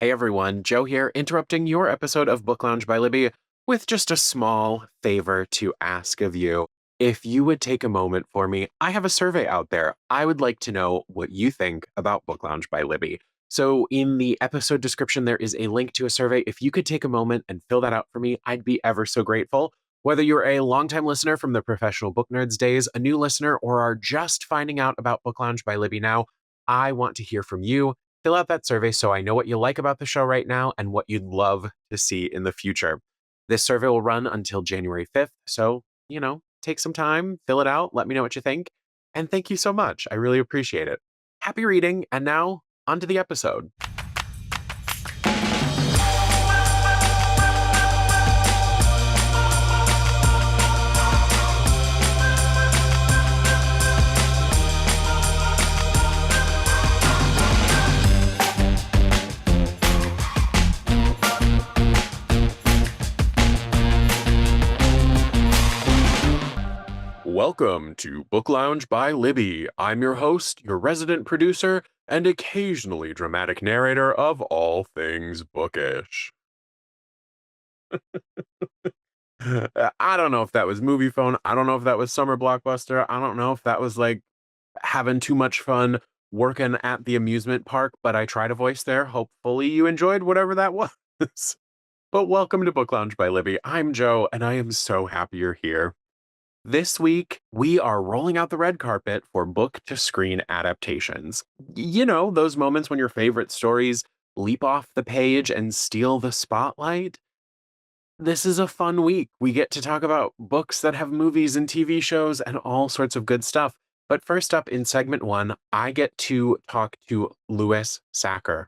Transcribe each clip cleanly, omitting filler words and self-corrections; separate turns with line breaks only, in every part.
Hey everyone, Joe here, interrupting your episode of Book Lounge by Libby with just a small favor to ask of you. If you would take a moment for me, I have a survey out there. I would like to know what you think about Book Lounge by Libby. So, in the episode description, there is a link to a survey. If you could take a moment and fill that out for me, I'd be ever so grateful. Whether you're a longtime listener from the Professional Book Nerds days, a new listener, or are just finding out about Book Lounge by Libby now, I want to hear from you. Fill out that survey so I know what you like about the show right now and what you'd love to see in the future. This survey will run until January 5th, so, take some time, fill it out, let me know what you think. And thank you so much. I really appreciate it. Happy reading, and now on to the episode. Welcome to Book Lounge by Libby. I'm your host, your resident producer, and occasionally dramatic narrator of all things bookish. I don't know if that was movie phone. I don't know if that was summer blockbuster. I don't know if that was like having too much fun working at the amusement park, but I tried a voice there. Hopefully you enjoyed whatever that was. But welcome to Book Lounge by Libby. I'm Joe, and I am so happy you're here. This week, we are rolling out the red carpet for book to screen adaptations. You know, those moments when your favorite stories leap off the page and steal the spotlight. This is a fun week. We get to talk about books that have movies and TV shows and all sorts of good stuff. But first up in segment one, I get to talk to Louis Sachar,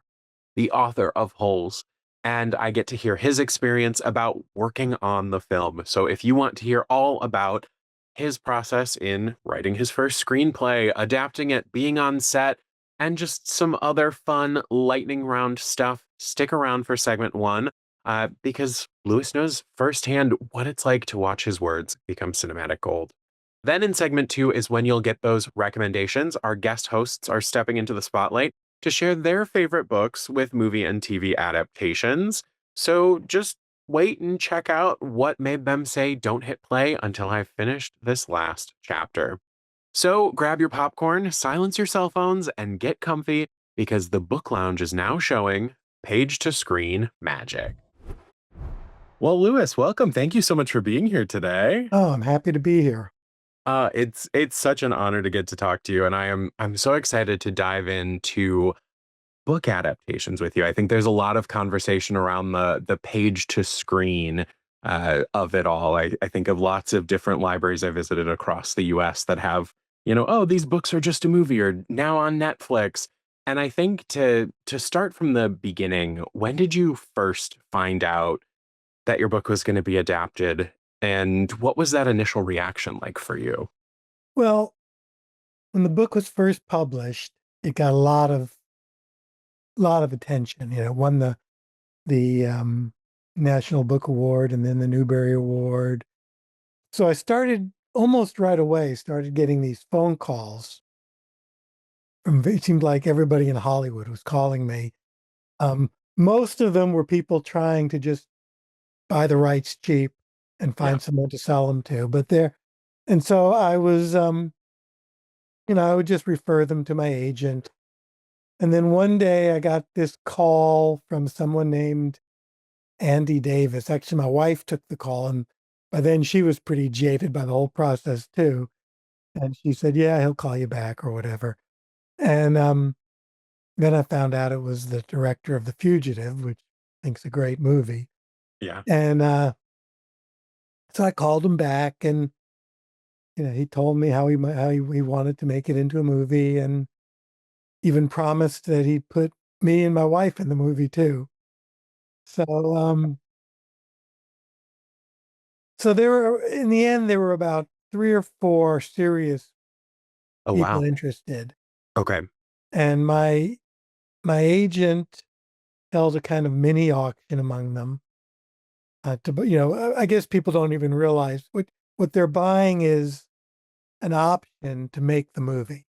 the author of Holes, and I get to hear his experience about working on the film. So if you want to hear all about his process in writing his first screenplay, adapting it, being on set, and just some other fun lightning round stuff, stick around for segment one, because Louis knows firsthand what it's like to watch his words become cinematic gold. Then in segment two is when you'll get those recommendations. Our guest hosts are stepping into the spotlight to share their favorite books with movie and TV adaptations. So just wait and check out what made them say don't hit play until I've finished this last chapter. So grab your popcorn, silence your cell phones, and get comfy because the book lounge is now showing page to screen magic. Well, Louis, welcome. Thank you so much for being here today.
Oh, I'm happy to be here.
It's such an honor to get to talk to you, and I'm so excited to dive into book adaptations with you. I think there's a lot of conversation around the page to screen of it all. I think of lots of different libraries I visited across the US that have, oh, these books are just a movie or now on Netflix. And I think to start from the beginning, when did you first find out that your book was going to be adapted? And what was that initial reaction like for you?
Well, when the book was first published, it got a lot of attention. You know, won the National Book Award and then the Newbery Award. So I started almost right away. Started getting these phone calls from. It seemed like everybody in Hollywood was calling me. Most of them were people trying to just buy the rights cheap and
Yeah.
find someone to sell them to. And so I was, I would just refer them to my agent. And then one day I got this call from someone named Andy Davis. Actually, my wife took the call, and by then she was pretty jaded by the whole process too. And she said, "Yeah, he'll call you back or whatever." And then I found out it was the director of The Fugitive, which I think's a great movie.
Yeah.
And so I called him back, and he told me how he wanted to make it into a movie, and even promised that he'd put me and my wife in the movie too. So, so in the end, there were about 3 or 4 serious
Oh,
people
wow.
interested.
Okay.
And my agent held a kind of mini auction among them. I guess people don't even realize what they're buying is an option to make the movie.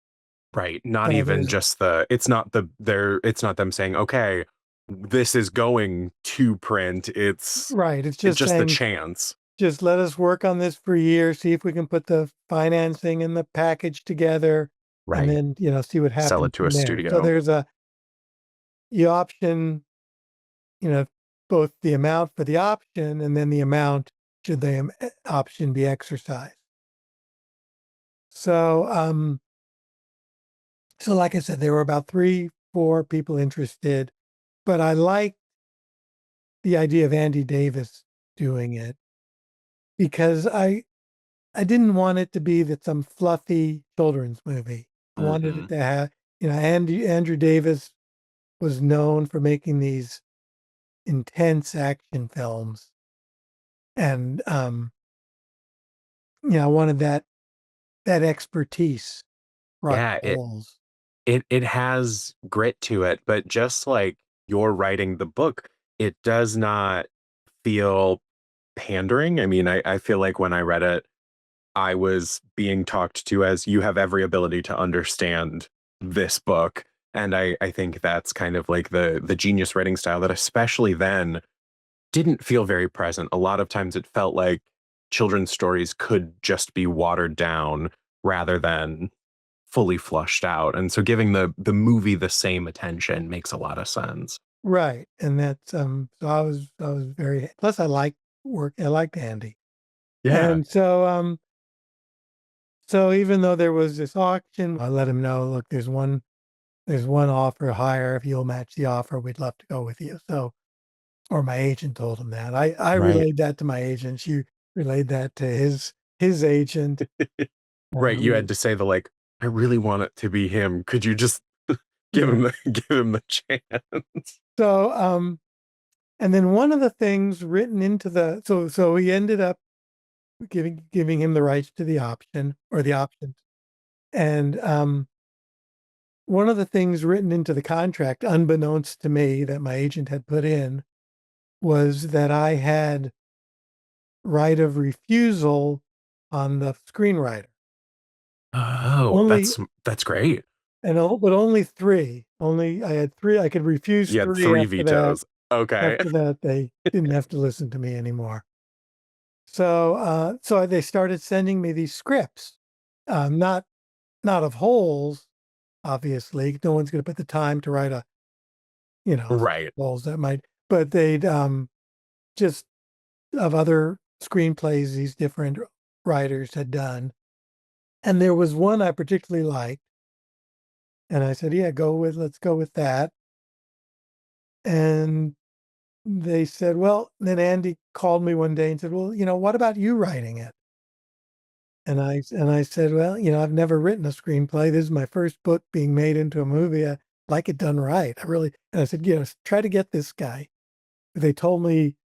Right. Not
So
even
there's
just it's not them saying, okay, this is going to print.
Right. It's
It's
just
just the
saying,
chance.
just let us work on this for a year, see if we can put the financing and the package together, and
Right.
then, see what
Sell
happens
it to a
from there. So
studio.
there's you option, you know, both the amount for the option and then the amount should the option be exercised. So, so like I said, there were about 3, 4 people interested, but I liked the idea of Andy Davis doing it because I didn't want it to be that some fluffy children's movie. I wanted it
Mhm.
to have, Andrew Davis was known for making these intense action films, and I wanted that expertise brought
Yeah,
to Holes.
it has grit to it, but just like you're writing the book, it does not feel pandering. I mean, I feel like when I read it, I was being talked to as you have every ability to understand this book. And I think that's kind of like the genius writing style that especially then didn't feel very present. A lot of times it felt like children's stories could just be watered down rather than fully flushed out. And so giving the movie the same attention makes a lot of sense.
Right, and that's so I was very, plus I liked Andy.
Yeah.
And so even though there was this auction, I let him know, look, there's one offer higher. If you'll match the offer, we'd love to go with you. So, or my agent told him that. I
Right.
relayed that to my agent. She relayed that to his agent.
Right. You had
We
to say the like, I really want it to be him. Could you just give
Yeah.
him the give him the chance?
So and then one of the things written into so he ended up giving him the rights to the option or the options. And one of the things written into the contract, unbeknownst to me, that my agent had put in was that I had right of refusal on the screenwriter.
Oh,
Only
that's great.
but only 3. Only I had 3. I could refuse
You had
3
three
after that.
vetoes. Okay.
After that, they didn't have to listen to me anymore. So they started sending me these scripts, not of Holes, obviously. No one's going to put the time to write
Right.
Holes that might, but they'd just of other screenplays these different writers had done. And there was one I particularly liked, and I said, "Yeah, let's go with that." And they said, "Well," then Andy called me one day and said, "Well, what about you writing it?" And I said, "Well, I've never written a screenplay. This is my first book being made into a movie. I like it done right. I really." And I said, try to get this guy." They told me,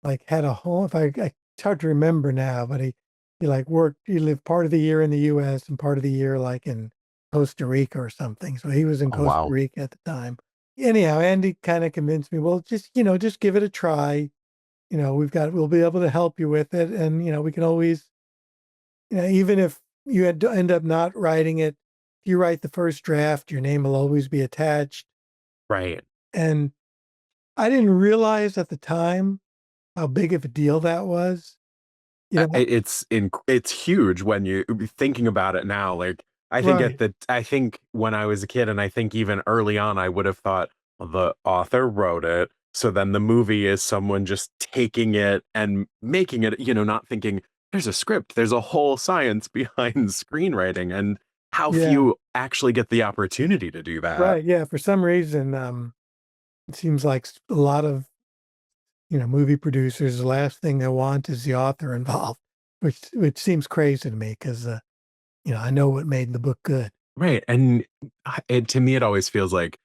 like, had a home. If it's hard to remember now, but he like worked. He lived part of the year in the U.S. and part of the year like in Costa Rica or something. So he was in
Oh
Costa
wow.
Rica at the time. Anyhow, Andy kind of convinced me. Well, just give it a try. We'll be able to help you with it, and we can always, even if you had to end up not writing it, if you write the first draft, your name will always be attached.
Right.
And I didn't realize at the time how big of a deal that was. You know,
It's huge when you thinking about it now. Like
right.
I think when I was a kid, and I think even early on, I would have thought, well, the author wrote it. So then the movie is someone just taking it and making it, not thinking there's a script, there's a whole science behind screenwriting, and how
Yeah.
few actually get the opportunity to do that.
Right. Yeah. For some reason, it seems like a lot of, movie producers, the last thing they want is the author involved, which seems crazy to me because, I know what made the book good.
Right. And to me, it always feels like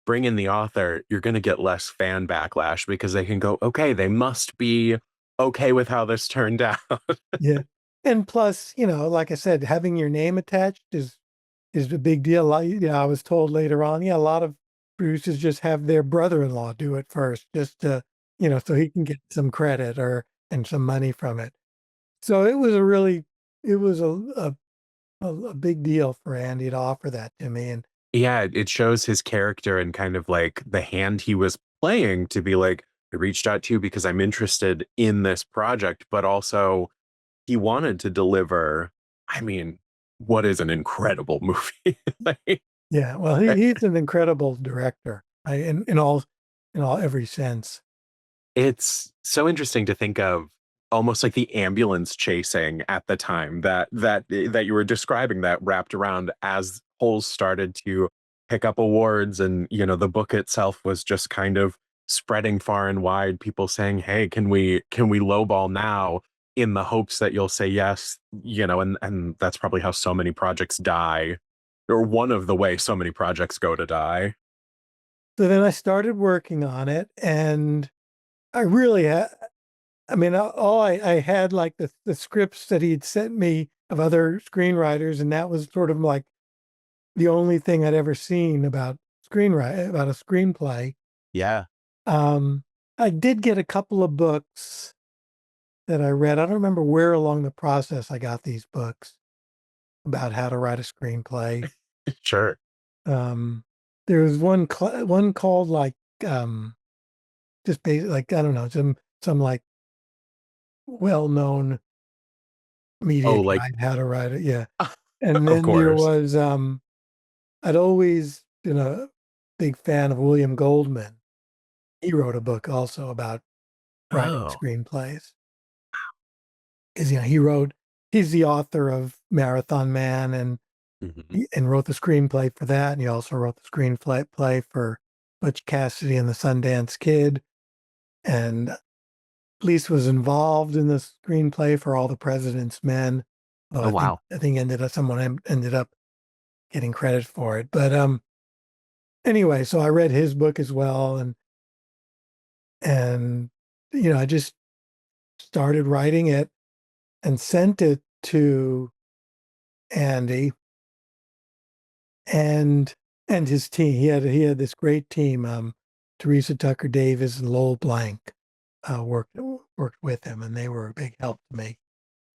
bring in the author, you're going to get less fan backlash because they can go, okay, they must be okay with how this turned out.
Yeah. And plus, like I said, having your name attached is a big deal. I was told later on, yeah, a lot of producers just have their brother-in-law do it first, just to, so he can get some credit and some money from it. So it was a big deal for Andy to offer that to me. And
Yeah, it shows his character and kind of like the hand he was playing to be like, I reached out to you because I'm interested in this project, but also he wanted to deliver, I mean, what is an incredible movie? Like,
Yeah, well, he's an incredible director, in all every sense.
it's so interesting to think of almost like the ambulance chasing at the time that you were describing that wrapped around as Holes started to pick up awards and the book itself was just kind of spreading far and wide, people saying, hey, can we lowball now, in the hopes that you'll say yes, and that's probably how so many projects die, or one of the way so many projects go to die.
So then I started working on it, and I really had, I mean, I had like the scripts that he'd sent me of other screenwriters, and that was sort of like the only thing I'd ever seen about a screenplay.
Yeah.
Um, I did get a couple of books that I read. I don't remember where along the process I got these books about how to write a screenplay.
Sure.
Um, there was one called like um, just basic, like I don't know, some like well-known
Oh,
media
like,
guide how to write it. Yeah, and
of
then there
course.
was I'd always been a big fan of William Goldman. He wrote a book also about writing
Oh.
screenplays. Is he's the author of Marathon Man, and
Mhm.
wrote the screenplay for that, and he also wrote the screenplay for Butch Cassidy and the Sundance Kid, and at least was involved in the screenplay for All the President's Men. Well,
Oh, wow.
I think ended up getting credit for it. But anyway, so I read his book as well, and I just started writing it and sent it to Andy and his team. He had this great team. Teresa Tucker Davis and Lowell Blank worked with him, and they were a big help to me.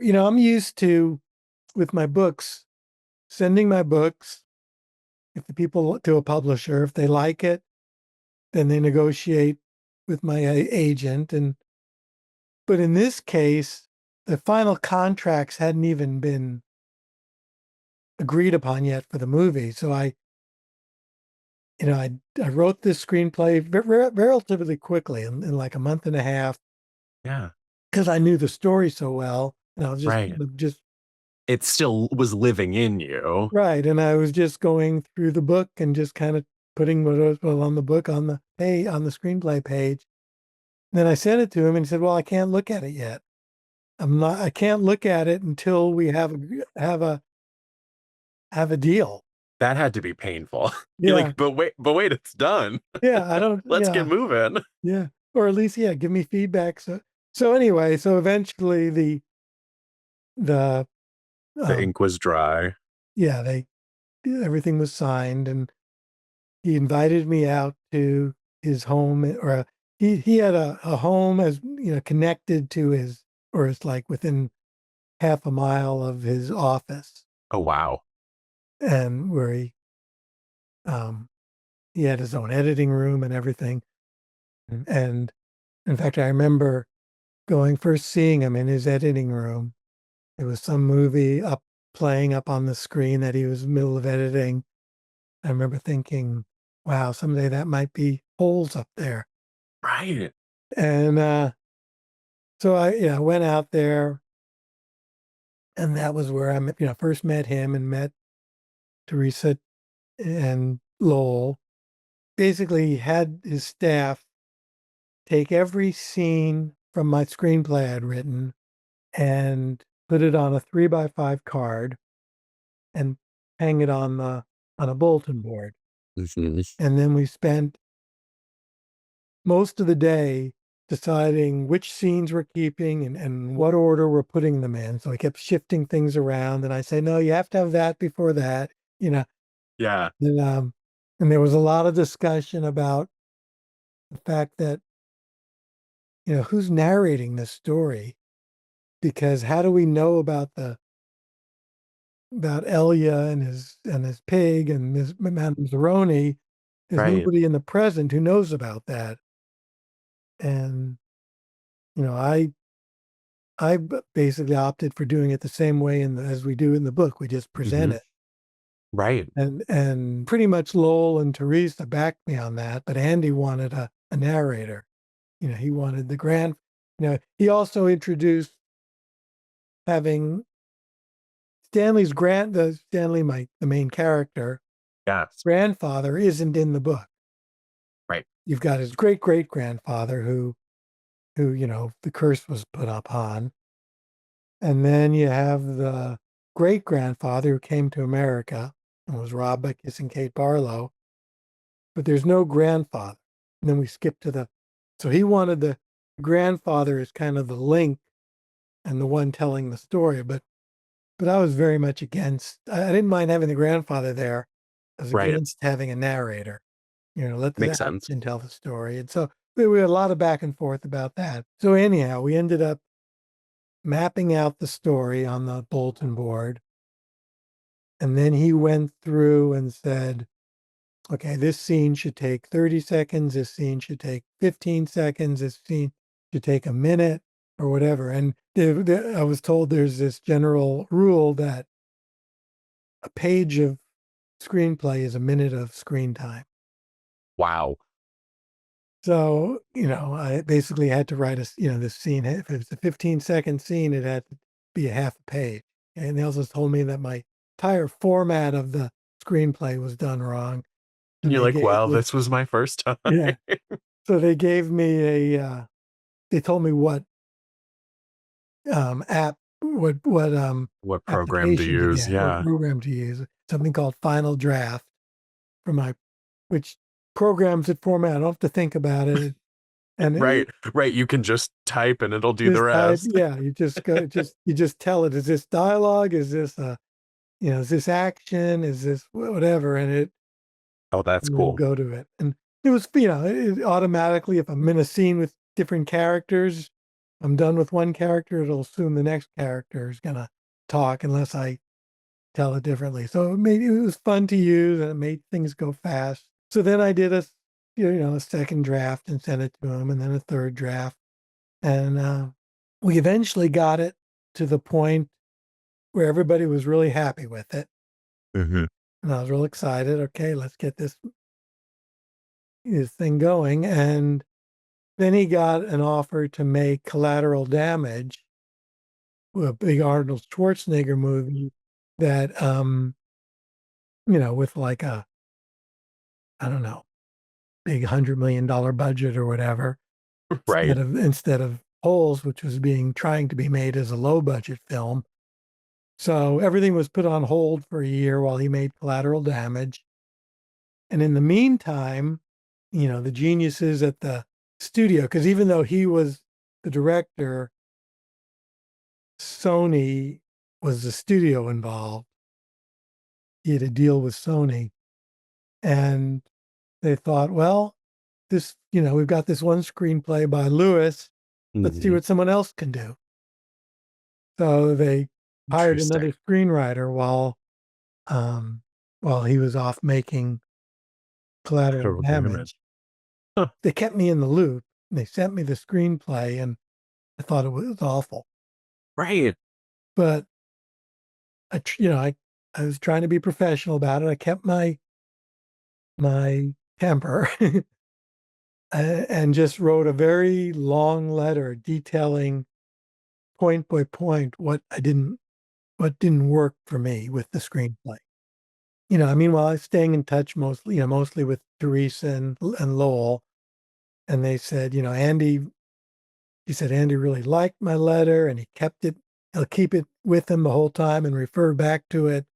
I'm used to, with my books, sending my books, if the people, to a publisher. If they like it, then they negotiate with my agent. But in this case, the final contracts hadn't even been agreed upon yet for the movie. So I wrote this screenplay relatively quickly, in like a month and a half,
Yeah.
because I knew the story so well. And I was
Right.
just
It still was living in you.
right. And I was just going through the book and just kind of putting what was on the book on the screenplay page. And then I sent it to him, and he said, "Well, I can't look at it yet. I can't look at it until we have a deal."
That had to be painful. You're
Yeah.
like, but wait, it's done.
Yeah. I don't,
Let's get
yeah.
moving.
Yeah. Or at least, yeah, give me feedback. So anyway, so eventually the,
The
um,
ink was dry.
yeah, everything was signed, and he invited me out to his home, or he had a home, as connected to his, or it's like within half a mile of his office,
Oh, wow.
and where um, he had his own editing room and everything. And in fact, I remember going first seeing him in his editing room. It was some movie playing up on the screen that he was in the middle of editing. I remember thinking, wow, someday that might be Holes up there.
Right.
And so I, went out there, and that was where first met him and met Teresa and Lowell. Basically, he had his staff take every scene from my screenplay I'd written and put it on a 3x5 card and hang it on a bulletin board.
Mhm.
And then we spent most of the day deciding which scenes we're keeping, and what order we're putting them in. So I kept shifting things around, and I say, no, you have to have that before that, you know.
Yeah.
And, and there was a lot of discussion about the fact that, who's narrating this story? Because how do we know about about Elia and his pig and Madame Zeroni, there's
Right.
nobody in the present who knows about that. And you know, basically opted for doing it the same way as we do in the book. We just present
Hmm.
it.
Right.
And pretty much Lowell and Teresa backed me on that, but Andy wanted a narrator. You know, he wanted he also introduced having the main character,
Yes.
grandfather isn't in the book.
Right.
You've got his great great grandfather who, you know, the curse was put upon. And then you have the great grandfather who came to America and was robbed by kissing Kate Barlow, but there's no grandfather. And then we skip to so he wanted the grandfather as kind of the link and the one telling the story, but I was very much against. I didn't mind having the grandfather there. I was
Right.
against having a narrator. You know, let the
Makes sense.
action tell the story. And so we had a lot of back and forth about that. So anyhow, we ended up mapping out the story on the bulletin board. And then he went through and said, okay, this scene should take 30 seconds. This scene should take 15 seconds. This scene should take a minute or whatever. And I was told there's this general rule that a page of screenplay is a minute of screen time.
Wow.
So, you know, I basically had to write this scene. If it was a 15-second scene, it had to be a half a page. And they also told me that my entire format of the screenplay was done wrong.
And
And
you're
they
like,
gave,
well, this was my first time.
yeah. So they gave me they told me what
What program to
application to
use?
get, what
Yeah.
program to use, something called Final Draft for which programs it format. I don't have to think about it. And
Right. Right. You can just type and it'll do the
just type,
rest.
yeah, you just go, you just tell it, is this dialogue? Is this is this action? Is this whatever?
Oh, that's
And then
cool.
go to it. And it was, it automatically, if I'm in a scene with different characters, I'm done with one character, it'll assume the next character is gonna talk unless I tell it differently. So it was fun to use and it made things go fast. So then I did a second draft and sent it to him, and then a third draft. And we eventually got it to the point where everybody was really happy with it.
Hmm.
And I was real excited. Okay, let's get this thing going. And then he got an offer to make Collateral Damage, a big Arnold Schwarzenegger movie that, with like I don't know, big $100 million budget or whatever,
Right.
instead of Holes, which was trying to be made as a low budget film. So everything was put on hold for a year while he made Collateral Damage. And in the meantime, the geniuses at the studio, because even though he was the director, Sony was the studio involved. He had a deal with Sony. And they thought, well, we've got this one screenplay by Louis. Let's see
Hmm.
what someone else can do. So they hired
Interesting.
another screenwriter um, while he was off making Collateral
Total damage.
Damage.
Huh.
They kept me in the loop. And they sent me the screenplay, and I thought it was awful.
Right.
But I was trying to be professional about it. I kept my temper and just wrote a very long letter detailing point by point what didn't work for me with the screenplay. While I was staying in touch mostly with Teresa and Lowell, and they said, he said Andy really liked my letter and he kept it. He'll keep it with him the whole time and refer back to it.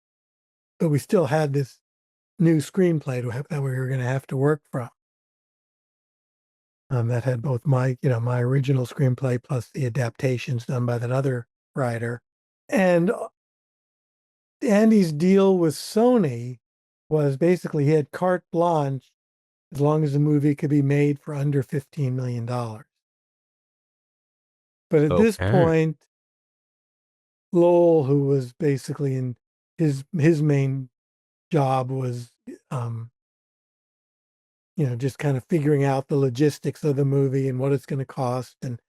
But we still had this new screenplay that we were going to have to work from. That had both my original screenplay plus the adaptations done by that other writer. And Andy's deal with Sony was basically he had carte blanche as long as the movie could be made for under $15 million. But at this
Okay.
point, Lowell, who was basically in his main job was, um, just kind of figuring out the logistics of the movie and what it's going to cost, and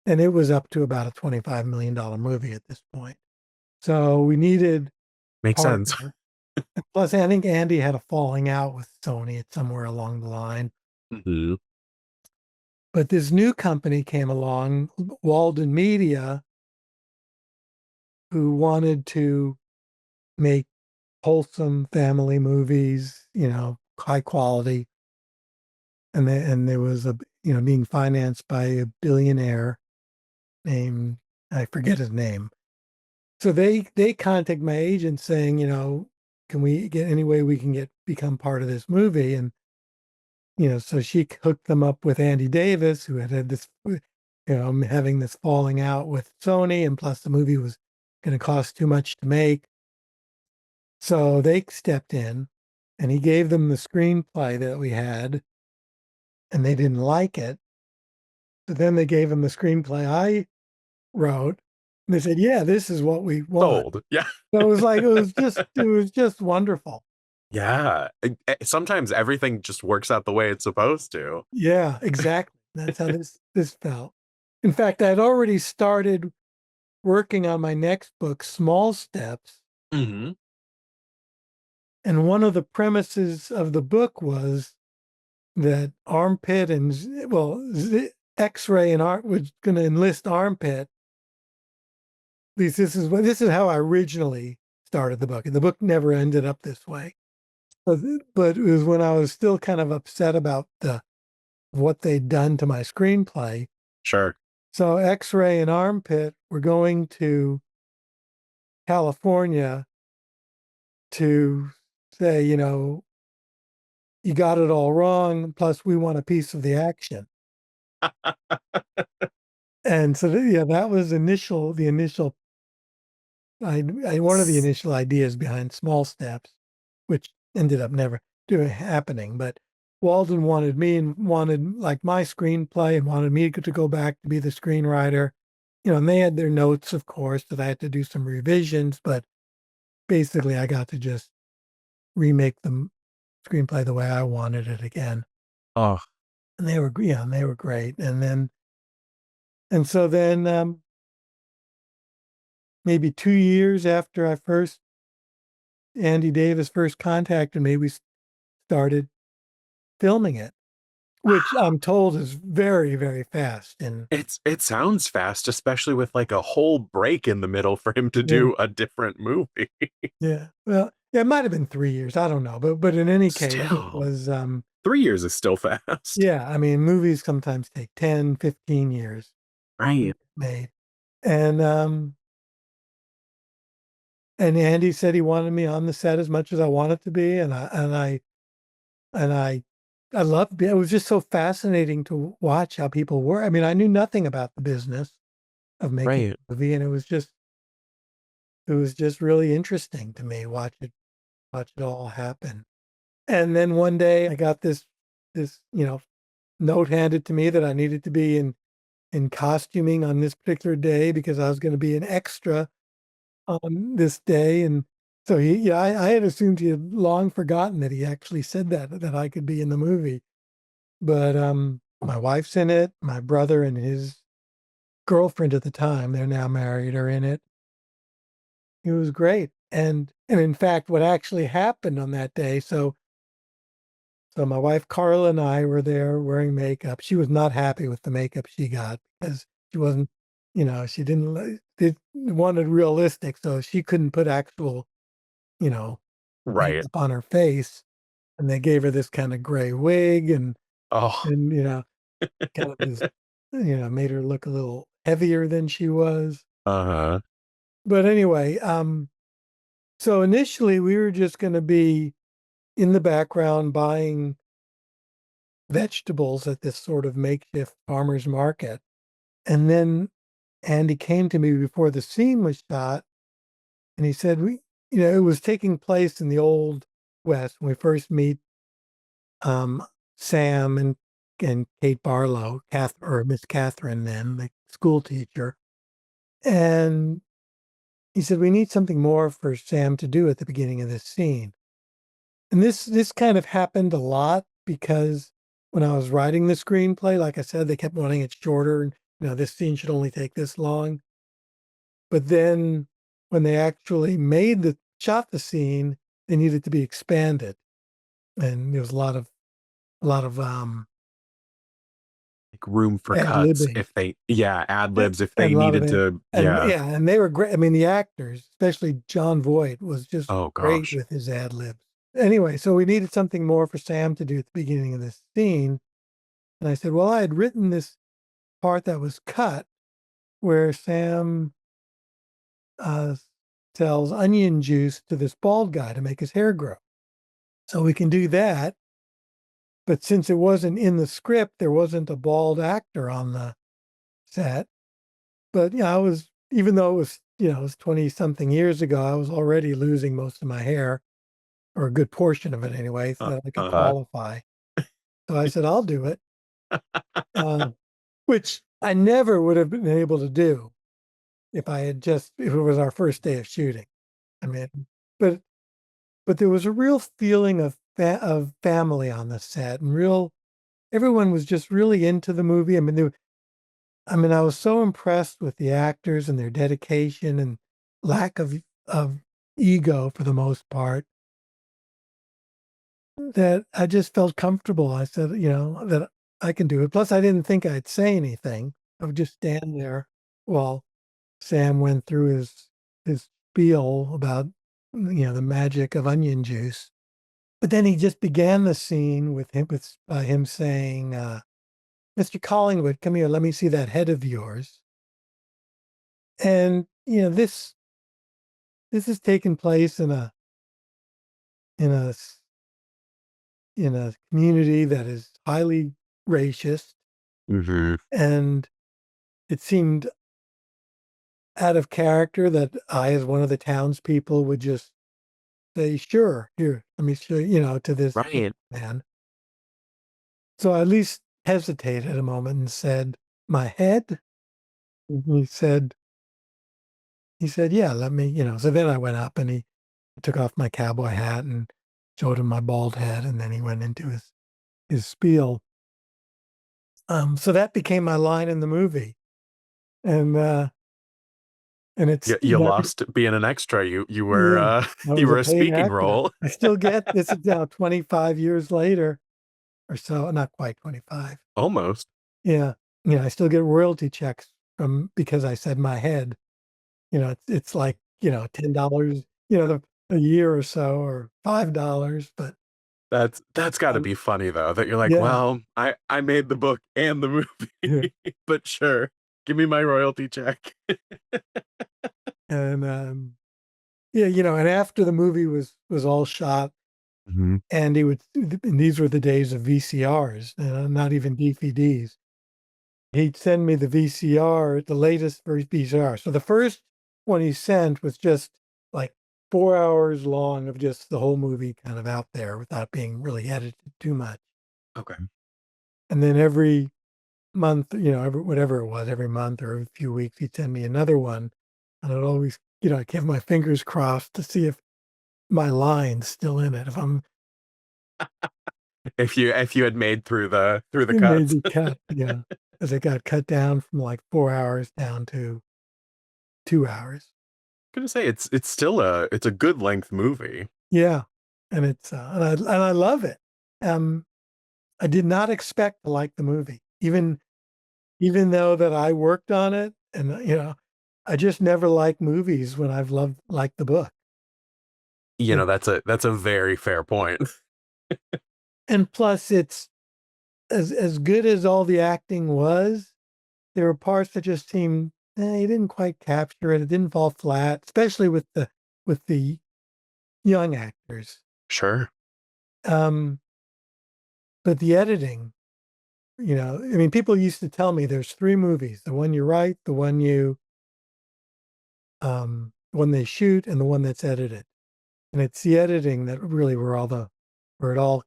it was up to about a $25 million movie at this point. So we needed
Makes sense.
partner. Plus, I think Andy had a falling out with Sony at somewhere along the line.
Mhm.
But this new company came along, Walden Media, who wanted to make wholesome family movies, high quality. And there was being financed by a billionaire named, I forget his name. So they contact my agent saying, can we get any way we can become part of this movie? And so she hooked them up with Andy Davis, who had this, having this falling out with Sony, and plus the movie was going to cost too much to make. So they stepped in, and he gave them the screenplay that we had, and they didn't like it. So then they gave him the screenplay I wrote, and they said, "Yeah, this is what we want."
Sold. Yeah.
So it was like it was just wonderful.
Yeah. Sometimes everything just works out the way it's supposed to.
Yeah, exactly. That's how this felt. In fact, I'd already started working on my next book, Small Steps,
Hmm.
and one of the premises of the book was that Armpit and X-ray and Art was going to enlist Armpit. At least this is how I originally started the book, and the book never ended up this way. But it was when I was still kind of upset about what they'd done to my screenplay.
Sure.
So X-ray and Armpit were going to California to say, you got it all wrong. Plus, we want a piece of the action. And so, yeah, that was the initial, one of the initial ideas behind Small Steps, which ended up never doing happening. But Walden wanted me and wanted like my screenplay and wanted me to go back to be the screenwriter. And they had their notes, of course, that I had to do some revisions, but basically I got to just remake the screenplay the way I wanted it again.
Oh,
And they were great. And so then maybe 2 years after Andy Davis first contacted me, we started filming it, which I'm told is very, very fast. And
it sounds fast, especially with like a whole break in the middle for him to
yeah,
do a different movie.
yeah. Well, yeah, it might have been 3 years. I don't know. But in any case, it
Still,
was
3 years is still fast.
yeah, I mean, movies sometimes take 10, 15 years to
Right.
get made. And and Andy said he wanted me on the set as much as I wanted to be, and I loved it. It was just so fascinating to watch how people were. I mean, I knew nothing about the business of making
Right.
a movie, and it was just really interesting to me watch it all happen. And then one day I got this note handed to me that I needed to be in costuming on this particular day because I was going to be an extra on this day. And so I had assumed he had long forgotten that he actually said that I could be in the movie. But my wife's in it, my brother and his girlfriend at the time, they're now married, are in it. It was great. And in fact, what actually happened on that day, so my wife Carla and I were there wearing makeup. She was not happy with the makeup she got because she wasn't, she didn't wanted realistic, so she couldn't put actual, you know,
Right.
makeup on her face. And they gave her this kind of gray wig
Oh,
and kind of this, made her look a little heavier than she was.
uh-huh.
But anyway, so initially we were just going to be in the background buying vegetables at this sort of makeshift farmer's market. And then Andy came to me before the scene was shot and he said, it was taking place in the old West when we first meet um, Sam and Kate Barlow, or Miss Catherine then, the school teacher. And he said, we need something more for Sam to do at the beginning of this scene. And this kind of happened a lot because when I was writing the screenplay, like I said, they kept wanting it shorter and this scene should only take this long. But then when they actually shot the scene, they needed to be expanded. And there was a lot of
Like room for
ad
cuts
libbing.
if they, yeah, ad
And
libs if
a
they
lot of
needed
it.
to,
And
yeah.
yeah, and they were great. I mean, the actors, especially John Voight, was just
Oh
great
gosh.
with his ad libs. Anyway, so we needed something more for Sam to do at the beginning of this scene. And I said, well, I had written this part that was cut where Sam uh, sells onion juice to this bald guy to make his hair grow. So we can do that. But since it wasn't in the script, there wasn't a bald actor on the set. But I was, even though it was, it was 20 something years ago, I was already losing most of my hair, or a good portion of it anyway, so
Uh,
that I could
uh,
qualify. So I said, I'll do it, uh, which I never would have been able to do if it was our first day of shooting. I mean, but there was a real feeling of family on the set, and everyone was just really into the movie. I was so impressed with the actors and their dedication and lack of ego for the most part that I just felt comfortable. I said, that I can do it. Plus, I didn't think I'd say anything. I would just stand there while Sam went through his spiel about the magic of onion juice. But then he just began the scene by him saying, "Mr. Collingwood, come here. Let me see that head of yours." And this has taken place in a in a community that is highly racist,
mhm.
and it seemed out of character that I, as one of the townspeople, would just say, "Sure, here, let me show you," to this
Right.
man. So I at least hesitated a moment and said, "My head?" And he said, "Yeah, let me," So then I went up and he took off my cowboy hat and showed him my bald head, and then he went into his spiel. So that became my line in the movie, and it's
You lost being an extra. You were
yeah, I
you
was a
were a
paid
speaking
actor.
role.
I still get this is now 25 years later or so, not quite 25.
Almost.
Yeah, I still get royalty checks from because I said my head. It's like $10, a year or so, or $5, but
That's got to
um,
be funny though. That you're like,
yeah,
well, I made the book and the
yeah,
movie, but sure, give me my royalty check.
and yeah, and after the movie was all shot,
Mhm.
and and these were the days of VCRs, not even DVDs. He'd send me the VCR, the latest VCR. So the first one he sent was just like 4 hours long of just the whole movie kind of out there without being really edited too much.
Okay.
And then every month, whatever it was, every month or every few weeks, he'd send me another one. And I'd always, I'd keep my fingers crossed to see if my line's still in it. If I'm
If you had made through the
it may
cuts.
be cut, as it got cut down from like 4 hours down to 2 hours.
Gonna say it's still it's a good length movie.
Yeah, and I love it. Um, I did not expect to like the movie, even though that I worked on it, and I just never like movies when I've loved like the book. It,
That's a very fair point.
and plus, it's as good as all the acting was. There were parts that just seemed you didn't quite capture it. It didn't fall flat, especially with the young actors.
Sure.
Um, but the editing, I mean, people used to tell me there's three movies: the one you write, the one they shoot, and the one that's edited. And it's the editing that really where it all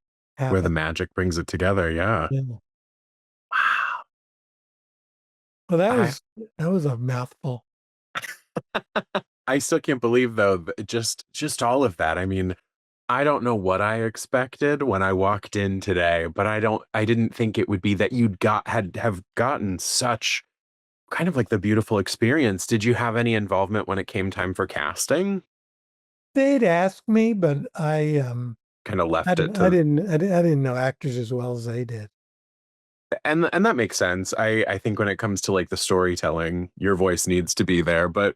Where the
happened.
magic brings it together. Yeah.
Yeah.
Wow.
Well,
I
that was a mouthful.
I still can't believe though just all of that. I mean, I don't know what I expected when I walked in today, but I didn't think it would be that you'd got had have gotten such kind of like the beautiful experience. Did you have any involvement when it came time for casting?
They'd ask me, but
Kind of left it to
I didn't know actors as well as they did.
and that makes sense. I think when it comes to like the storytelling, your voice needs to be there, but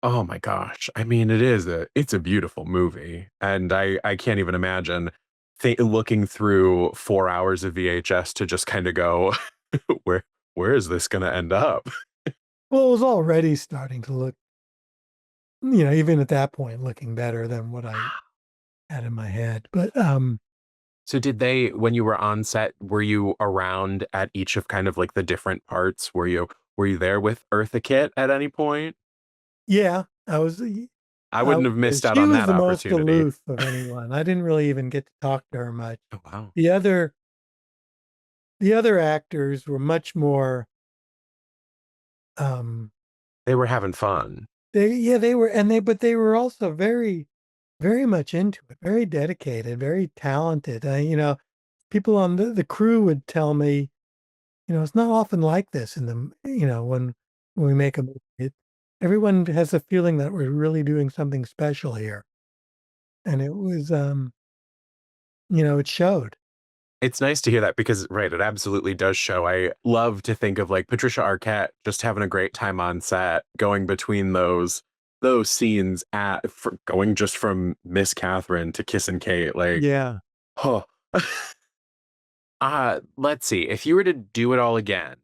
oh my gosh. I mean, it's a beautiful movie, and I can't even imagine looking through 4 hours of VHS to just kind of go, where where is this going to end up?
Well, it was already starting to look, even at that point, looking better than what I had in my head. But
So did they when you were on set, were you around at each of kind of like the different parts? Were you there with Eartha Kitt at any point?
yeah,
I
I
wouldn't
was
have missed out
she
on
was
that
the most
opportunity.
aloof of anyone. I didn't really even get to talk to her much.
Oh wow.
The other the other actors were much more, um
They were having fun.
they were, but they were also very, very much into it, very dedicated, very talented. People on the crew would tell me, it's not often like this in the, when we make a movie. Everyone has a feeling that we're really doing something special here. And it was, it showed.
It's nice to hear that because, right, it absolutely does show. I love to think of like Patricia Arquette just having a great time on set, going between those scenes going just from Miss Catherine to Kiss and Kate. Like,
Yeah.
huh. Let's see. If you were to do it all again,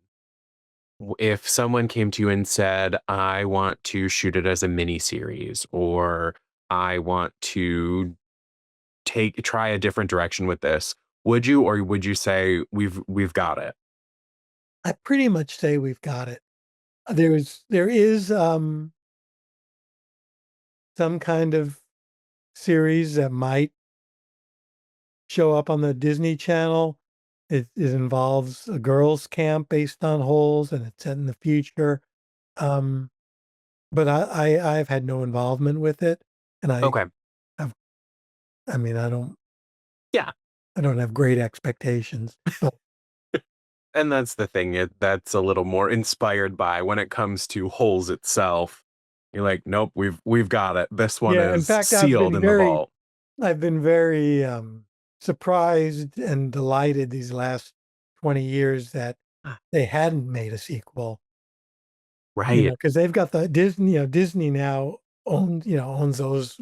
if someone came to you and said, "I want to shoot it as a mini series," or "I want to try a different direction with this," would you, or would you say we've got it?
I pretty much say we've got it. There is, some kind of series that might show up on the Disney Channel. It involves a girls' camp based on holes, and it's set in the future. Um, but I've had no involvement with it, and
Okay.
I've I mean,
Yeah.
I don't have great expectations. But
And that's the thing. That's a little more inspired by when it comes to Holes itself. You're like, nope, we've got it. This one
yeah, in
is
fact,
sealed in the vault.
I've been very, surprised and delighted these last 20 years that
Ah,
they hadn't made a sequel.
right.
Because they've got the Disney now owns those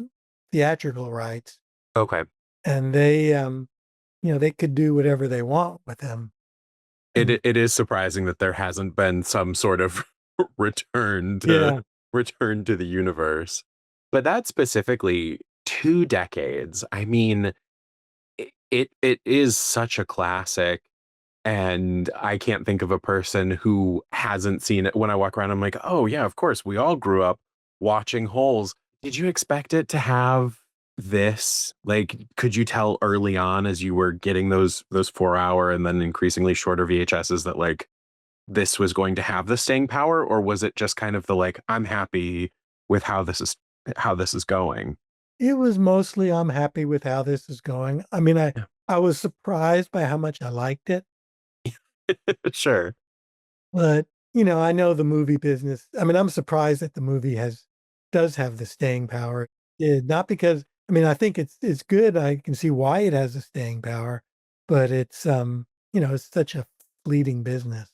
theatrical rights,
Okay.
and they could do whatever they want with them. And
It is surprising that there hasn't been some sort of return to
yeah,
return to the universe. But that specifically 2 decades. I mean, it is such a classic. And I can't think of a person who hasn't seen it. When I walk around, I'm like, "Oh, yeah, of course, we all grew up watching Holes." Did you expect it to have this? Like, could you tell early on as you were getting those 4-hour and then increasingly shorter VHSs that, like, this was going to have the staying power? Or was it just kind of the, like, "I'm happy with how this is going?"
it was mostly, I'm happy with how this is going. I mean,
Yeah.
I was surprised by how much I liked it,
Sure.
but I know the movie business. I mean, I'm surprised that the movie has does have the staying power. Not because, I mean, I think it's good. I can see why it has the staying power, but it's such a fleeting business.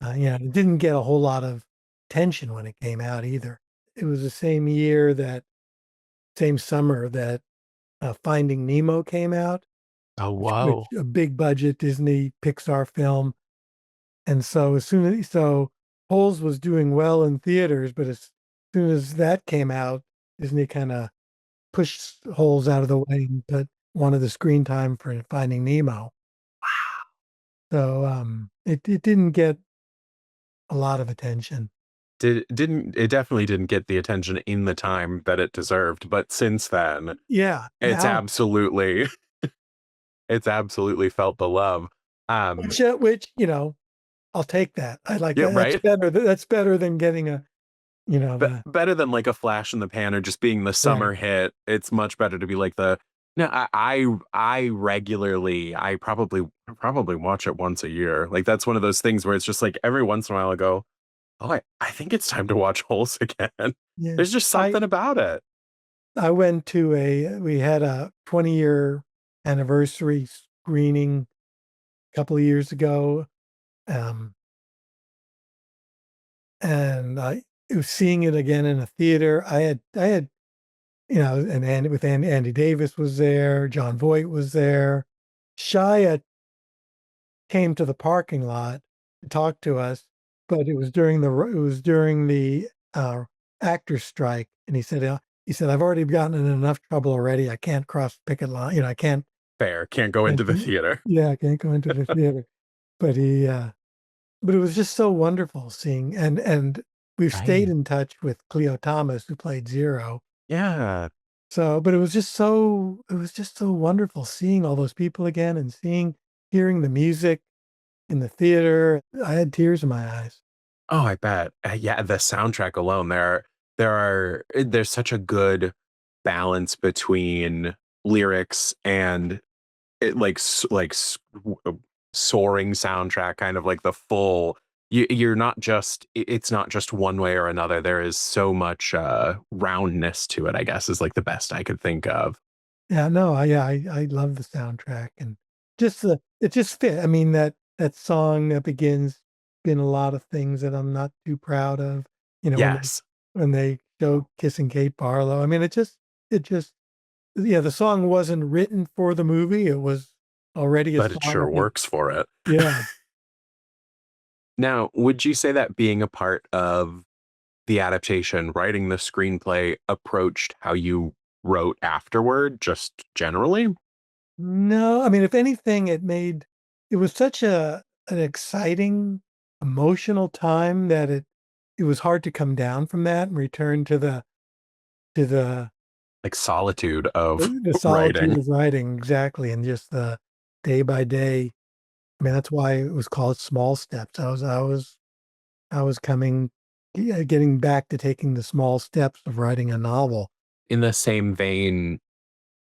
It didn't get a whole lot of attention when it came out either. It was the same summer that Finding Nemo came out,
Oh,
which
whoa.
a big budget Disney Pixar film. And so so Holes was doing well in theaters, but as soon as that came out, Disney kind of pushed Holes out of the way and put wanted the screen time for Finding Nemo. So it didn't get a lot of attention.
Didn't it definitely didn't get the attention in the time that it deserved, but since then,
Yeah,
it's
now
absolutely it's absolutely felt the love. Um,
which I'll take that. I like
yeah,
that.
right?
That's better than getting a The
Better than like a flash in the pan or just being the
right.
summer hit. It's much better to be like the no, I regularly I probably watch it once a year. Like that's one of those things where it's just like every once in a while I go, oh, I think it's time to watch Holes again.
Yeah.
There's just
I
something about it.
I went to we had a 20-year anniversary screening a couple of years ago. Um, and I was seeing it again in a theater. I had, and Andy Davis was there, John Voight was there. Shia came to the parking lot to talk to us, but it was during the actor strike, and he said I've already gotten in enough trouble already. I can't cross the picket line. I
Fair. Can't go into
can't
the
do,
theater.
yeah, I can't go into the theater. But but it was just so wonderful seeing, and we've stayed
Right.
in touch with Cleo Thomas, who played Zero.
Yeah.
So, but it was just so wonderful seeing all those people again and hearing the music in the theater. I had tears in my eyes.
Oh, I bet. Yeah, the soundtrack alone, there's such a good balance between lyrics and it soaring soundtrack, kind of like the full. You're not just. It's not just one way or another. There is so much roundness to it. I guess is like the best I could think of.
Yeah, no, I love the soundtrack and just it just fit. I mean that song that begins been a lot of things that I'm not too proud of.
Yes,
When they show kissing Kate Barlow. I mean, it just yeah, the song wasn't written for the movie. It was already a
but it
song I
sure
think.
works for it.
Yeah.
Now, would you say that being a part of the adaptation, writing the screenplay, approached how you wrote afterward, just generally?
No, I mean, if anything, it was such an exciting, emotional time that it was hard to come down from that and return to
Like solitude of
the solitude
writing.
of writing, exactly, and just the day by day. I mean, that's why it was called Small Steps. I was coming, yeah, getting back to taking the small steps of writing a novel.
In the same vein,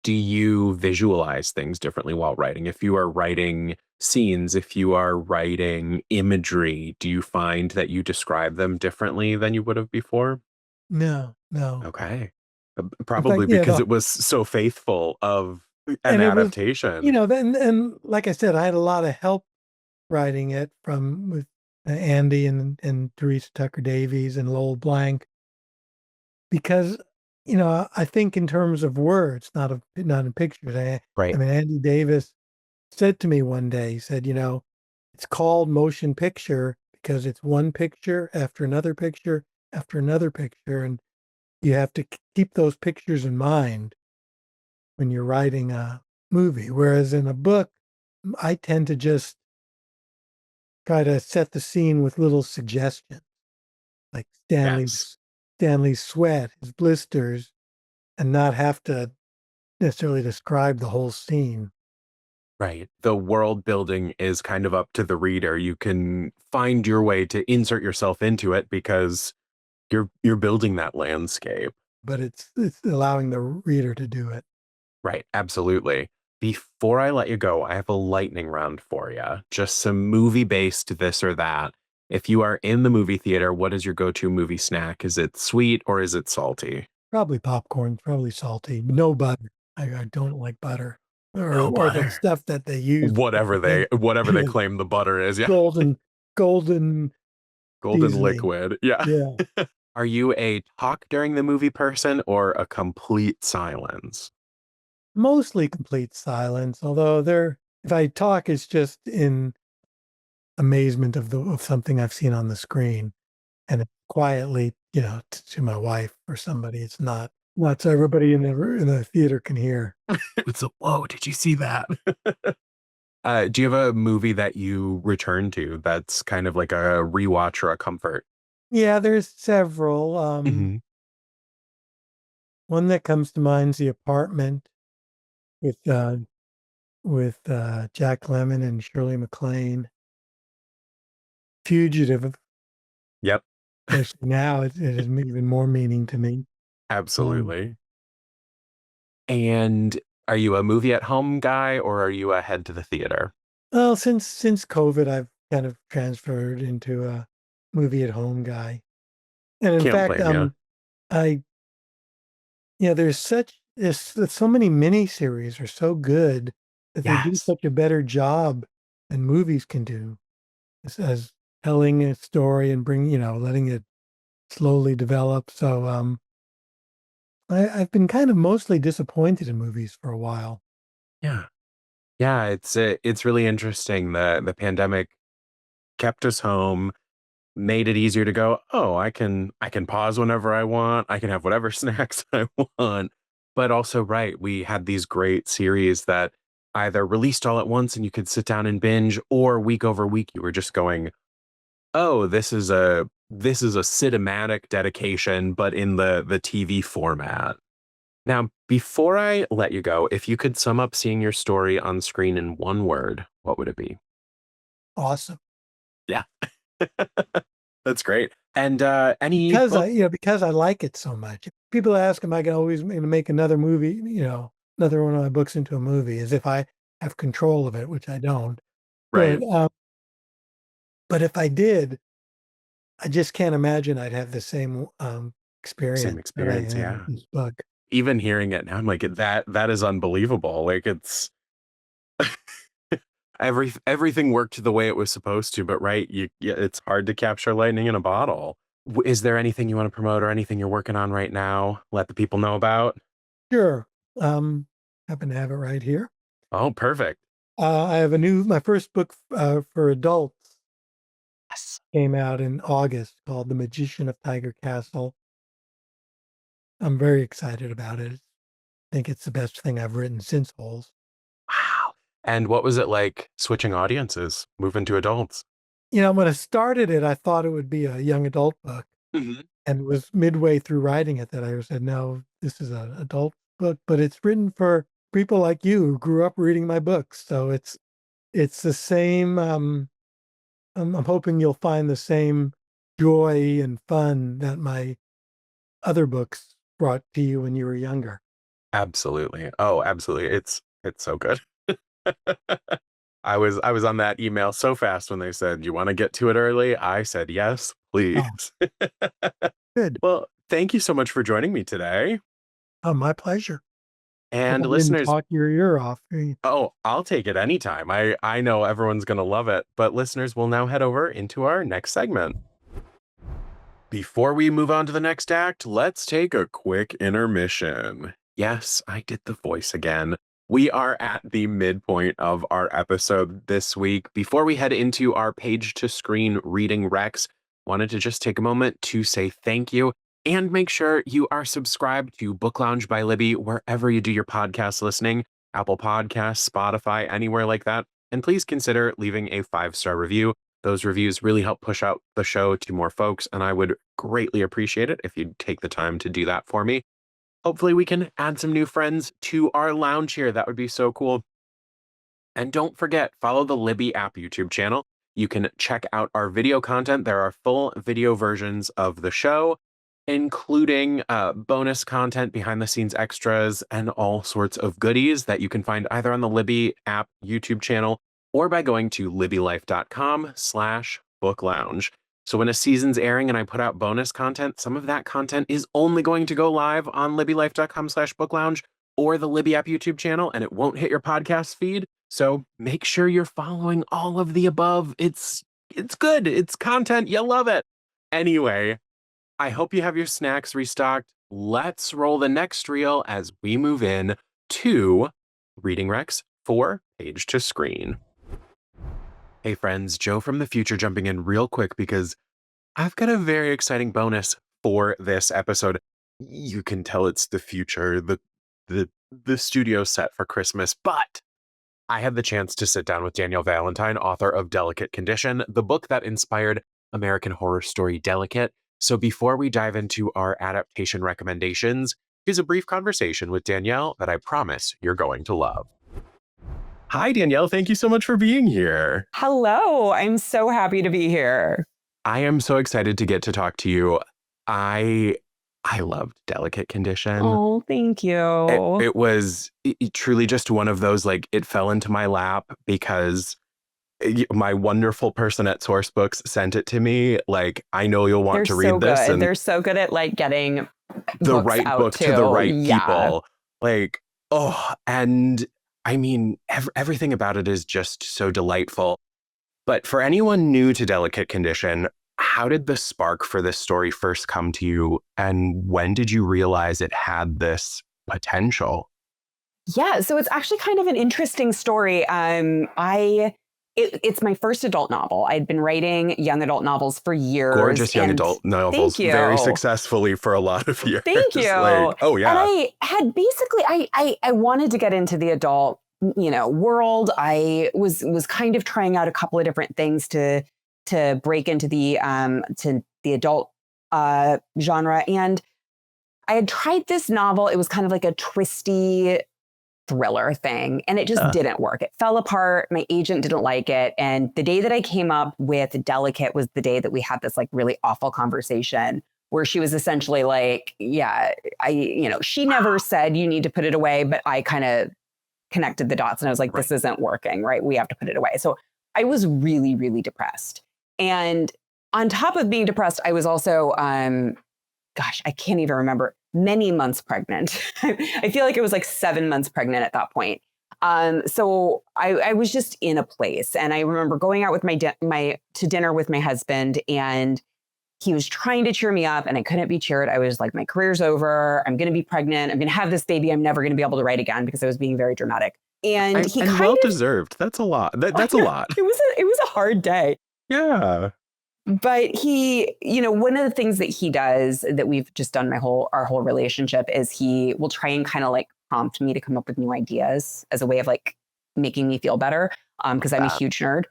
do you visualize things differently while writing? If you are writing scenes, if you are writing imagery, do you find that you describe them differently than you would have before?
No, no.
Okay.
In fact,
Probably
yeah,
because it was so faithful of an
and it was,
adaptation.
then and like I said, I had a lot of help writing it from with Andy and Teresa Tucker Davies and Lowell Blank because I think in terms of words, not in pictures. I
Right.
mean, Andy Davis said to me one day, he said, it's called motion picture because it's one picture after another picture, and you have to keep those pictures in mind when you're writing a movie. Whereas in a book, I tend to just try to set the scene with little suggestions, like
Yes.
Stanley's sweat, his blisters, and not have to necessarily describe the whole scene.
Right. The world building is kind of up to the reader. You can find your way to insert yourself into it because you're building that landscape.
But it's allowing the reader to do it.
Right, absolutely. Before I let you go, I have a lightning round for you. Just some movie-based this or that. If you are in the movie theater, what is your go-to movie snack? Is it sweet or is it salty?
Probably popcorn, probably salty. No butter. I don't like butter,
No
or the
butter.
stuff that they use at the end.
Whatever they
Yeah,
claim the butter is. Yeah.
golden golden
Golden
seasoning.
liquid. Yeah.
Yeah,
Are you a talk during the movie person or a complete silence?
mostly complete silence. Although if I talk, it's just in amazement of something I've seen on the screen, and it's quietly, to my wife or somebody. It's not so everybody in the theater can hear.
It's a whoa, did you see that? Do you have a movie that you return to that's kind of like a rewatch or a comfort?
Yeah, there's several.
Mhm.
One that comes to mind is The Apartment with Jack Lemmon and Shirley MacLaine. Fugitive.
Yep.
especially now, it has even more meaning to me. Um,
Absolutely. And are you a movie at home guy or are you a head to the theater?
well, since COVID, I've kind of transferred into a movie at home guy. And in
Can't
fact,
blame you.
I there's so many miniseries are so good that they do
Yes.
such a better job than movies can do as telling a story and letting it slowly develop. So I've been kind of mostly disappointed in movies for a while.
Yeah. Yeah, it's really interesting. The pandemic kept us home, made it easier to go, "Oh, I can pause whenever I want. I can have whatever snacks I want." But also, right, we had these great series that either released all at once and you could sit down and binge, or week over week you were just going, "Oh, this is a cinematic dedication, but in the TV format." Now, before I let you go, if you could sum up seeing your story on screen in one word, what would it be?
Awesome.
Yeah. That's great. And, any
Because
book.
because I like it so much. People ask, am I gonna always gonna make another movie, another one of my books into a movie, as if I have control of it, which I don't.
Right,
But but if I did, I just can't imagine I'd have the same
same
experience that I
experience,
had with
yeah.
this book.
Even hearing it now, I'm like, that is unbelievable. Like, it's everything worked the way it was supposed to, but right, it's hard to capture lightning in a bottle. Is there anything you wanna promote or anything you're working on right now? Let the people know about?
Sure. Um, Happen to have it right here.
Oh, perfect.
I have my first book for adults
Yes.
came out in August called The Magician of Tiger Castle. I'm very excited about it. I think it's the best thing I've written since Holes.
Wow. And what was it like switching audiences, moving to adults?
When I started it, I thought it would be a young adult book,
Mhm.
and it was midway through writing it that I said, "No, this is an adult book," but it's written for people like you who grew up reading my books. So it's the same. I'm hoping you'll find the same joy and fun that my other books brought to you when you were younger.
Absolutely. Oh, absolutely. It's so good. I was on that email so fast when they said, "You wanna get to it early?" I said, "Yes, please."
Oh, good.
Well, thank you so much for joining me today.
Oh, my pleasure. Hope
And
I didn't
listeners,
talk your ear off.
oh, I'll take it anytime. I know everyone's gonna love it, but listeners will now head over into our next segment. Before we move on to the next act, let's take a quick intermission. Yes, I did the voice again. We are at the midpoint of our episode this week. Before we head into our page to screen reading Rex, wanted to just take a moment to say thank you and make sure you are subscribed to Book Lounge by Libby wherever you do your podcast listening, Apple Podcasts, Spotify, anywhere like that. And please consider leaving a 5-star review. Those reviews really help push out the show to more folks, and I would greatly appreciate it if you'd take the time to do that for me. Hopefully, we can add some new friends to our lounge here. That would be so cool. And don't forget, follow the Libby app YouTube channel. You can check out our video content. There are full video versions of the show, including bonus content, behind the scenes extras, and all sorts of goodies that you can find either on the Libby app YouTube channel or by going to libbylife.com/book lounge. So when a season's airing and I put out bonus content, some of that content is only going to go live on libbylife.com/book lounge or the Libby app YouTube channel, and it won't hit your podcast feed. So make sure you're following all of the above. It's good. It's content. You love it. Anyway, I hope you have your snacks restocked. Let's roll the next reel as we move in to Reading Rex for Page to Screen. Hey friends, Joe from the future jumping in real quick because I've got a very exciting bonus for this episode. You can tell it's the future, the studio set for Christmas, but I had the chance to sit down with Danielle Valentine, author of Delicate Condition, the book that inspired American Horror Story Delicate. So before we dive into our adaptation recommendations, here's a brief conversation with Danielle that I promise you're going to love. Hi, Danielle. Thank you so much for being here.
Hello, I'm so happy to be here.
I am so excited to get to talk to you. I I loved Delicate Condition.
Oh, thank
It
you.
it was truly just one of those, like, it fell into my lap because my wonderful person at Sourcebooks sent it to me. Like, I know you'll want
They're
to
so
read this,
good.
and
They're so good at like getting
the
books
right
out
book to the
too.
right
Yeah.
people. Like, oh, and I mean, everything about it is just so delightful. But for anyone new to Delicate Condition, how did the spark for this story first come to you? And when did you realize it had this potential?
Yeah, so it's actually kind of an interesting story. It's my first adult novel. I'd been writing young adult novels for years,
Gorgeous young
and
adult
thank
novels, very
you.
successfully for a lot of years.
Thank you.
Like, oh
And
yeah.
I had basically I wanted to get into the adult, world. I was kind of trying out a couple of different things to break into the adult genre. And I had tried this novel. It was kind of like a twisty thriller thing, and it just didn't work. It fell apart. My agent didn't like it. And the day that I came up with Delicate was the day that we had this like really awful conversation where she was essentially like, yeah, she never said you need to put it away, but I kind of connected the dots and I was like,
Right.
this isn't working, right? We have to put it away. So I was really, really depressed. And on top of being depressed, I was also gosh, I can't even remember, many months pregnant. I feel like it was like 7 months pregnant at that point. So I was just in a place, and I remember going out with to dinner with my husband, and he was trying to cheer me up, and I couldn't be cheered. I was like, my career's over. I'm going to be pregnant. I'm going to have this baby. I'm never going to be able to write again because I was being very dramatic. And he
And
kind
well
of
deserved. That's a lot. That's a lot.
it was a hard day.
Yeah.
But he, one of the things that he does that we've just done our whole relationship is he will try and kind of like prompt me to come up with new ideas as a way of like making me feel better. Because I'm a huge nerd.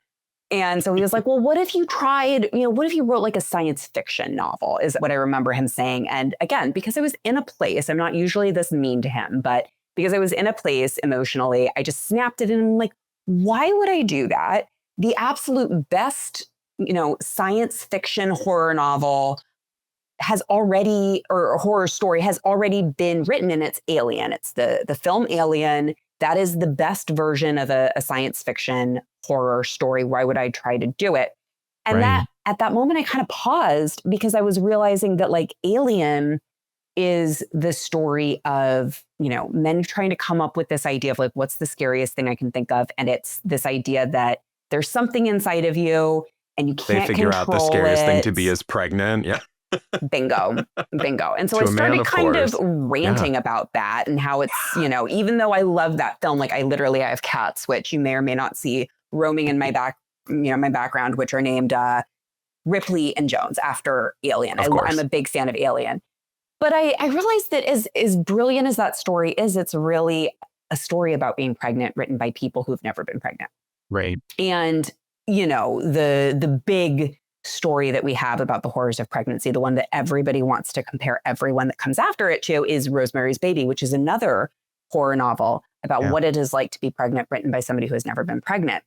And so he was like, well, what if you tried, what if you wrote like a science fiction novel, is what I remember him saying. And again, because I was in a place, I'm not usually this mean to him, but because I was in a place emotionally, I just snapped it and I'm like, why would I do that? The absolute best science fiction horror novel has already, or a horror story has already been written, and it's Alien. It's the film Alien. That is the best version of a science fiction horror story. Why would I try to do it? And
Right.
that at that moment, I kind of paused because I was realizing that like Alien is the story of, men trying to come up with this idea of like, what's the scariest thing I can think of? And it's this idea that there's something inside of you and you
They
can't
figure out the scariest thing to be
it.
is pregnant. Yeah.
Bingo. And so
To
I
a man,
started
of
kind of
course.
ranting about that and how it's, even though I love that film, like I have cats, which you may or may not see roaming in my my background, which are named Ripley and Jones after Alien.
Of course.
I'm a big fan of Alien. But I realized that as brilliant as that story is, it's really a story about being pregnant written by people who've never been pregnant.
Right.
And, the big story that we have about the horrors of pregnancy, the one that everybody wants to compare everyone that comes after it to, is Rosemary's Baby, which is another horror novel about what it is like to be pregnant, written by somebody who has never been pregnant.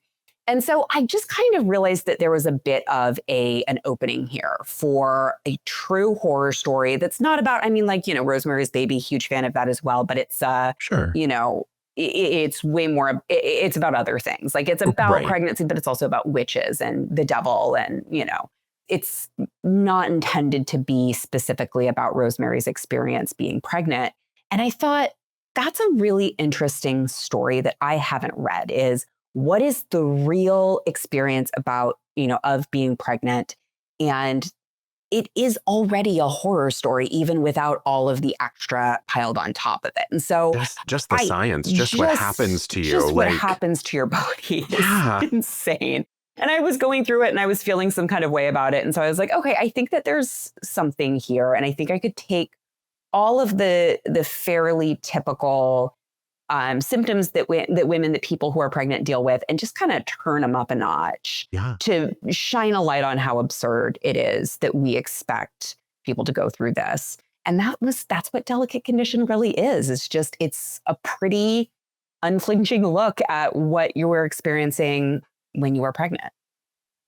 And so I just kind of realized that there was a bit of an opening here for a true horror story that's not about, Rosemary's Baby, huge fan of that as well, but it's,
Sure.
it's way more, it's about other things. Like it's about pregnancy, but it's also about witches and the devil. And, it's not intended to be specifically about Rosemary's experience being pregnant. And I thought that's a really interesting story that I haven't read, is what is the real experience about, of being pregnant? And it is already a horror story, even without all of the extra piled on top of it. And so
just the science, just what happens to you.
Just what happens to your body is insane. And I was going through it and I was feeling some kind of way about it. And so I was like, okay, I think that there's something here. And I think I could take all of the fairly typical symptoms that people who are pregnant deal with and just kind of turn them up a notch to shine a light on how absurd it is that we expect people to go through this. And that's what Delicate Condition really is. It's a pretty unflinching look at what you were experiencing when you were pregnant.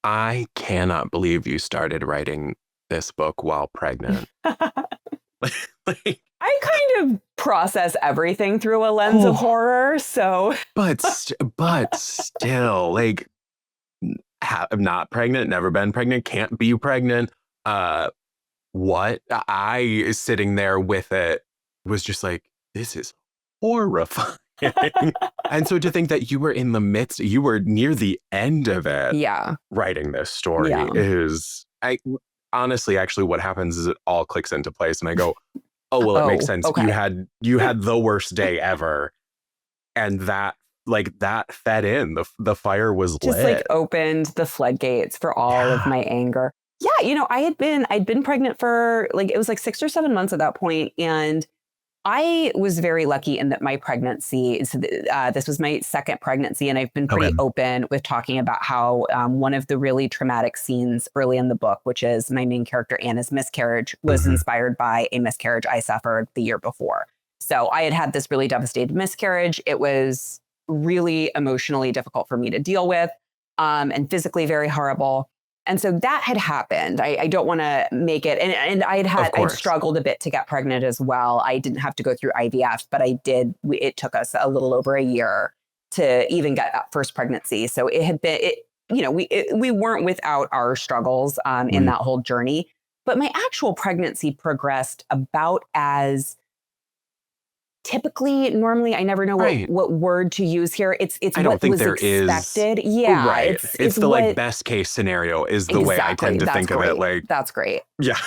I cannot believe you started writing this book while pregnant. Like,
I kind of process everything through a lens of horror, so.
but still, like, I'm not pregnant, never been pregnant, can't be pregnant. What I sitting there with it was just like, this is horrifying. And so to think that you were in the midst, you were near the end of it,
Yeah.
writing this story is, honestly, actually, what happens is it all clicks into place, and I go, oh well, it makes sense.
Okay.
You had the worst day ever, and that fed in. The fire was
just
lit.
like opened the floodgates for all of my anger. Yeah, I'd been pregnant for like, it was like 6 or 7 months at that point, and I was very lucky in that my pregnancy, this was my second pregnancy, and I've been pretty open with talking about how one of the really traumatic scenes early in the book, which is my main character Anna's miscarriage, was inspired by a miscarriage I suffered the year before. So I had this really devastating miscarriage. It was really emotionally difficult for me to deal with, and physically very horrible. And so that had happened. I don't want to make it. And I'd struggled a bit to get pregnant as well. I didn't have to go through IVF, but I did. It took us a little over a year to even get that first pregnancy. So it had been, we weren't without our struggles in that whole journey. But my actual pregnancy progressed about as typically, normally, I never know what word to use here. It's
I don't
what
think
was
there
expected.
is.
Yeah,
right. It's the like best case scenario is the way I tend to think of it. Like,
that's great.
Yeah.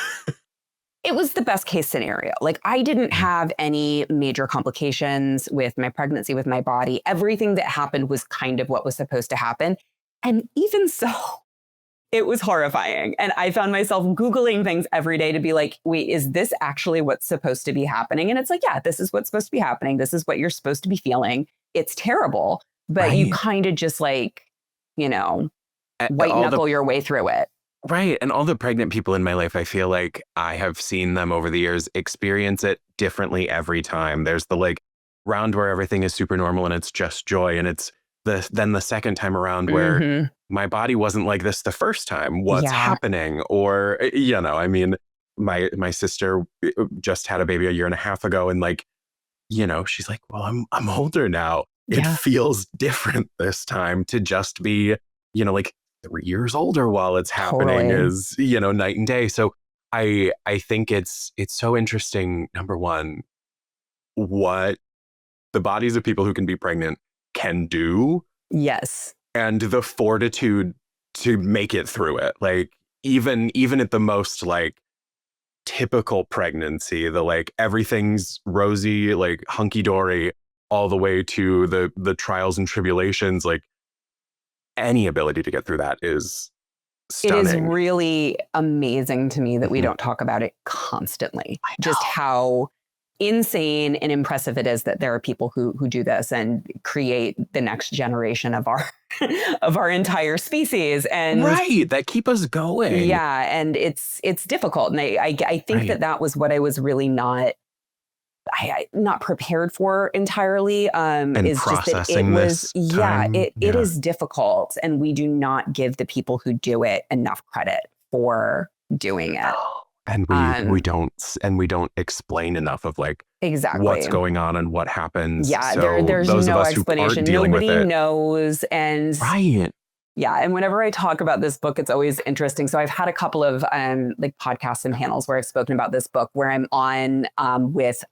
It was the best case scenario. Like, I didn't have any major complications with my pregnancy, with my body. Everything that happened was kind of what was supposed to happen. And even so, it was horrifying. And I found myself Googling things every day to be like, wait, is this actually what's supposed to be happening? And it's like, yeah, this is what's supposed to be happening. This is what you're supposed to be feeling. It's terrible, but you kind of just like, white knuckle your way through it.
Right. And all the pregnant people in my life, I feel like I have seen them over the years experience it differently every time. There's the like round where everything is super normal and it's just joy. And it's then the second time around where my body wasn't like this the first time. What's happening? Or, I mean, my sister just had a baby a year and a half ago. And like, she's like, well, I'm older now. It feels different this time to just be, like 3 years older while it's happening is, night and day. So I think it's so interesting, number one, what the bodies of people who can be pregnant can do.
Yes.
And the fortitude to make it through it. Like, even at the most like typical pregnancy, the like everything's rosy, like hunky-dory, all the way to the trials and tribulations, like any ability to get through that is stunning.
It is really amazing to me that we don't talk about it constantly. Just how insane and impressive it is that there are people who do this and create the next generation of our entire species, and
that keep us going.
Yeah, and it's difficult, and I think that was what I was really not prepared for entirely.
And
is
processing
just that it is difficult, and we do not give the people who do it enough credit for doing it.
And we don't explain enough of like
exactly
what's going on and what happens.
Yeah,
so
there's
those
no
of us
explanation.
Who aren't
Nobody knows. And yeah, and whenever I talk about this book, it's always interesting. So I've had a couple of like podcasts and panels where I've spoken about this book, where I'm on with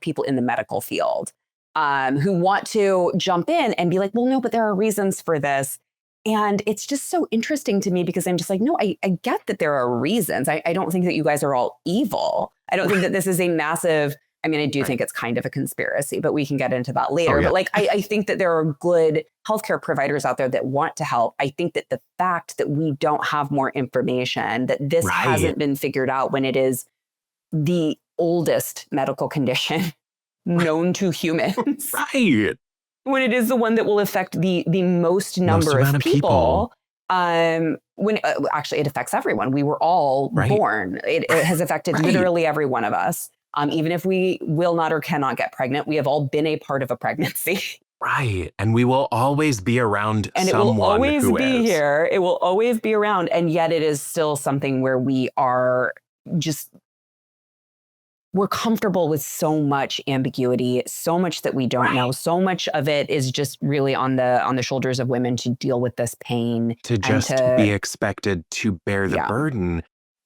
people in the medical field who want to jump in and be like, well, no, but there are reasons for this. And it's just so interesting to me because I'm just like, no, I get that there are reasons. I don't think that you guys are all evil. I don't think that this is a massive, I mean, I do think it's kind of a conspiracy, but we can get into that later. But like, I think that there are good healthcare providers out there that want to help. I think that the fact that we don't have more information, that this hasn't been figured out when it is the oldest medical condition known to humans. When it is the one that will affect the most number of people. When actually it affects everyone. We were all born. It has affected literally every one of us. Even if we will not or cannot get pregnant, we have all been a part of a pregnancy.
Right. And we will always be around
And it
someone
will always
who
be
is.
here. It will always be around. And yet it is still something where we are just, we're comfortable with so much ambiguity, so much that we don't know. So much of it is just really on the shoulders of women to deal with this pain.
To just be expected to bear the burden.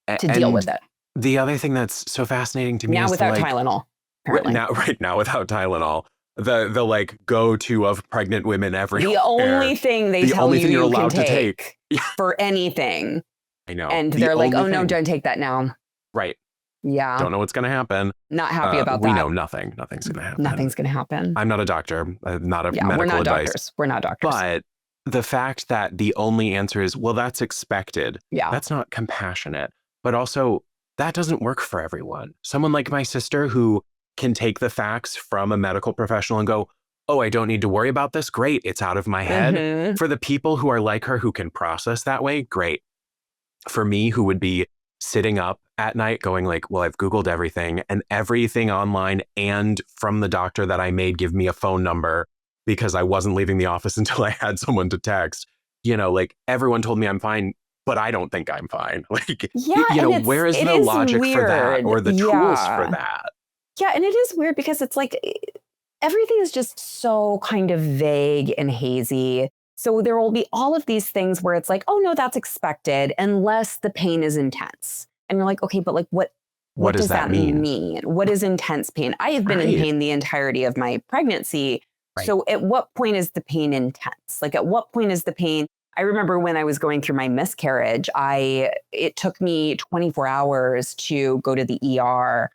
To deal with it.
The other thing that's so fascinating to me
now
is
without
like,
Tylenol, apparently.
right now without Tylenol. The like go-to of pregnant women everywhere.
The only thing they tell you
you're
you
allowed
can
to take
for anything.
I know.
And they're like, oh no, don't take that now.
Right.
Yeah.
Don't know what's going to happen.
Not happy about that.
We know nothing. Nothing's going to happen.
Nothing's going to happen.
I'm not a doctor. I'm not a medical
we're not
advice.
doctors. We're not doctors.
But the fact that the only answer is, well, that's expected.
Yeah.
That's not compassionate. But also, that doesn't work for everyone. Someone like my sister who can take the facts from a medical professional and go, oh, I don't need to worry about this. Great. It's out of my head.
Mm-hmm.
For the people who are like her, who can process that way, great. For me, who would be sitting up at night going like, well, I've Googled everything and everything online and from the doctor that I made give me a phone number because I wasn't leaving the office until I had someone to text. You know, like everyone told me I'm fine, but I don't think I'm fine. Like,
yeah,
you know, where is the logic for that or the tools for that?
Yeah, and it is weird because it's like everything is just so kind of vague and hazy. So there will be all of these things where it's like, oh no, that's expected unless the pain is intense. And you're like, okay, but like what does that mean? What is intense pain? I have been in pain the entirety of my pregnancy. Right. So at what point is the pain intense? Like at what point is the pain? I remember when I was going through my miscarriage, it took me 24 hours to go to the ER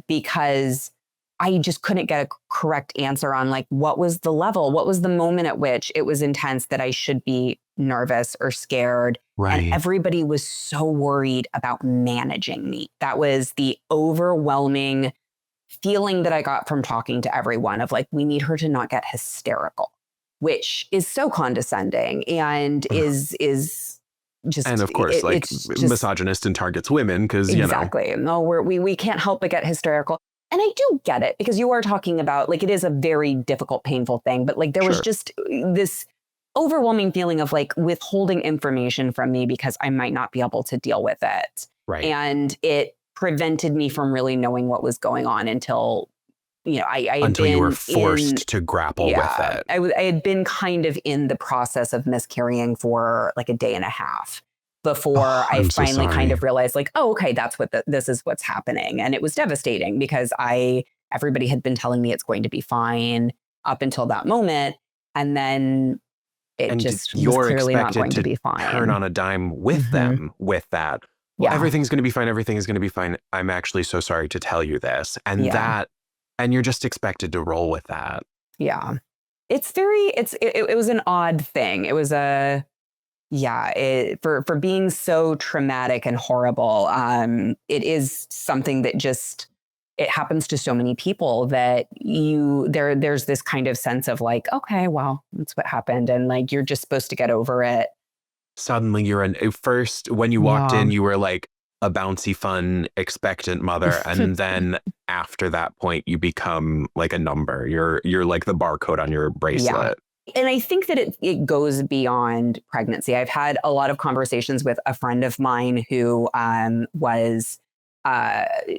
because I just couldn't get a correct answer on like, what was the level? What was the moment at which it was intense that I should be nervous or scared?
Right.
And everybody was so worried about managing me. That was the overwhelming feeling that I got from talking to everyone of like, we need her to not get hysterical, which is so condescending and is just,
and of course, like misogynist and targets women because, you know.
Exactly. No, we can't help but get hysterical. And I do get it because you are talking about like, it is a very difficult, painful thing. But like, there was just this overwhelming feeling of like withholding information from me because I might not be able to deal with it.
Right.
And it prevented me from really knowing what was going on until, you know,
until you were forced to grapple with it.
I had been kind of in the process of miscarrying for like a day and a half before I finally kind of realized like, oh, okay, that's what this is what's happening. And it was devastating because everybody had been telling me it's going to be fine up until that moment. And then it just was clearly not going to be fine.
Turn on a dime with them with that. Well, everything's going to be fine. Everything is going to be fine. I'm actually so sorry to tell you this. And and you're just expected to roll with that. Yeah.
It was an odd thing. It was for being so traumatic and horrible. It is something that just, it happens to so many people that there's this kind of sense of like, okay, well, that's what happened. And like, you're just supposed to get over it.
Suddenly first, when you walked in, you were like a bouncy, fun, expectant mother. And then after that point, you become like a number. You're like the barcode on your bracelet.
Yeah. And I think that it goes beyond pregnancy. I've had a lot of conversations with a friend of mine who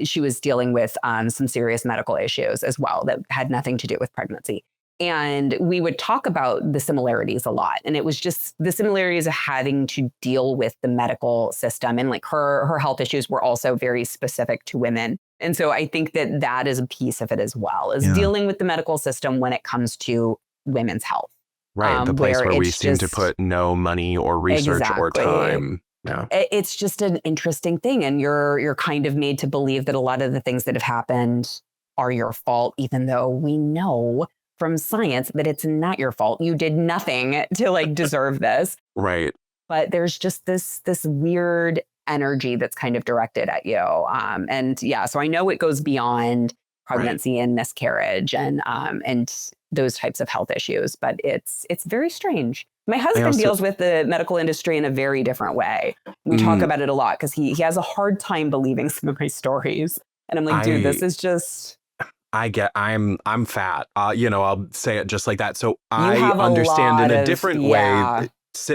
she was dealing with some serious medical issues as well that had nothing to do with pregnancy. And we would talk about the similarities a lot. And it was just the similarities of having to deal with the medical system. And like her health issues were also very specific to women. And so I think that is a piece of it as well, is dealing with the medical system when it comes to women's health.
Right. The place where we seem to put no money or research or time. Yeah.
It's just an interesting thing. And you're kind of made to believe that a lot of the things that have happened are your fault, even though we know from science that it's not your fault. You did nothing to like deserve this.
Right.
But there's just this weird energy that's kind of directed at you. So I know it goes beyond pregnancy and miscarriage and those types of health issues, but it's very strange. My husband deals with the medical industry in a very different way. We talk about it a lot because he has a hard time believing some of my stories. And I'm like, dude, this is just...
I'm fat. I'll say it just like that. So
You
I
have a
understand in
lot
a
of,
different
yeah.
way,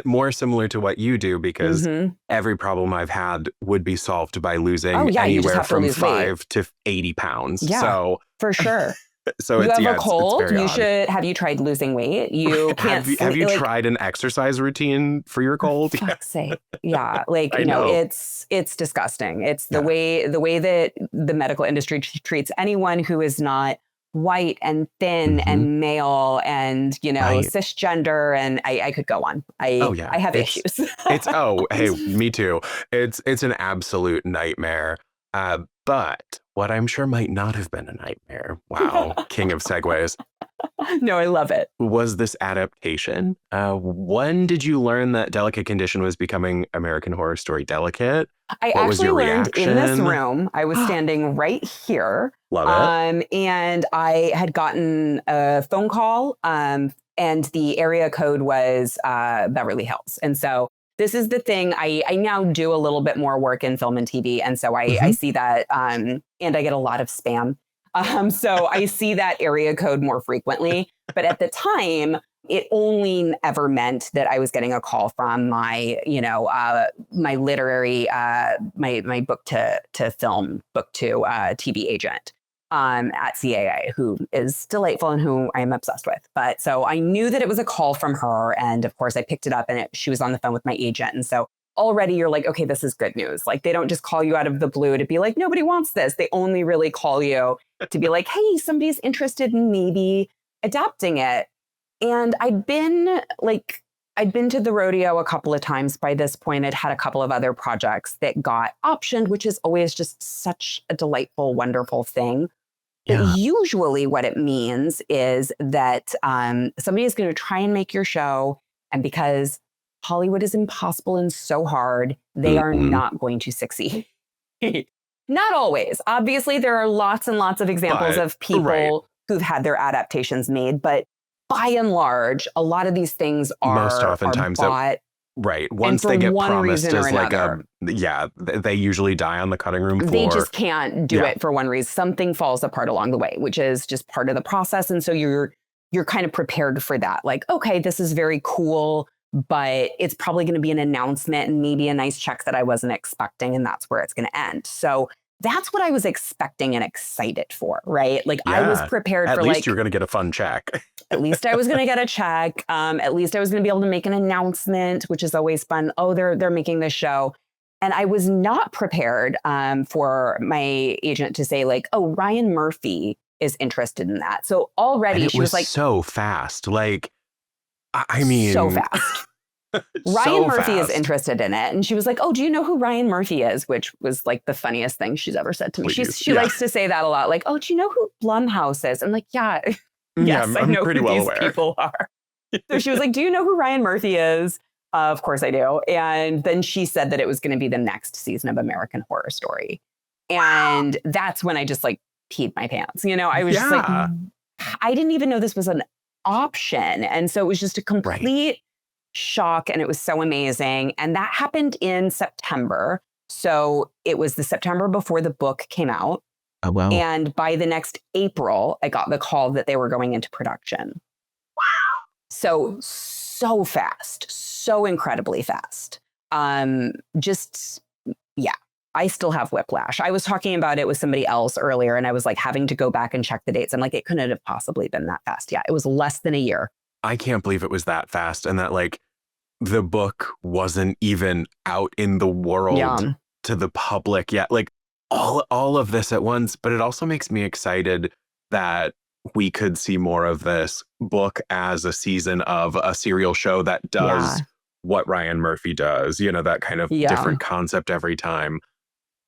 more similar to what you do, because
Mhm.
every problem I've had would be solved by losing
Oh yeah, you just
anywhere
have to
from
lose weight.
5 to 80 pounds.
Yeah,
So
for sure. You
it's,
have a
it's
cold.
very odd.
Have you tried losing weight? You can't
Have
sleep.
you
Like,
tried an exercise routine for your
for
cold? Yeah,
fuck's sake. Yeah. Like,
I know.
it's disgusting. It's the
Yeah.
way that the medical industry treats anyone who is not white and thin
Mhm.
and male and,
Right.
cisgender. And I could go on.
Oh yeah.
I have
It's
issues.
oh, hey, me too. It's an absolute nightmare. But what I'm sure might not have been a nightmare. Wow, king of segues.
No, I love it.
Was this adaptation? When did you learn that Delicate Condition was becoming American Horror Story Delicate?
I
What was
actually
your
learned in this
reaction?
room. I was standing right here.
Love it.
And I had gotten a phone call, and the area code was Beverly Hills. And so this is the thing. I now do a little bit more work in film and TV. And so I
Mhm.
see that, and I get a lot of spam. So I see that area code more frequently. But at the time, it only ever meant that I was getting a call from my, my literary, my book to film, book to TV agent at CAA, who is delightful and who I am obsessed with. But so I knew that it was a call from her. And of course, I picked it up and she was on the phone with my agent. And so already you're like, okay, this is good news. Like, they don't just call you out of the blue to be like, nobody wants this. They only really call you to be like, hey, somebody's interested in maybe adapting it. And I'd been to the rodeo a couple of times by this point. I'd had a couple of other projects that got optioned, which is always just such a delightful, wonderful thing. But
Yeah.
usually what it means is that somebody is going to try and make your show. And because Hollywood is impossible and so hard, they are not going to succeed. Not always. Obviously, there are lots and lots of examples
But,
of people
right.
who've had their adaptations made. But by and large, a lot of these things
Most
are
oftentimes
bought.
Right. Once
for
they get
one
promised
reason or
as like
another.
they usually die on the cutting room
They
floor.
just can't do
Yeah.
it for one reason. Something falls apart along the way, which is just part of the process. And so you're kind of prepared for that. Like, okay, this is very cool, but it's probably going to be an announcement and maybe a nice check that I wasn't expecting. And that's where it's going to end. So that's what I was expecting and excited for, right? Like, I was
Yeah.
prepared
At
for,
least
like,
you're going to get a fun check.
at least I was going to get a check. At least I was going to be able to make an announcement, which is always fun. Oh, they're making this show. And I was not prepared for my agent to say, like, oh, Ryan Murphy is interested in that. So
And
already
it
she was like,
so fast. Like, I mean,
so fast.
so
Ryan Murphy is
fast.
interested in it. And she was like, oh, do you know who Ryan Murphy is? Which was like the funniest thing she's ever said to me.
Please.
She
Yeah.
likes to say that a lot. Like, oh, do you know who Blumhouse is? I'm like, yeah,
Yeah,
yes, I
I'm
know
pretty
who
well
these
aware.
people are. So she was like, do you know who Ryan Murphy is? Of course I do. And then she said that it was going to be the next season of American Horror Story. And that's when I just like peed my pants. I was just like,
Yeah.
I didn't even know this was an option. And so it was just a complete shock. And it was so amazing. And that happened in September. So it was the September before the book came out.
Oh, well.
And by the next April, I got the call that they were going into production. Wow. So fast, so incredibly fast. Yeah, I still have whiplash. I was talking about it with somebody else earlier, and I was like having to go back and check the dates. I'm like, it couldn't have possibly been that fast. Yeah, it was less than a year.
I can't believe it was that fast and that like the book wasn't even out in the world to the public yet. Like all of this at once, but it also makes me excited that we could see more of this book as a season of a serial show that does what Ryan Murphy does, that kind of different concept every time.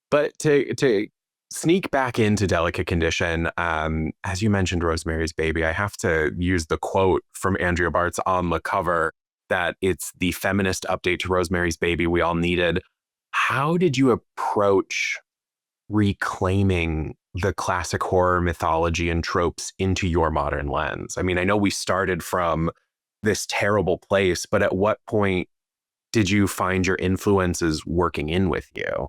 But to sneak back into Delicate Condition, as you mentioned, Rosemary's Baby, I have to use the quote from Andrea Bartz on the cover that it's the feminist update to Rosemary's Baby we all needed. How did you approach reclaiming the classic horror mythology and tropes into your modern lens? I mean, I know we started from this terrible place, but at what point did you find your influences working in with you?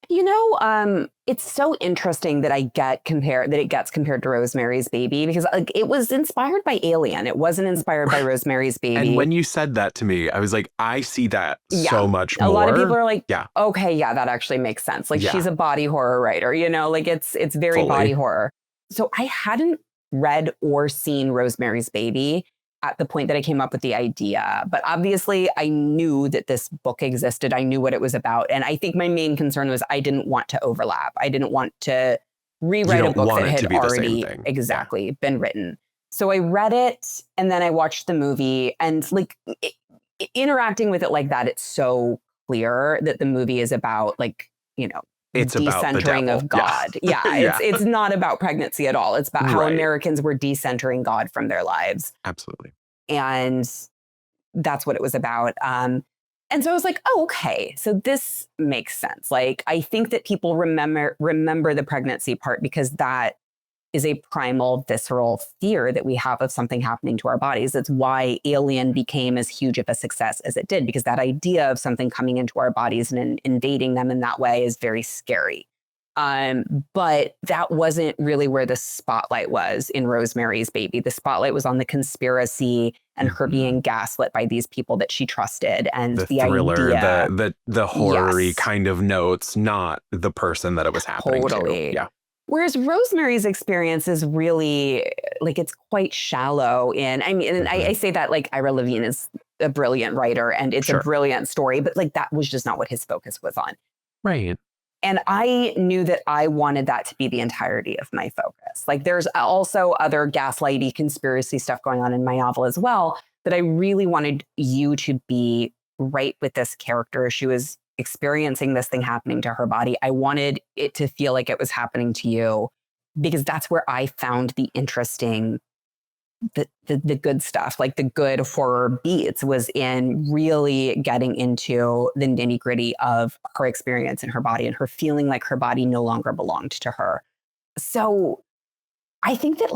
It's so interesting that it gets compared to Rosemary's Baby, because like it was inspired by Alien. It wasn't inspired by Rosemary's Baby.
And when you said that to me, I was like, I see that so much
a
more.
lot of people are like,
yeah,
okay, yeah, that actually makes sense. Like she's a body horror writer, like it's very
Fully.
body horror. So I hadn't read or seen Rosemary's Baby at the point that I came up with the idea. But obviously I knew that this book existed. I knew what it was about. And I think my main concern was I didn't want to overlap. I didn't want to rewrite a book that had already been written. So I read it and then I watched the movie, and like interacting with it like that, it's so clear that the movie is about it's decentering of God. Yeah. It's not about pregnancy at all. It's about how Americans were decentering God from their lives.
Absolutely.
And that's what it was about. And so I was like, oh, okay, so this makes sense. Like, I think that people remember the pregnancy part because that is a primal, visceral fear that we have of something happening to our bodies. That's why Alien became as huge of a success as it did, because that idea of something coming into our bodies and invading them in that way is very scary. But that wasn't really where the spotlight was in Rosemary's Baby. The spotlight was on the conspiracy and her being gaslit by these people that she trusted, and the thriller,
idea, the horror-y kind of notes, not the person that it was happening to. Yeah.
Whereas Rosemary's experience is really it's quite shallow and I say that like Ira Levine is a brilliant writer and it's a brilliant story, but like that was just not what his focus was on.
Right.
And I knew that I wanted that to be the entirety of my focus. Like there's also other gaslighty conspiracy stuff going on in my novel as well, that I really wanted you to be right with this character. She was experiencing this thing happening to her body. I wanted it to feel like it was happening to you, because that's where I found the interesting, the good stuff, like the good horror beats, was in really getting into the nitty gritty of her experience in her body and her feeling like her body no longer belonged to her. So I think that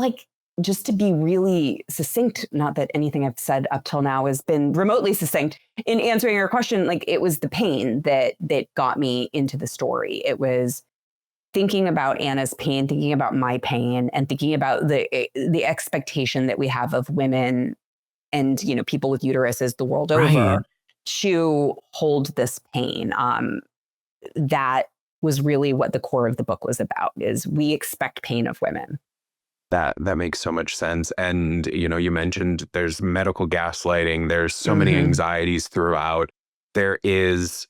just to be really succinct, not that anything I've said up till now has been remotely succinct in answering your question, it was the pain that got me into the story. It was thinking about Anna's pain, thinking about my pain, and thinking about the expectation that we have of women and, people with uteruses the world over to hold this pain. That was really what the core of the book was about, is we expect pain of women.
That makes so much sense. And, you mentioned there's medical gaslighting. There's so many anxieties throughout. There is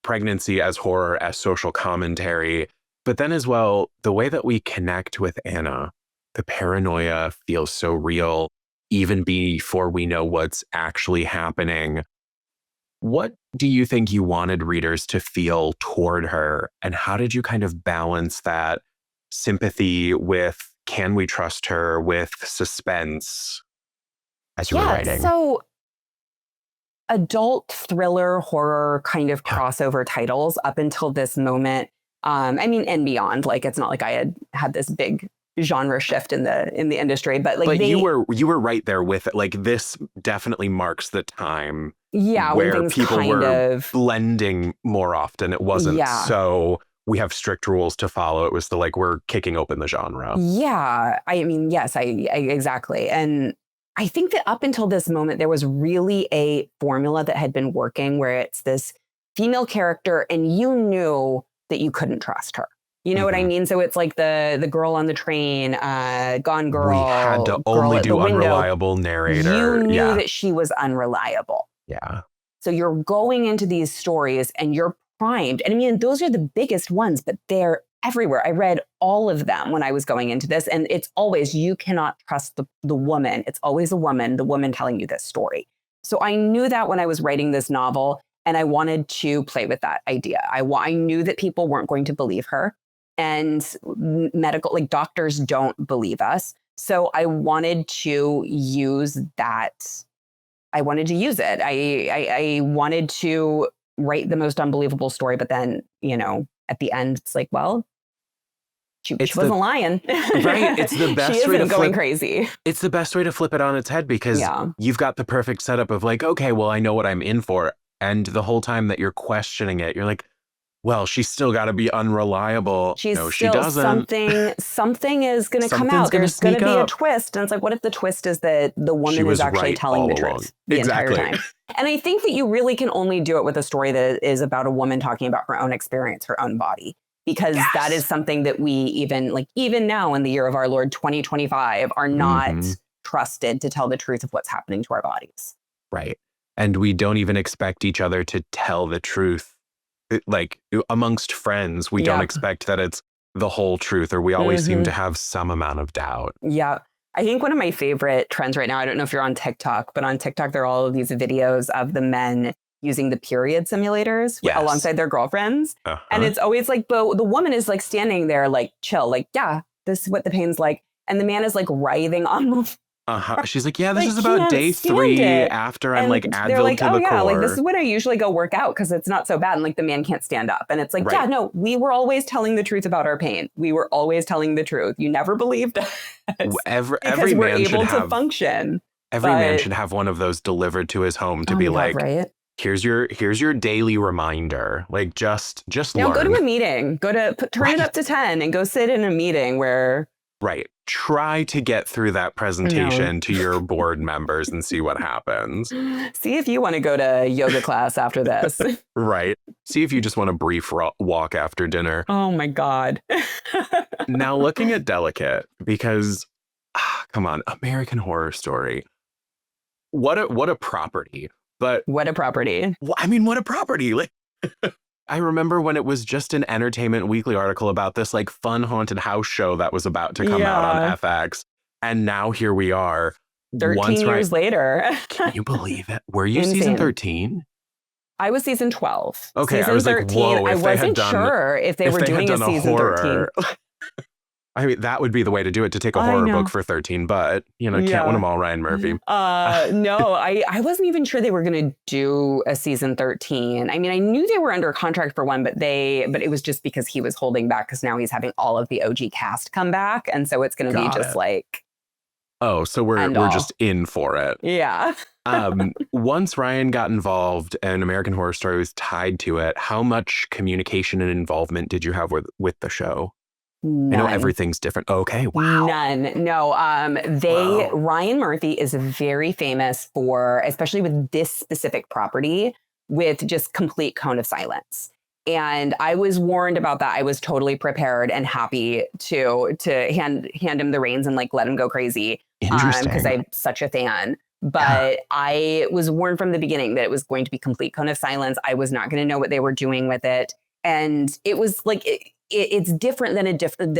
pregnancy as horror, as social commentary. But then as well, the way that we connect with Anna, the paranoia feels so real, even before we know what's actually happening. What do you think you wanted readers to feel toward her? And how did you kind of balance that sympathy with, can we trust her, with suspense as you were writing?
So adult thriller horror kind of crossover titles up until this moment, and beyond, it's not like I had this big genre shift in the industry, but
you were right there with it. This definitely marks the time where people were blending more often. It wasn't so we have strict rules to follow. It was we're kicking open the genre.
Yeah. Yes, I exactly. And I think that up until this moment, there was really a formula that had been working, where it's this female character and you knew that you couldn't trust her. You know what I mean? So it's like the girl on the train, Gone Girl.
We had to only do unreliable narrator.
You knew that she was unreliable.
Yeah.
So you're going into these stories and you're primed. And those are the biggest ones, but they're everywhere. I read all of them when I was going into this. And it's always, you cannot trust the woman. It's always the woman telling you this story. So I knew that when I was writing this novel, and I wanted to play with that idea. I knew that people weren't going to believe her, and doctors don't believe us. So I wanted to use that. I wanted to use it. I wanted to write the most unbelievable story, but then, at the end, it's she wasn't lying.
Right. It's the best
she
way to
going crazy.
It's the best way to flip it on its head, because you've got the perfect setup of okay, well, I know what I'm in for. And the whole time that you're questioning it, you're like, well, she's still got to be unreliable.
She's
no, she
still
doesn't.
something is going to come
Something's
out.
gonna
There's going to
sneak
be a
up.
twist. And it's like, what if the twist is that the
She
woman
was
is actually
right
telling
all
the
along.
truth the
Exactly.
entire time? And I think that you really can only do it with a story that is about a woman talking about her own experience, her own body, because that is something that we even now in the year of our Lord 2025 are not trusted to tell the truth of what's happening to our bodies.
Right. And we don't even expect each other to tell the truth. Like amongst friends, we don't expect that it's the whole truth, or we always seem to have some amount of doubt.
Yeah. I think one of my favorite trends right now, I don't know if you're on TikTok, but on TikTok, there are all of these videos of the men using the period simulators alongside their girlfriends. And it's always like the woman is like standing there, like chill, like, yeah, this is what the pain's like. And the man is like writhing on the
She's like, yeah, this
like,
is about day 3 after I'm like
they're
Advil
like,
to the core.
like this is when I usually go work out because it's not so bad. And like the man can't stand up. And it's like, yeah, no, we were always telling the truth about our pain. We were always telling the truth. You never believed us.
Every
we're
man
able
should
to
have
function.
Every man should have one of those delivered to his home to be like, here's your daily reminder. Like just learn.
Go to a meeting. Turn it up to 10 and go sit in a meeting where.
Right. Try to get through that presentation to your board members and see what happens.
See if you want to go to yoga class after this.
Right. See if you just want a brief walk after dinner.
Oh my God.
Now looking at Delicate, because come on, American Horror Story. What a property. But
what a property.
I mean, what a property. Like I remember when it was just an Entertainment Weekly article about this like fun haunted house show that was about to come out on FX. And now here we are.
13 years later.
Can you believe it? Were you season 13?
I was season 12.
Okay,
season
I was
13,
like, whoa.
I wasn't sure if they were doing a season 13.
I mean, that would be the way to do it, to take a horror book for 13, but, you know, can't win them all, Ryan Murphy.
No, I wasn't even sure they were going to do a season 13. I mean, I knew they were under contract for one, but it was just because he was holding back because now he's having all of the OG cast come back. And so it's going to be just like.
Oh, so we're just in for it.
Yeah.
Once Ryan got involved and American Horror Story was tied to it, how much communication and involvement did you have with the show?
None.
I know everything's different. Okay, wow.
None. No. Ryan Murphy is very famous for, especially with this specific property, with just complete cone of silence. And I was warned about that. I was totally prepared and happy to hand him the reins and like let him go crazy.
Interesting.
Because I'm such a fan. But I was warned from the beginning that it was going to be complete cone of silence. I was not going to know what they were doing with it. And it was like it's different than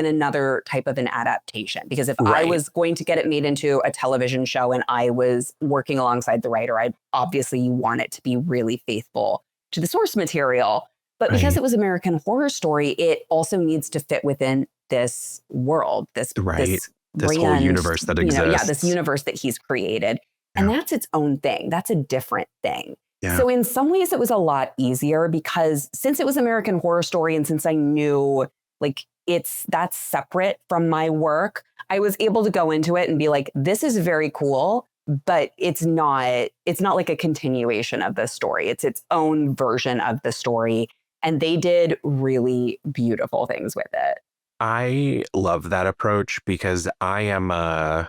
another type of an adaptation, because if I was going to get it made into a television show and I was working alongside the writer, I obviously want it to be really faithful to the source material. But because it was American Horror Story, it also needs to fit within this world, this brand,
whole universe that exists.
This universe that he's created. And that's its own thing. That's a different thing.
Yeah.
So in some ways it was a lot easier because since it was American Horror Story and since I knew like that's separate from my work, I was able to go into it and be like, this is very cool, but it's not like a continuation of the story. It's its own version of the story. And they did really beautiful things with it.
I love that approach because that's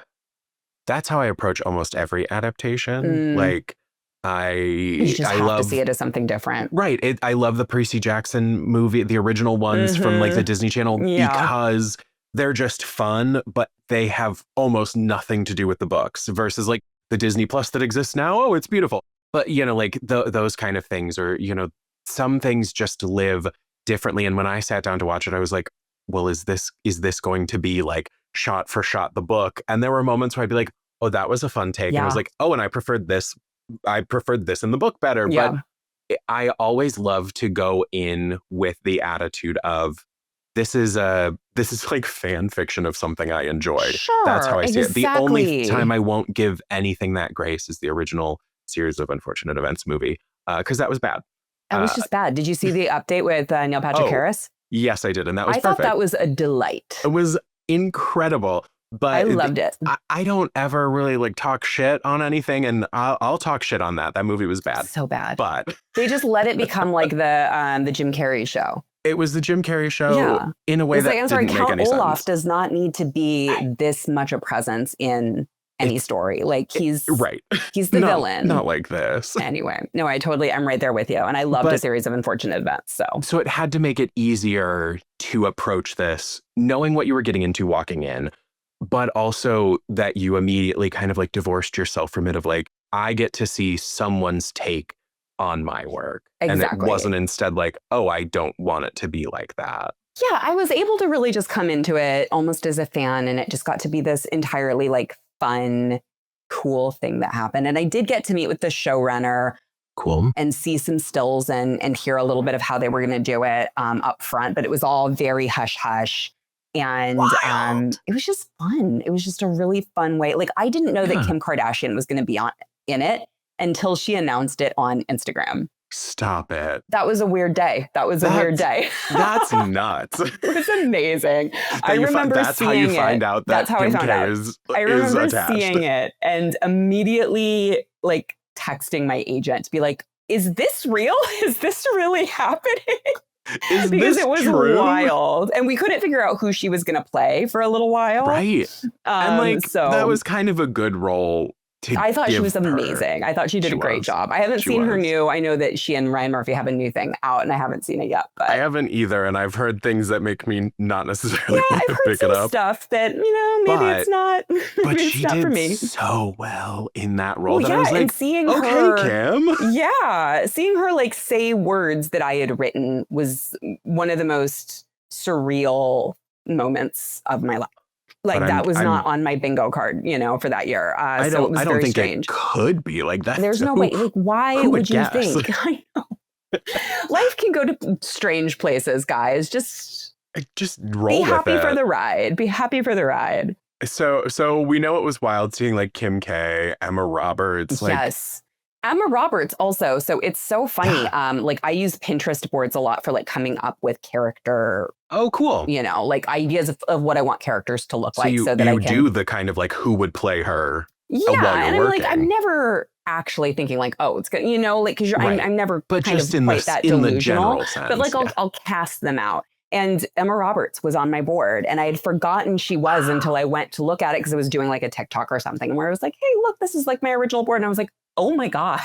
how I approach almost every adaptation. Like
you just have to see it as something different.
Right. I love the Percy Jackson movie, the original ones from like the Disney Channel, because they're just fun, but they have almost nothing to do with the books versus like the Disney Plus that exists now. Oh, it's beautiful. But, you know, like those kind of things, or, you know, some things just live differently. And when I sat down to watch it, I was like, well, is this going to be like shot for shot the book? And there were moments where I'd be like, oh, that was a fun take. And I was like, oh, and I preferred this in the book better. But I always love to go in with the attitude of this is like fan fiction of something I enjoyed.
Sure,
that's how I see it. The only time I won't give anything that grace is the original Series of Unfortunate Events movie, because that was bad.
That was just bad. Did you see the update with Neil Patrick Harris?
Yes, I did. And that was
I
perfect.
thought that was a delight.
It was incredible. But
I loved it.
I don't ever really like talk shit on anything, and I'll talk shit on that. That movie was bad.
So bad.
But
they just let it become like the Jim Carrey show.
It was the Jim Carrey show in a way that
I'm sorry,
didn't make
Count
any
Olaf
sense.
does not need to be this much a presence in any story. Like he's the villain.
Not like this.
Anyway, no, I'm right there with you. And I loved a series of unfortunate events.
So it had to make it easier to approach this, knowing what you were getting into walking in, but also that you immediately kind of like divorced yourself from it of like, I get to see someone's take on my work.
Exactly.
And it wasn't instead like, oh, I don't want it to be like that.
Yeah, I was able to really just come into it almost as a fan, and it just got to be this entirely like fun, cool thing that happened. And I did get to meet with the showrunner.
Cool.
And see some stills and hear a little bit of how they were going to do it up front. But it was all very hush hush. And it was just fun. It was just a really fun way. Like, I didn't know that Kim Kardashian was going to be in it until she announced it on Instagram.
Stop it.
That was a weird day. That's
nuts.
It was amazing. I remember
that's
seeing
how you
it.
find out that
That's how I
Kim
found
K
out. I remember seeing it and immediately like texting my agent to be like, is this real? Is this really happening? Because it was
true?
wild. And we couldn't figure out who she was going to play for a little while.
Right. And like,
so
that was kind of a good role.
I thought she was amazing. I thought she did a great job. I haven't seen her new. I know that she and Ryan Murphy have a new thing out, and I haven't seen it yet. But
I haven't either, and I've heard things that make me not necessarily want to pick it up.
Stuff that maybe it's not.
But
maybe
she
it's not
did
for me.
so well in that role that I
Yeah,
was like,
and seeing
okay,
her,
Kim.
Yeah, seeing her like say words that I had written was one of the most surreal moments of my life. Like that was not on my bingo card, for that year. So it was very strange.
It could be like that.
There's no way. Like, why would you think? I know. Life can go to strange places, guys. Just
roll with it.
Be happy for the ride. Be happy for the ride.
So we know it was wild seeing like Kim K, Emma Roberts.
Yes. Emma Roberts also. So it's so funny. Like I use Pinterest boards a lot for like coming up with character.
Oh, cool.
Like ideas of what I want characters to look like. So that
I can do the kind of like who would play her.
Yeah. And I'm never actually thinking like, oh, it's good. Like, cause I'm never
but
kind
just
of quite that delusional.
Sense,
but like I'll cast them out. And Emma Roberts was on my board, and I had forgotten she was until I went to look at it because I was doing like a TikTok or something where I was like, hey, look, this is like my original board. And I was like, oh my God.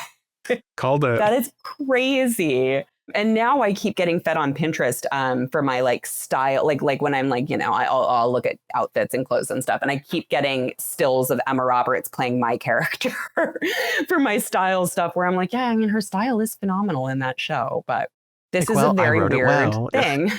Called it.
That is crazy. And now I keep getting fed on Pinterest for my like style, like when I'm like, I'll look at outfits and clothes and stuff. And I keep getting stills of Emma Roberts playing my character for my style stuff where I'm like, yeah, I mean, her style is phenomenal in that show. But this is a very weird thing.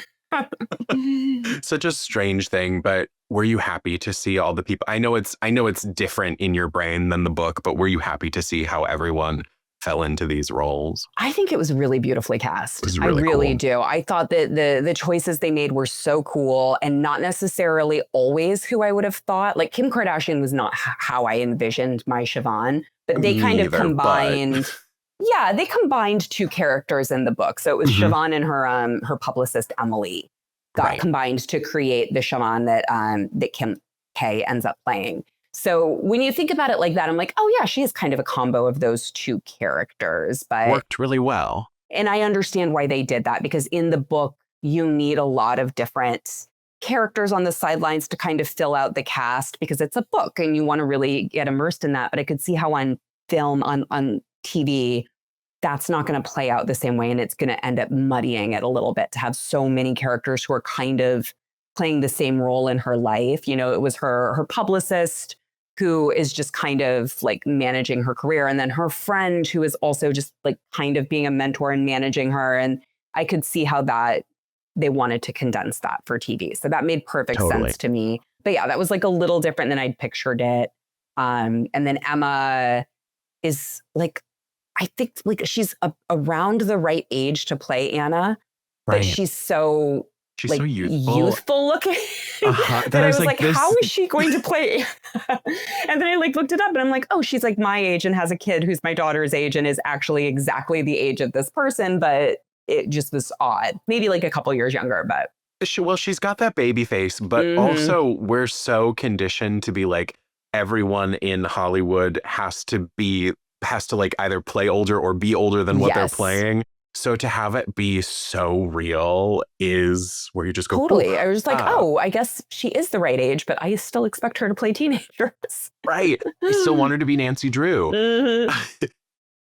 Such a strange thing, but were you happy to see all the people? I know it's different in your brain than the book, but were you happy to see how everyone fell into these roles?
I think it was really beautifully cast.
It was really
I really
cool.
do. I thought that the choices they made were so cool and not necessarily always who I would have thought. Like Kim Kardashian was not how I envisioned my Siobhan, but they kind of combined. Yeah, they combined two characters in the book. So it was Siobhan and her publicist, Emily, got combined to create the Siobhan that Kim K ends up playing. So when you think about it like that, I'm like, oh yeah, she is kind of a combo of those two characters. But
worked really well.
And I understand why they did that, because in the book, you need a lot of different characters on the sidelines to kind of fill out the cast, because it's a book and you want to really get immersed in that. But I could see how on film, on TV, that's not going to play out the same way. And it's going to end up muddying it a little bit to have so many characters who are kind of playing the same role in her life. It was her publicist who is just kind of like managing her career. And then her friend who is also just like kind of being a mentor and managing her. And I could see how that they wanted to condense that for TV. So that made perfect sense to me. But yeah, that was like a little different than I'd pictured it. And then Emma is like, I think like she's around the right age to play Anna, but she's so youthful looking. That I was like, how is she going to play? And then I like looked it up and I'm like, oh, she's like my age and has a kid who's my daughter's age and is actually exactly the age of this person. But it just was odd. Maybe like a couple years younger, but
Well, she's got that baby face, but
Mhm.
also we're so conditioned to be like everyone in Hollywood has to like either play older or be older than what they're
Yes.
playing. So to have it be so real is where you just go,
Totally.
oh,
I was just like, oh, I guess she is the right age, but I still expect her to play teenagers.
right. I still want her to be Nancy Drew.
Mhm.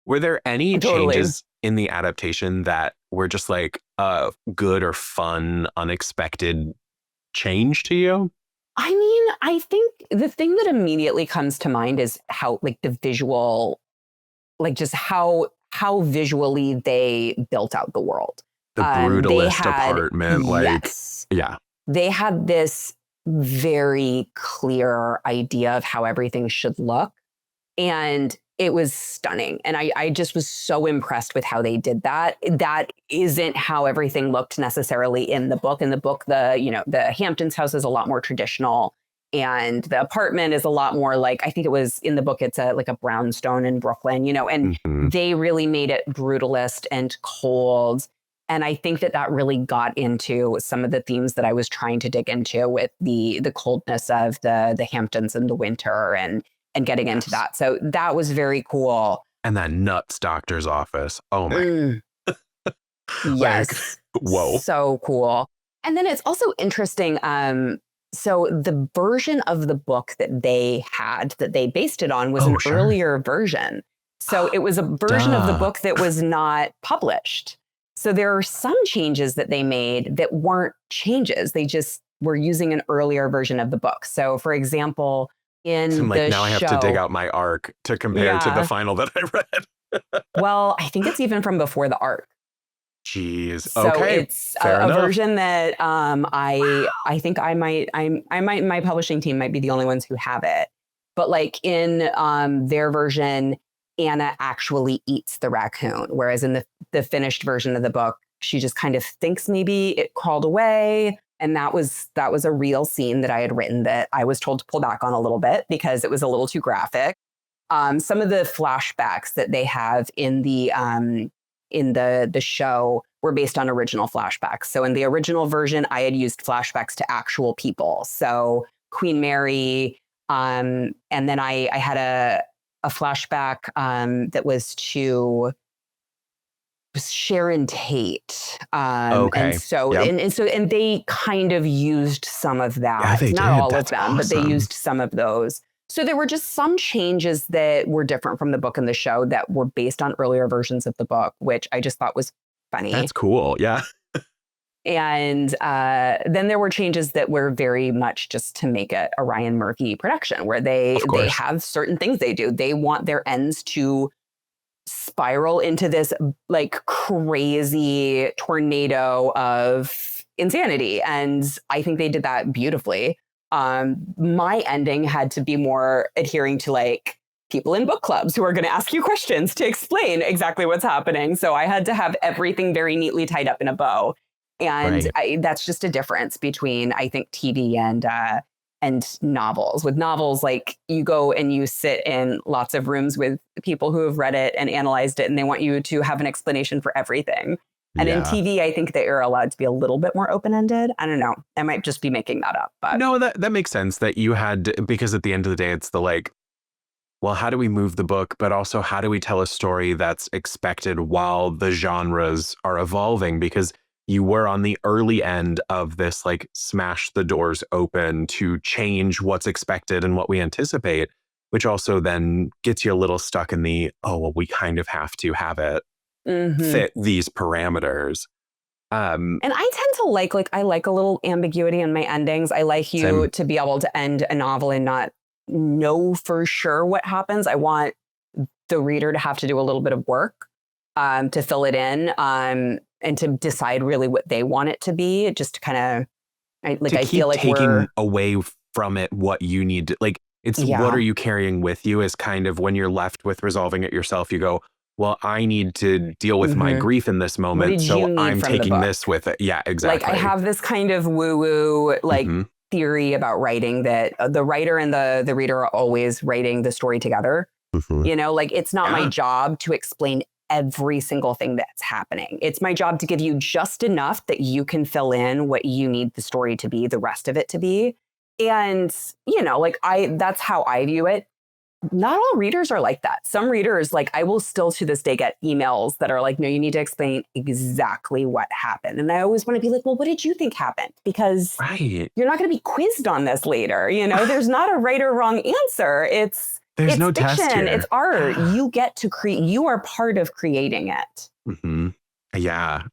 Were there any
Totally.
changes in the adaptation that were just like a good or fun, unexpected change to you?
I mean, I think the thing that immediately comes to mind is how like the visual, like just how visually they built out the world.
The
They
brutalist
had,
apartment, like,
yes,
yeah,
they had this very clear idea of how everything should look. And it was stunning. And I just was so impressed with how they did that. That isn't how everything looked necessarily in the book. In the book, the Hamptons house is a lot more traditional. And the apartment is a lot more like, I think it was in the book, it's like a brownstone in Brooklyn, and
hmm
they really made it brutalist and cold. And I think that really got into some of the themes that I was trying to dig into with the coldness of the Hamptons in the winter and getting into
yes.
that. So that was very cool.
And that nuts doctor's office. Oh my,
Mm,
like,
yes.
whoa.
So cool. And then it's also interesting. So the version of the book that they had that they based it on was
Oh,
an
sure.
earlier version. So it was a version of the
Duh.
book that was not published. So there are some changes that they made that weren't changes. They just were using an earlier version of the book. So for example,
I'm
in
like,
the
now I have to dig
show,
out my arc to compare to the
yeah,
final that I read.
well, I think it's even from before the arc.
Jeez.
So
Okay.
it's
Fair
a
enough.
version that I
Wow.
think I might my publishing team might be the only ones who have it. But like in their version, Anna actually eats the raccoon, whereas in the finished version of the book, she just kind of thinks maybe it crawled away. And that was a real scene that I had written that I was told to pull back on a little bit because it was a little too graphic. Some of the flashbacks that they have in the show were based on original flashbacks. So in the original version, I had used flashbacks to actual people. So Queen Mary, and then I had a flashback that was to Sharon Tate. And
Okay.
so
Yep.
and they kind of used some of
Yeah,
that.
they
Not
did.
all of
That's
them, but they
awesome.
used some of those. So there were just some changes that were different from the book and the show that were based on earlier versions of the book, which I just thought was funny.
That's cool. Yeah.
And then there were changes that were very much just to make it a Ryan Murphy production, where
Of
they
course.
have certain things they do. They want their ends to spiral into this like crazy tornado of insanity. And I think they did that beautifully. My ending had to be more adhering to like people in book clubs who are going to ask you questions to explain exactly what's happening. So I had to have everything very neatly tied up in a bow. And
Right.
that's just a difference between, I think, TV and novels. With novels, like you go and you sit in lots of rooms with people who have read it and analyzed it, and they want you to have an explanation for everything. And in
Yeah.
TV, I think they are allowed to be a little bit more open ended. I don't know. I might just be making that up, but
No, that makes sense that you had, because at the end of the day, it's the like, well, how do we move the book, but also how do we tell a story that's expected while the genres are evolving? Because you were on the early end of this, like, smash the doors open to change what's expected and what we anticipate, which also then gets you a little stuck in the, oh, well, we kind of have to have it
mhm.
fit these parameters.
And I tend to like I like a little ambiguity in my endings. I like you
Same.
to be able to end a novel and not know for sure what happens. I want the reader to have to do a little bit of work to fill it in and to decide really what they want it to be. Just to kind of
To
I feel
keep
like we're
taking away from it what you need to, like, it's what are
yeah.
you carrying with you is kind of when you're left with resolving it yourself, you go, well, I need to deal with my
Mhm.
grief in this
What
moment,
did you
so
need
I'm
from the
taking
book?
this with it. Yeah,
Like I
exactly.
have this kind of woo woo like
hmm
theory about writing that the writer and the reader are always writing the story together.
hmm
Like it's not my
Yeah.
job to explain every single thing that's happening. It's my job to give you just enough that you can fill in what you need the story to be, the rest of it to be. And, like that's how I view it. Not all readers are like that. Some readers, like I will still to this day get emails that are like, no, you need to explain exactly what happened. And I always want to be like, well, what did you think happened? Because you're not going to be quizzed on this later. There's not a right or wrong answer.
There's
it's
no
fiction.
test here.
It's art. You get to create. You are part of creating it.
Mm-hmm. Yeah.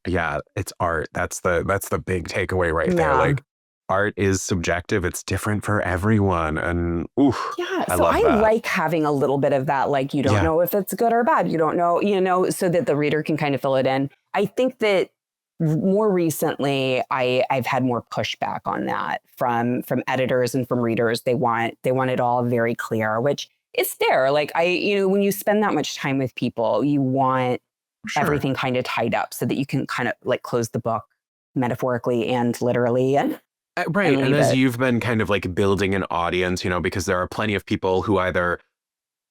It's art. That's the big takeaway right there. Like, art is subjective. It's different for everyone. And
so I like having a little bit of that, like you don't know if it's good or bad. You don't know, so that the reader can kind of fill it in. I think that more recently I've had more pushback on that from editors and from readers. They want it all very clear, which is there. Like when you spend that much time with people, you want everything kind of tied up so that you can kind of like close the book metaphorically and literally.
Right. And as you've been kind of like building an audience, because there are plenty of people who either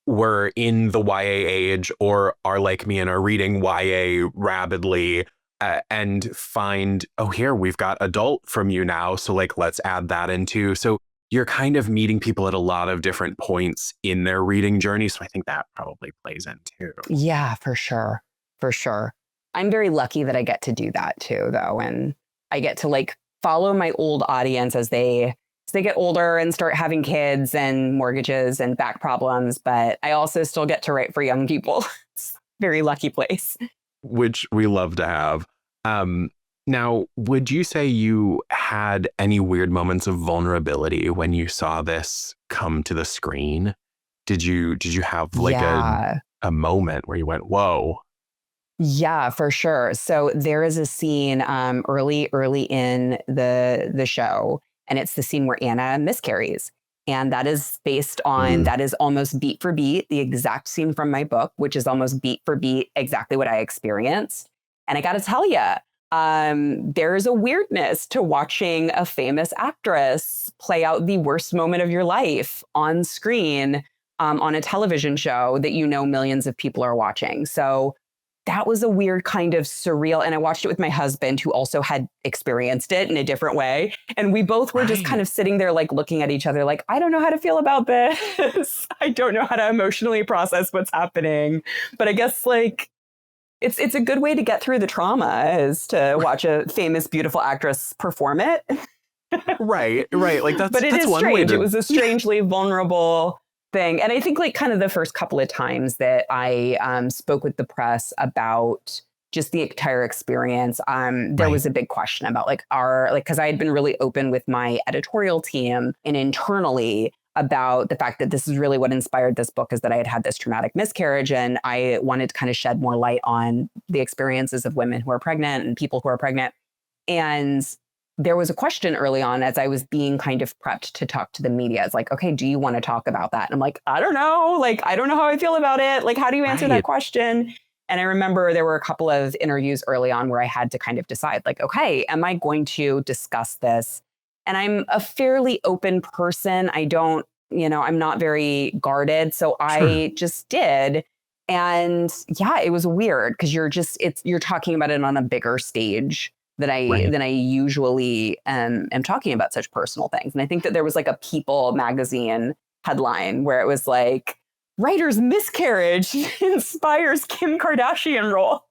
were in the YA age or are like me and are reading YA rabidly and find, here, we've got adult from you now. So like, let's add that into. So you're kind of meeting people at a lot of different points in their reading journey. So I think that probably plays in too.
Yeah, for sure. For sure. I'm very lucky that I get to do that too, though. And I get to like follow my old audience as they get older and start having kids and mortgages and back problems. But I also still get to write for young people. It's a very lucky place.
Which we love to have. Now, would you say you had any weird moments of vulnerability when you saw this come to the screen? Did you have like a moment where you went, whoa?
Yeah, for sure. So there is a scene early in the show, and it's the scene where Anna miscarries. And that is based on, that is almost beat for beat, the exact scene from my book, which is almost beat for beat, exactly what I experienced. And I got to tell you, there is a weirdness to watching a famous actress play out the worst moment of your life on screen on a television show that millions of people are watching. So that was a weird kind of surreal. And I watched it with my husband, who also had experienced it in a different way. And we both were just kind of sitting there, like looking at each other, like, I don't know how to feel about this. I don't know how to emotionally process what's happening. But I guess like it's a good way to get through the trauma is to watch a famous, beautiful actress perform it.
Right. Like
but it
that's
is
one
strange.
way to...
It was a strangely vulnerable thing. And I think like kind of the first couple of times that I spoke with the press about just the entire experience, there was a big question about because I had been really open with my editorial team and internally about the fact that this is really what inspired this book, is that I had had this traumatic miscarriage. And I wanted to kind of shed more light on the experiences of women who are pregnant and people who are pregnant. And there was a question early on as I was being kind of prepped to talk to the media. It's like, okay, do you want to talk about that? And I'm like, I don't know. Like, I don't know how I feel about it. Like, how do you answer that question? And I remember there were a couple of interviews early on where I had to kind of decide, like, okay, am I going to discuss this? And I'm a fairly open person. I don't, I'm not very guarded. So I just did. And yeah, it was weird because you're talking about it on a bigger stage than I usually am talking about such personal things. And I think that there was like a People magazine headline where it was like, writer's miscarriage inspires Kim Kardashian role.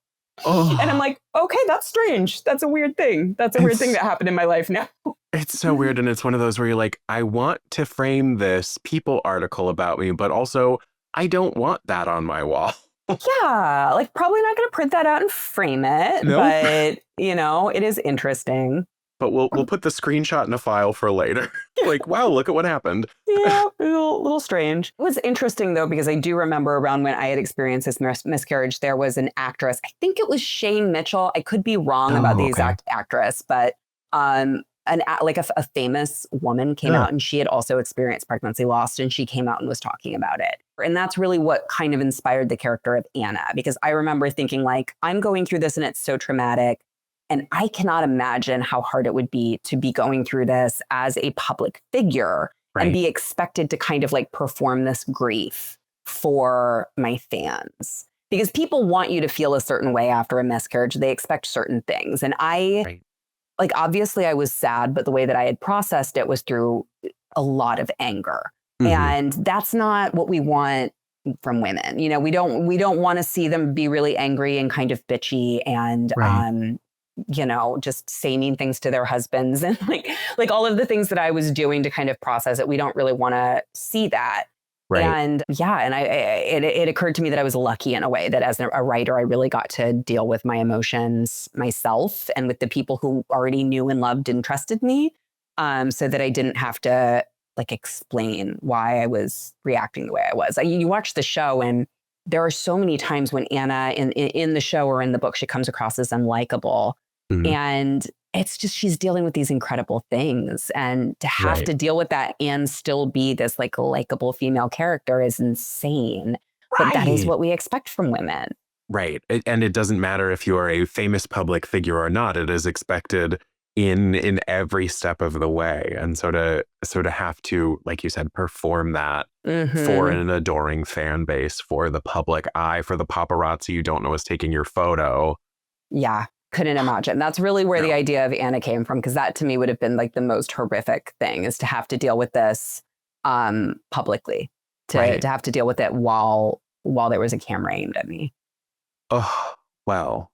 And I'm like, okay, that's strange. That's a weird thing. That's a weird thing that happened in my life now.
It's so weird. And it's one of those where you're like, I want to frame this People article about me, but also I don't want that on my wall.
Yeah, like probably not going to print that out and frame it, but it is interesting.
But we'll put the screenshot in a file for later. Like, wow, look at what happened.
Yeah, a little strange. It was interesting though, because I do remember around when I had experienced this miscarriage, there was an actress. I think it was Shane Mitchell. I could be wrong about the exact actress, but a famous woman came out and she had also experienced pregnancy loss, and she came out and was talking about it. And that's really what kind of inspired the character of Anna, because I remember thinking like, I'm going through this and it's so traumatic. And I cannot imagine how hard it would be to be going through this as a public figure and be expected to kind of like perform this grief for my fans. because people want you to feel a certain way after a miscarriage. They expect certain things. And
Right.
like, obviously I was sad, but the way that I had processed it was through a lot of anger. And that's not what we want from women. You know, we don't want to see them be really angry and kind of bitchy and,
Right.
you know, just say mean things to their husbands and like all of the things that I was doing to kind of process it. We don't really want to see that.
Right.
And yeah, and it occurred to me that I was lucky in a way that as a writer, I really got to deal with my emotions myself and with the people who already knew and loved and trusted me, so that I didn't have to like explain why I was reacting the way I was. You watch the show, and there are so many times when Anna in the show or in the book, she comes across as unlikable,
Mhm.
and it's just she's dealing with these incredible things, and to have
Right.
to deal with that and still be this like likable female character is insane. But that is
Right.
what we expect from women.
Right. And it doesn't matter if you are a famous public figure or not. It is expected in every step of the way. And so to have to, like you said, perform that for
Mm-hmm.
an adoring fan base, for the public eye, for the paparazzi you don't know is taking your photo.
Yeah, couldn't imagine. That's really where the
No.
idea of Anna came from, because that to me would have been like the most horrific thing, is to have to deal with this publicly,
Right.
to have to deal with it while there was a camera aimed at me.
Oh, well,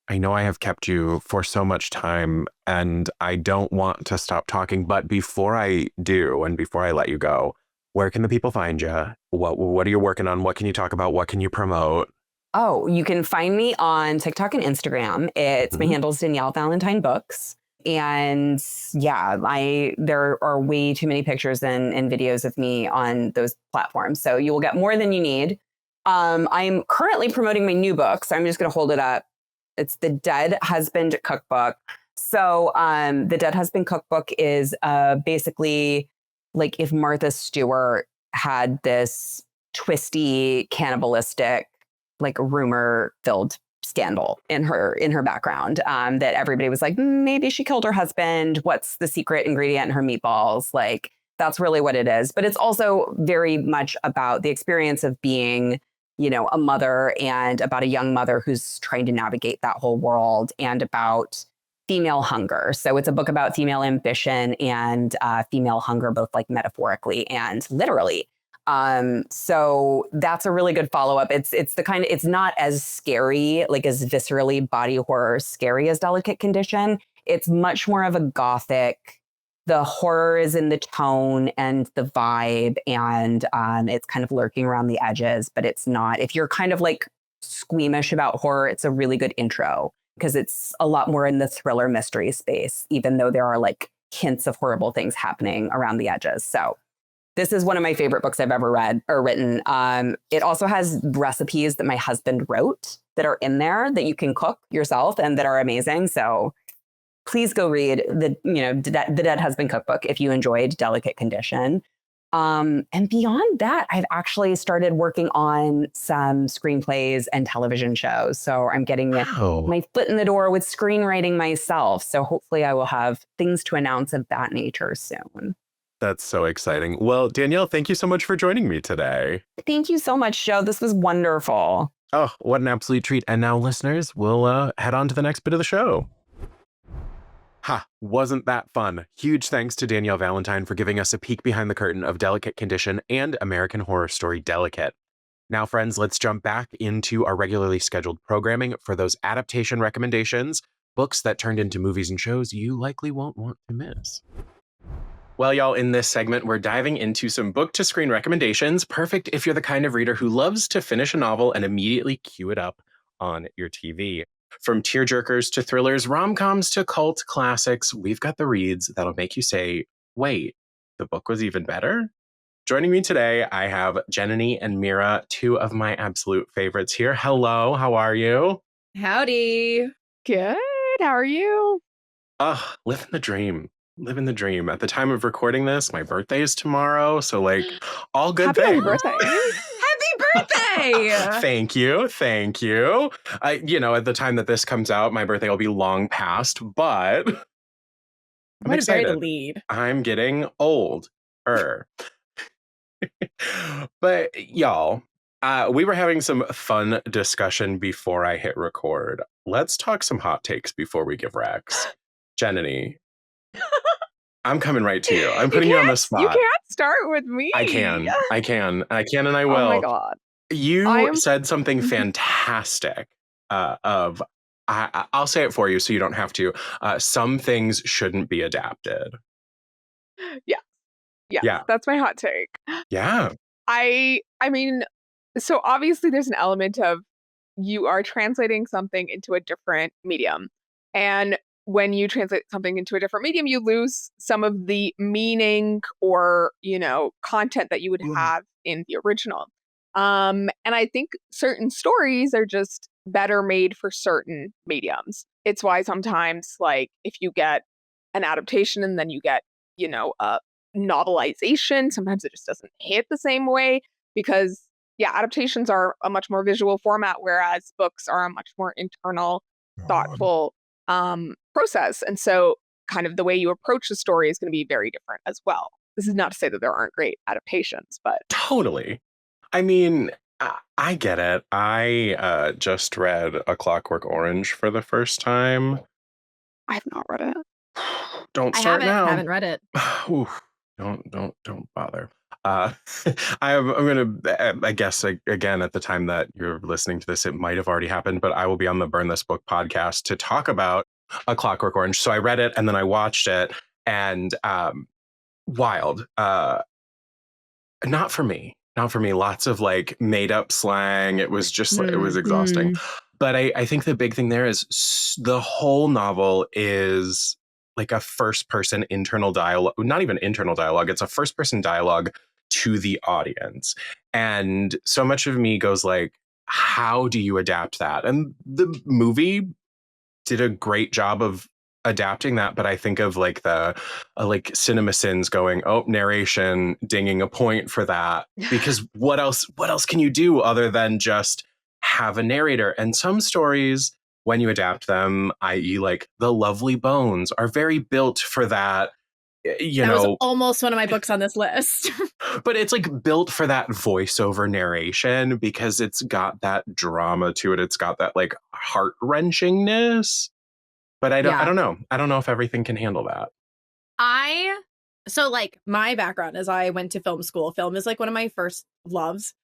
I know I have kept you for so much time and I don't want to stop talking, but before I do and before I let you go, where can the people find you? What are you working on? What can you talk about? What can you promote?
Oh, you can find me on TikTok and Instagram. It's my
Mhm.
handle's Danielle Valentine Books. And yeah, there are way too many pictures and videos of me on those platforms. So you will get more than you need. I'm currently promoting my new book, so I'm just going to hold it up. It's the Dead Husband Cookbook. So the Dead Husband Cookbook is basically like if Martha Stewart had this twisty, cannibalistic, like rumor filled scandal in her background, that everybody was like, maybe she killed her husband. What's the secret ingredient in her meatballs? Like, that's really what it is. But it's also very much about the experience of being, you know, a mother, and about a young mother who's trying to navigate that whole world, and about female hunger. So it's a book about female ambition and female hunger, both like metaphorically and literally. So that's a really good follow up. It's the kind of, it's not as scary, like as viscerally body horror scary as Delicate Condition. It's much more of a gothic. The horror is in the tone and the vibe, and it's kind of lurking around the edges, but it's not. If you're kind of like squeamish about horror, it's a really good intro, because it's a lot more in the thriller mystery space, even though there are like hints of horrible things happening around the edges. So this is one of my favorite books I've ever read or written. It also has recipes that my husband wrote that are in there that you can cook yourself and that are amazing. So please go read the Dead Husband Cookbook if you enjoyed Delicate Condition. And beyond that, I've actually started working on some screenplays and television shows. So I'm getting
Wow.
my foot in the door with screenwriting myself. So hopefully I will have things to announce of that nature soon.
That's so exciting. Well, Danielle, thank you so much for joining me today.
Thank you so much, Joe. This was wonderful.
Oh, what an absolute treat. And now, listeners, we'll head on to the next bit of the show. Ha, wasn't that fun? Huge thanks to Danielle Valentine for giving us a peek behind the curtain of Delicate Condition and American Horror Story Delicate. Now, friends, let's jump back into our regularly scheduled programming for those adaptation recommendations, books that turned into movies and shows you likely won't want to miss. Well, y'all, in this segment, we're diving into some book to screen recommendations, perfect if you're the kind of reader who loves to finish a novel and immediately queue it up on your TV. From tearjerkers to thrillers, rom-coms to cult classics, we've got the reads that'll make you say, wait, the book was even better? Joining me today, I have Jananie and Meara, two of my absolute favorites here. Hello, how are you?
Howdy.
Good. How are you?
Living the dream. Living the dream. At the time of recording this, my birthday is tomorrow, so like all good
Happy
things.
birthday.
Happy birthday.
Thank you. Thank you. At the time that this comes out, my birthday will be long past, but I'm
Might have buried a
excited.
lead.
I'm getting old. But y'all, We were having some fun discussion before I hit record. Let's talk some hot takes before we give Rex. Jananie, I'm coming right to you. I'm putting you on the
You
spot.
can't start with me.
I can, and I will.
Oh my God.
You said something fantastic. I'll say it for you, so you don't have to. Some things shouldn't be adapted.
Yes.
Yeah.
That's my hot take.
Yeah.
I mean, so obviously there's an element of you are translating something into a different medium. And when you translate something into a different medium, you lose some of the meaning or, content that you would have in the original. And I think certain stories are just better made for certain mediums. It's why sometimes, like, if you get an adaptation and then you get, a novelization, sometimes it just doesn't hit the same way because adaptations are a much more visual format, whereas books are a much more internal, thoughtful process. And so kind of the way you approach the story is going to be very different as well. This is not to say that there aren't great adaptations, but
Totally. I mean, I get it. I just read A Clockwork Orange for the first time.
I have not read it.
Don't
I
start now.
haven't read it.
Oof, don't bother. I'm gonna. I guess again at the time that you're listening to this, it might have already happened, but I will be on the Burn This Book podcast to talk about A Clockwork Orange. So I read it and then I watched it, and wild. Not for me. Not for me. Lots of like made up slang. It was just it was exhausting. But I think the big thing there is the whole novel is like a first person internal dialogue, not even internal dialogue. It's a first person dialogue to the audience. And so much of me goes like, how do you adapt that? And the movie did a great job of adapting that, but I think of like the like CinemaSins going, oh, narration, dinging a point for that, because what else can you do other than just have a narrator? And some stories, when you adapt them, i.e. like The Lovely Bones, are very built for that,
That was almost one of my books on this list.
but it's like built for that voiceover narration because it's got that drama to it. It's got that like heart-wrenchingness. But I don't know. I don't know if everything can handle that.
So like my background is I went to film school. Film is like one of my first loves.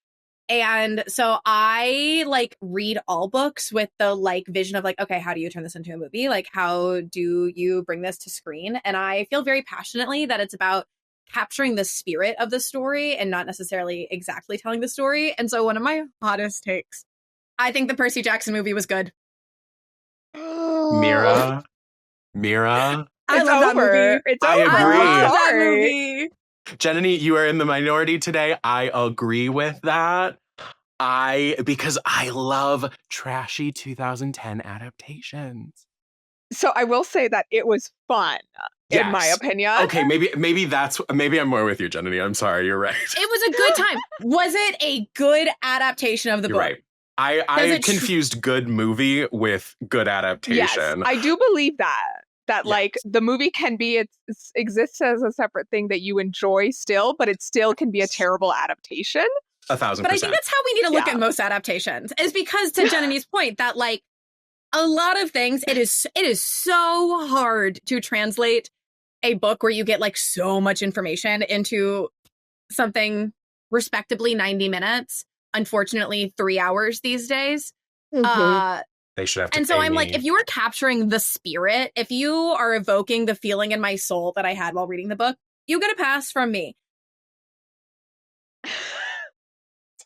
And so I like read all books with the like vision of like, okay, how do you turn this into a movie? Like, how do you bring this to screen? And I feel very passionately that it's about capturing the spirit of the story and not necessarily exactly telling the story. And so one of my hottest takes, I think the Percy Jackson movie was good.
Meara.
I love that movie. It's
I
over.
agree.
I love that
Sorry.
movie.
Jananie, you are in the minority today. I agree with that. Because I love trashy 2010 adaptations.
So I will say that it was fun, in my
Yes.
opinion.
Okay, maybe I'm more with you, Jananie. I'm sorry, you're right.
It was a good time. Was it a good adaptation of the
You're
book?
right. I confused good movie with good adaptation.
Yes, I do believe that. That
Yes.
like the movie can be it exists as a separate thing that you enjoy still, but it still can be a terrible adaptation.
1,000%.
But I think that's how we need to look
Yeah.
at most adaptations, is because to Jananie's point that like a lot of things, it is so hard to translate a book where you get like so much information into something respectably 90 minutes. Unfortunately, 3 hours these days.
They should have to
And so
pay
I'm
me.
like, if you are capturing the spirit, if you are evoking the feeling in my soul that I had while reading the book, you get a pass from me.
It's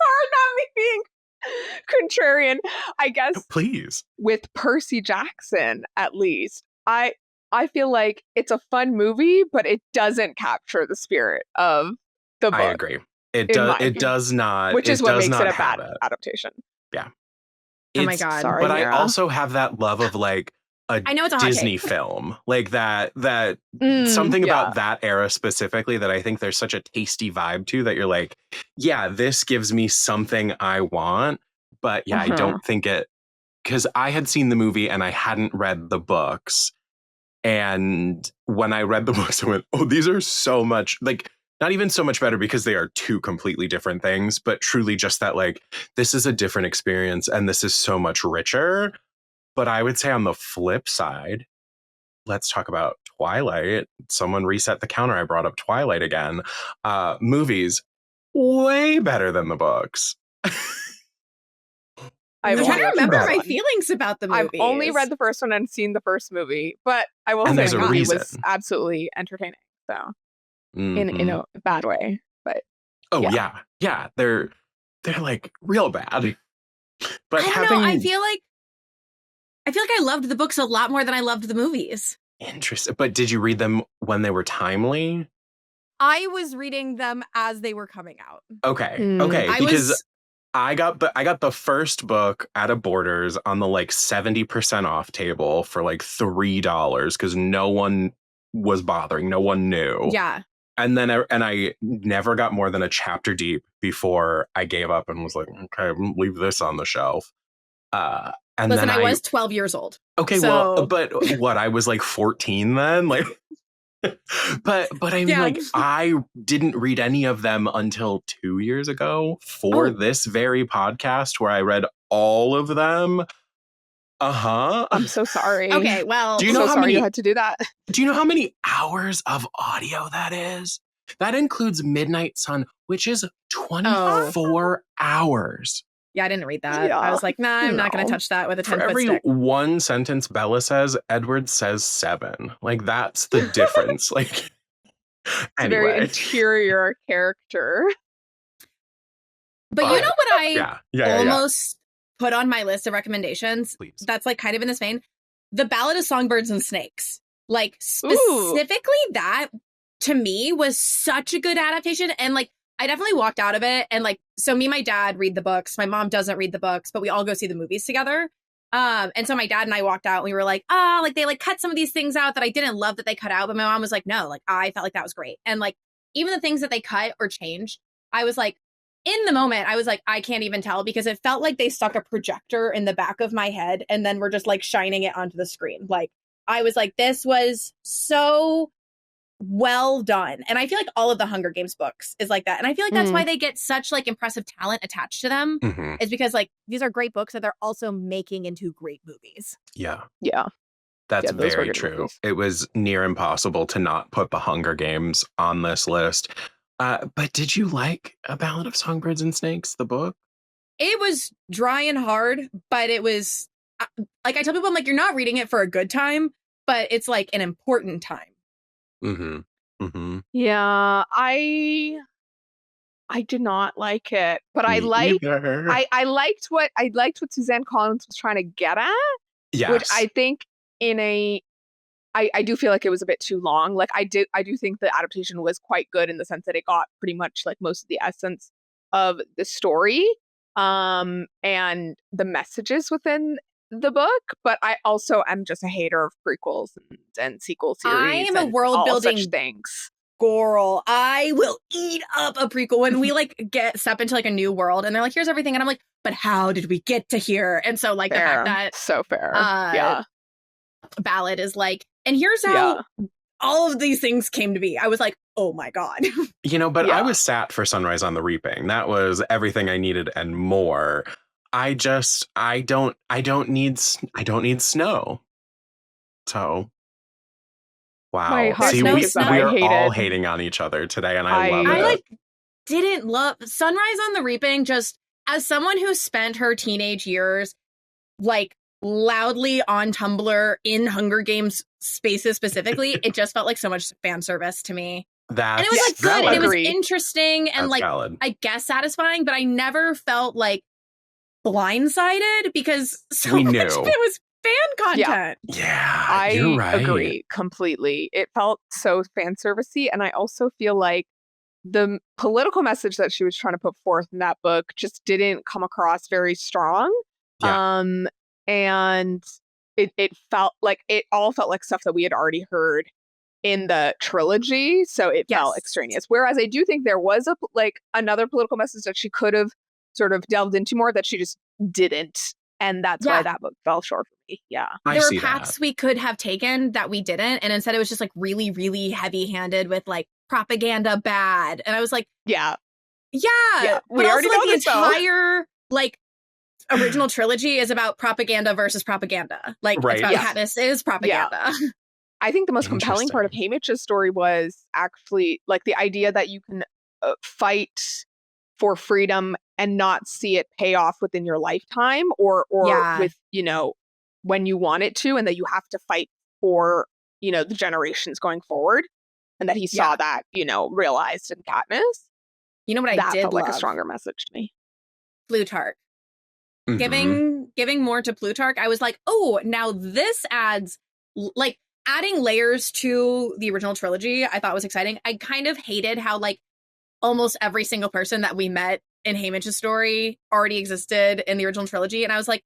hard not me being contrarian. I guess
Please.
with Percy Jackson, at least, I feel like it's a fun movie, but it doesn't capture the spirit of the book.
I agree. It
in my
does. It
opinion.
does not.
Which is
it
what
does
makes
not
it a
have
bad
it.
adaptation.
Yeah.
Oh my God.
Sorry,
But I
Meara.
also have that love of like a
I know it's a hot
Disney
take.
film, like that
Mm,
something
yeah.
about that era specifically that I think there's such a tasty vibe to, that you're like, yeah, this gives me something I want. But yeah, I don't think it, because I had seen the movie and I hadn't read the books. And when I read the books, I went, oh, these are so much like not even so much better because they are two completely different things, but truly just that, like, this is a different experience and this is so much richer. But I would say on the flip side, let's talk about Twilight. Someone reset the counter. I brought up Twilight again. Movies, way better than the books.
I'm
I've
trying to
only
remember
read
my
one.
feelings about the movies.
I've only read the first one and seen the first movie, but I will
And
say
there's a
the movie was
reason.
absolutely entertaining. So in
Mhm.
a bad way, but
Oh
yeah.
yeah. They're like real bad. But
I don't know. I feel like I loved the books a lot more than I loved the movies.
interesting. But did you read them when they were timely?
I was reading them as they were coming out.
Okay.
Mm.
Okay.
I
Because
was
I got the first book at a Borders on the like 70% off table for like $3 because no one was bothering. No one knew.
yeah.
And then I never got more than a chapter deep before I gave up and was like, okay, leave this on the shelf. And
Listen,
then
I was 12 years old.
okay,
so-
well, but what? I was like 14 then, like. but I mean,
Yeah.
like, I didn't read any of them until 2 years ago for
Oh.
this very podcast where I read all of them.
I'm so sorry.
Okay, well,
Do you
I'm
know
so
how
sorry
many-
you had to do that?
Do you know how many hours of audio that is? That includes Midnight Sun, which is 24 hours.
yeah, I didn't read that.
Yeah.
I was like, nah, I'm not going to
No.
touch that with a
For
10-foot
every
stick.
one sentence Bella says, Edward says 7. Like, that's the difference. Like,
It's a very
anyway.
interior character.
But you know what I
Yeah.
almost put on my list of recommendations?
Please.
That's like kind of in this vein. The Ballad of Songbirds and Snakes. Like specifically that to me was such a good adaptation. And like, I definitely walked out of it. And like, so me and my dad read the books. My mom doesn't read the books, but we all go see the movies together. And so my dad and I walked out and we were like, like they like cut some of these things out that I didn't love that they cut out. But my mom was like, no, like I felt like that was great. And like, even the things that they cut or changed, I was like, in the moment, I was like, I can't even tell because it felt like they stuck a projector in the back of my head and then we're just like shining it onto the screen. Like, I was like, this was so well done. And I feel like all of the Hunger Games books is like that. And I feel like that's why they get such like impressive talent attached to them
Mhm.
is because like,
These are great books that they're also making into great movies.
Yeah.
Yeah.
That's
Yeah, those were
very
good
true.
movies.
It was near impossible to not put the Hunger Games on this list. But did you like A Ballad of Songbirds and Snakes, the book?
it was dry and hard, but it was like I tell people, I'm like, you're not reading it for a good time, but it's like an important time.
Mm-hmm. Mm-hmm.
Yeah. I did not like it, but I liked what Suzanne Collins was trying to get at,
yes.
which I think I do feel like it was a bit too long. Like I do think the adaptation was quite good in the sense that it got pretty much like most of the essence of the story and the messages within the book, but I also am just a hater of prequels and sequel series.
I am a
and
world
all
building
such things.
Girl, I will eat up a prequel when we like step into like a new world and they're like, here's everything. And I'm like, but how did we get to here? And so like the
Fair.
fact that
So fair.
yeah. Ballad is like, and here's how all of these things came to be. I was like, oh my God.
You know, but
Yeah.
I was sat for Sunrise on the Reaping. That was everything I needed and more. I don't need snow. So wow.
My hot
See,
take
we
is that
are
I hate
all
it.
hating on each other today, and I love
I
it.
I like didn't love Sunrise on the Reaping. Just as someone who spent her teenage years like loudly on Tumblr in Hunger Games spaces specifically, it just felt like so much fan service to me.
That's
And it was like good and it was
Agreed.
interesting and
That's
like
valid.
I guess satisfying, but I never felt like blindsided because so
We
much
knew.
of it was fan content.
Yeah, you're
I
right.
agree completely. It felt so fan servicey, and I also feel like the political message that she was trying to put forth in that book just didn't come across very strong.
Yeah.
And it felt like it all felt like stuff that we had already heard in the trilogy, so it felt
Yes.
extraneous. Whereas I do think there was another political message that she could have sort of delved into more that she just didn't, and that's why
Yeah.
that book fell short for me. Yeah.
I
There were
see
paths
that.
we could have taken that we didn't, and instead it was just like really, really heavy-handed with like propaganda bad. And I was like,
Yeah.
yeah,
we
but
already
also, like,
know
the
this, though.
entire like original trilogy is about propaganda versus propaganda. Like,
Right.
it's about
Yeah.
Katniss is propaganda.
I think the most compelling part of Haymitch's story was actually like the idea that you can fight for freedom and not see it pay off within your lifetime or
Yeah.
with, when you want it to, and that you have to fight for, the generations going forward, and that he saw that, realized in Katniss.
You know what I
That
did
felt like a
love?
stronger message to me.
Plutarch.
Mhm.
Giving more to Plutarch, I was like, oh, now this adds, like, adding layers to the original trilogy, I thought was exciting. I kind of hated how, like, almost every single person that we met in Haymitch's story already existed in the original trilogy. And I was like,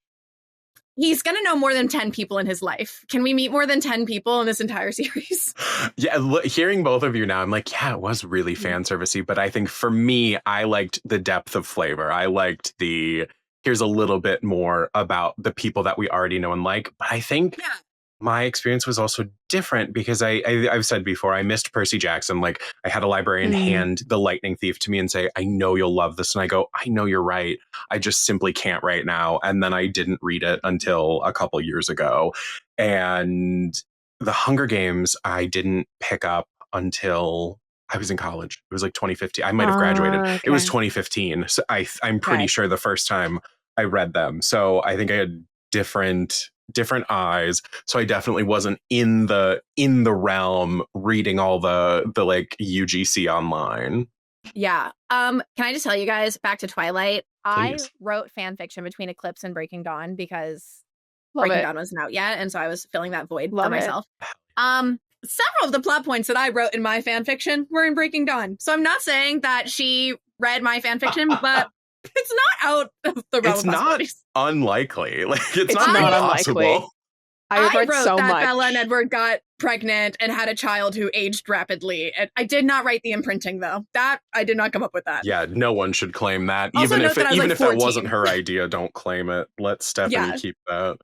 he's going to know more than 10 people in his life. Can we meet more than 10 people in this entire series?
Yeah, hearing both of you now, I'm like, yeah, it was really fan servicey. But I think for me, I liked the depth of flavor. I liked here's a little bit more about the people that we already know and like. But I think my experience was also different because I've said before, I missed Percy Jackson. Like, I had a librarian hand The Lightning Thief to me and say, I know you'll love this. And I go, I know you're right. I just simply can't right now. And then I didn't read it until a couple years ago. And The Hunger Games, I didn't pick up until I was in college. It was like 2015. I might have graduated.
Okay.
It was 2015. So I'm pretty sure the first time I read them. So I think I had different eyes. So I definitely wasn't in the realm reading all the like UGC online.
Yeah. Can I just tell you guys, back to Twilight?
I wrote fan fiction between Eclipse and Breaking Dawn because
Breaking Dawn wasn't out yet, and so I was filling that void for myself. Several of the plot points that I wrote in my fan fiction were in Breaking Dawn. So I'm not saying that she read my fan fiction, but it's not out of the realm
It's
of
not
possibilities.
unlikely. Like, it's
not
impossible.
unlikely. I read
wrote
so
that
much.
Bella and Edward got pregnant and had a child who aged rapidly. And I did not write the imprinting, though. That I did not come up with that.
Yeah, no one should claim that.
Also
Even
note
if
that I was,
even
like,
if that
14.
wasn't her idea, don't claim it. Let Stephanie keep that.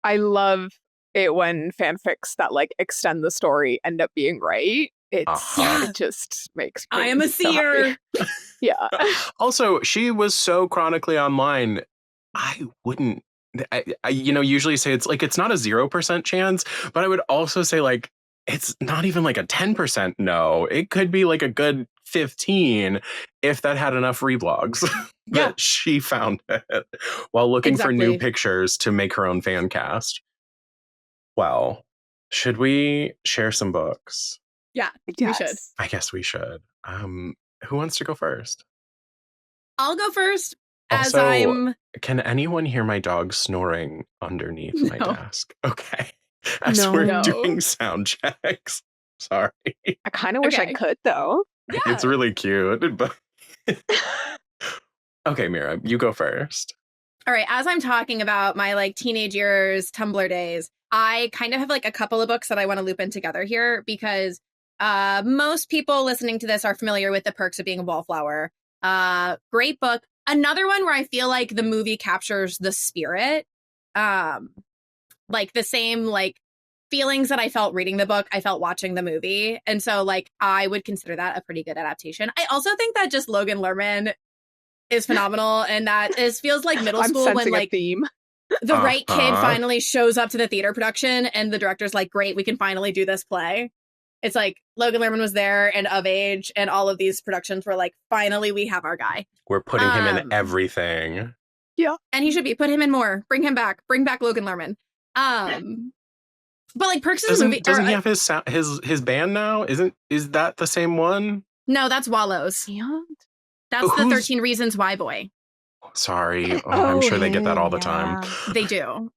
I love it when fanfics that like extend the story end up being right. It just makes me
I am a
so happy.
seer.
Yeah.
Also, she was so chronically online. I wouldn't. I usually say it's not a 0% chance, but I would also say like it's not even like a 10% no. It could be like a good 15 if that had enough reblogs that she found it while looking for new pictures to make her own fan cast. Well, should we share some books?
Yeah, we should.
I guess we should. Who wants to go first?
I'll go first.
Also, can anyone hear my dog snoring underneath my desk? Okay. As we're doing sound checks. Sorry.
I kind of wish I could, though.
Yeah.
It's really cute. But okay, Meara, you go first.
All right. As I'm talking about my like teenage years, Tumblr days, I kind of have like a couple of books that I want to loop in together here because most people listening to this are familiar with The Perks of Being a Wallflower. Great book. Another one where I feel like the movie captures the spirit. Like the same like feelings that I felt reading the book, I felt watching the movie. And so like I would consider that a pretty good adaptation. I also think that just Logan Lerman is phenomenal and that feels like middle school when like
theme.
The right kid finally shows up to the theater production and the director's like, great, we can finally do this play. It's like Logan Lerman was there and of age and all of these productions were like, finally, we have our guy.
We're putting him in everything.
Yeah.
And he should be. Put him in more. Bring him back. Bring back Logan Lerman. But like Perks is a movie.
Doesn't he have his band now? Is that the same one?
No, that's Wallows. That's the 13 Reasons Why boy.
Sorry. I'm sure they get that all the time.
They do.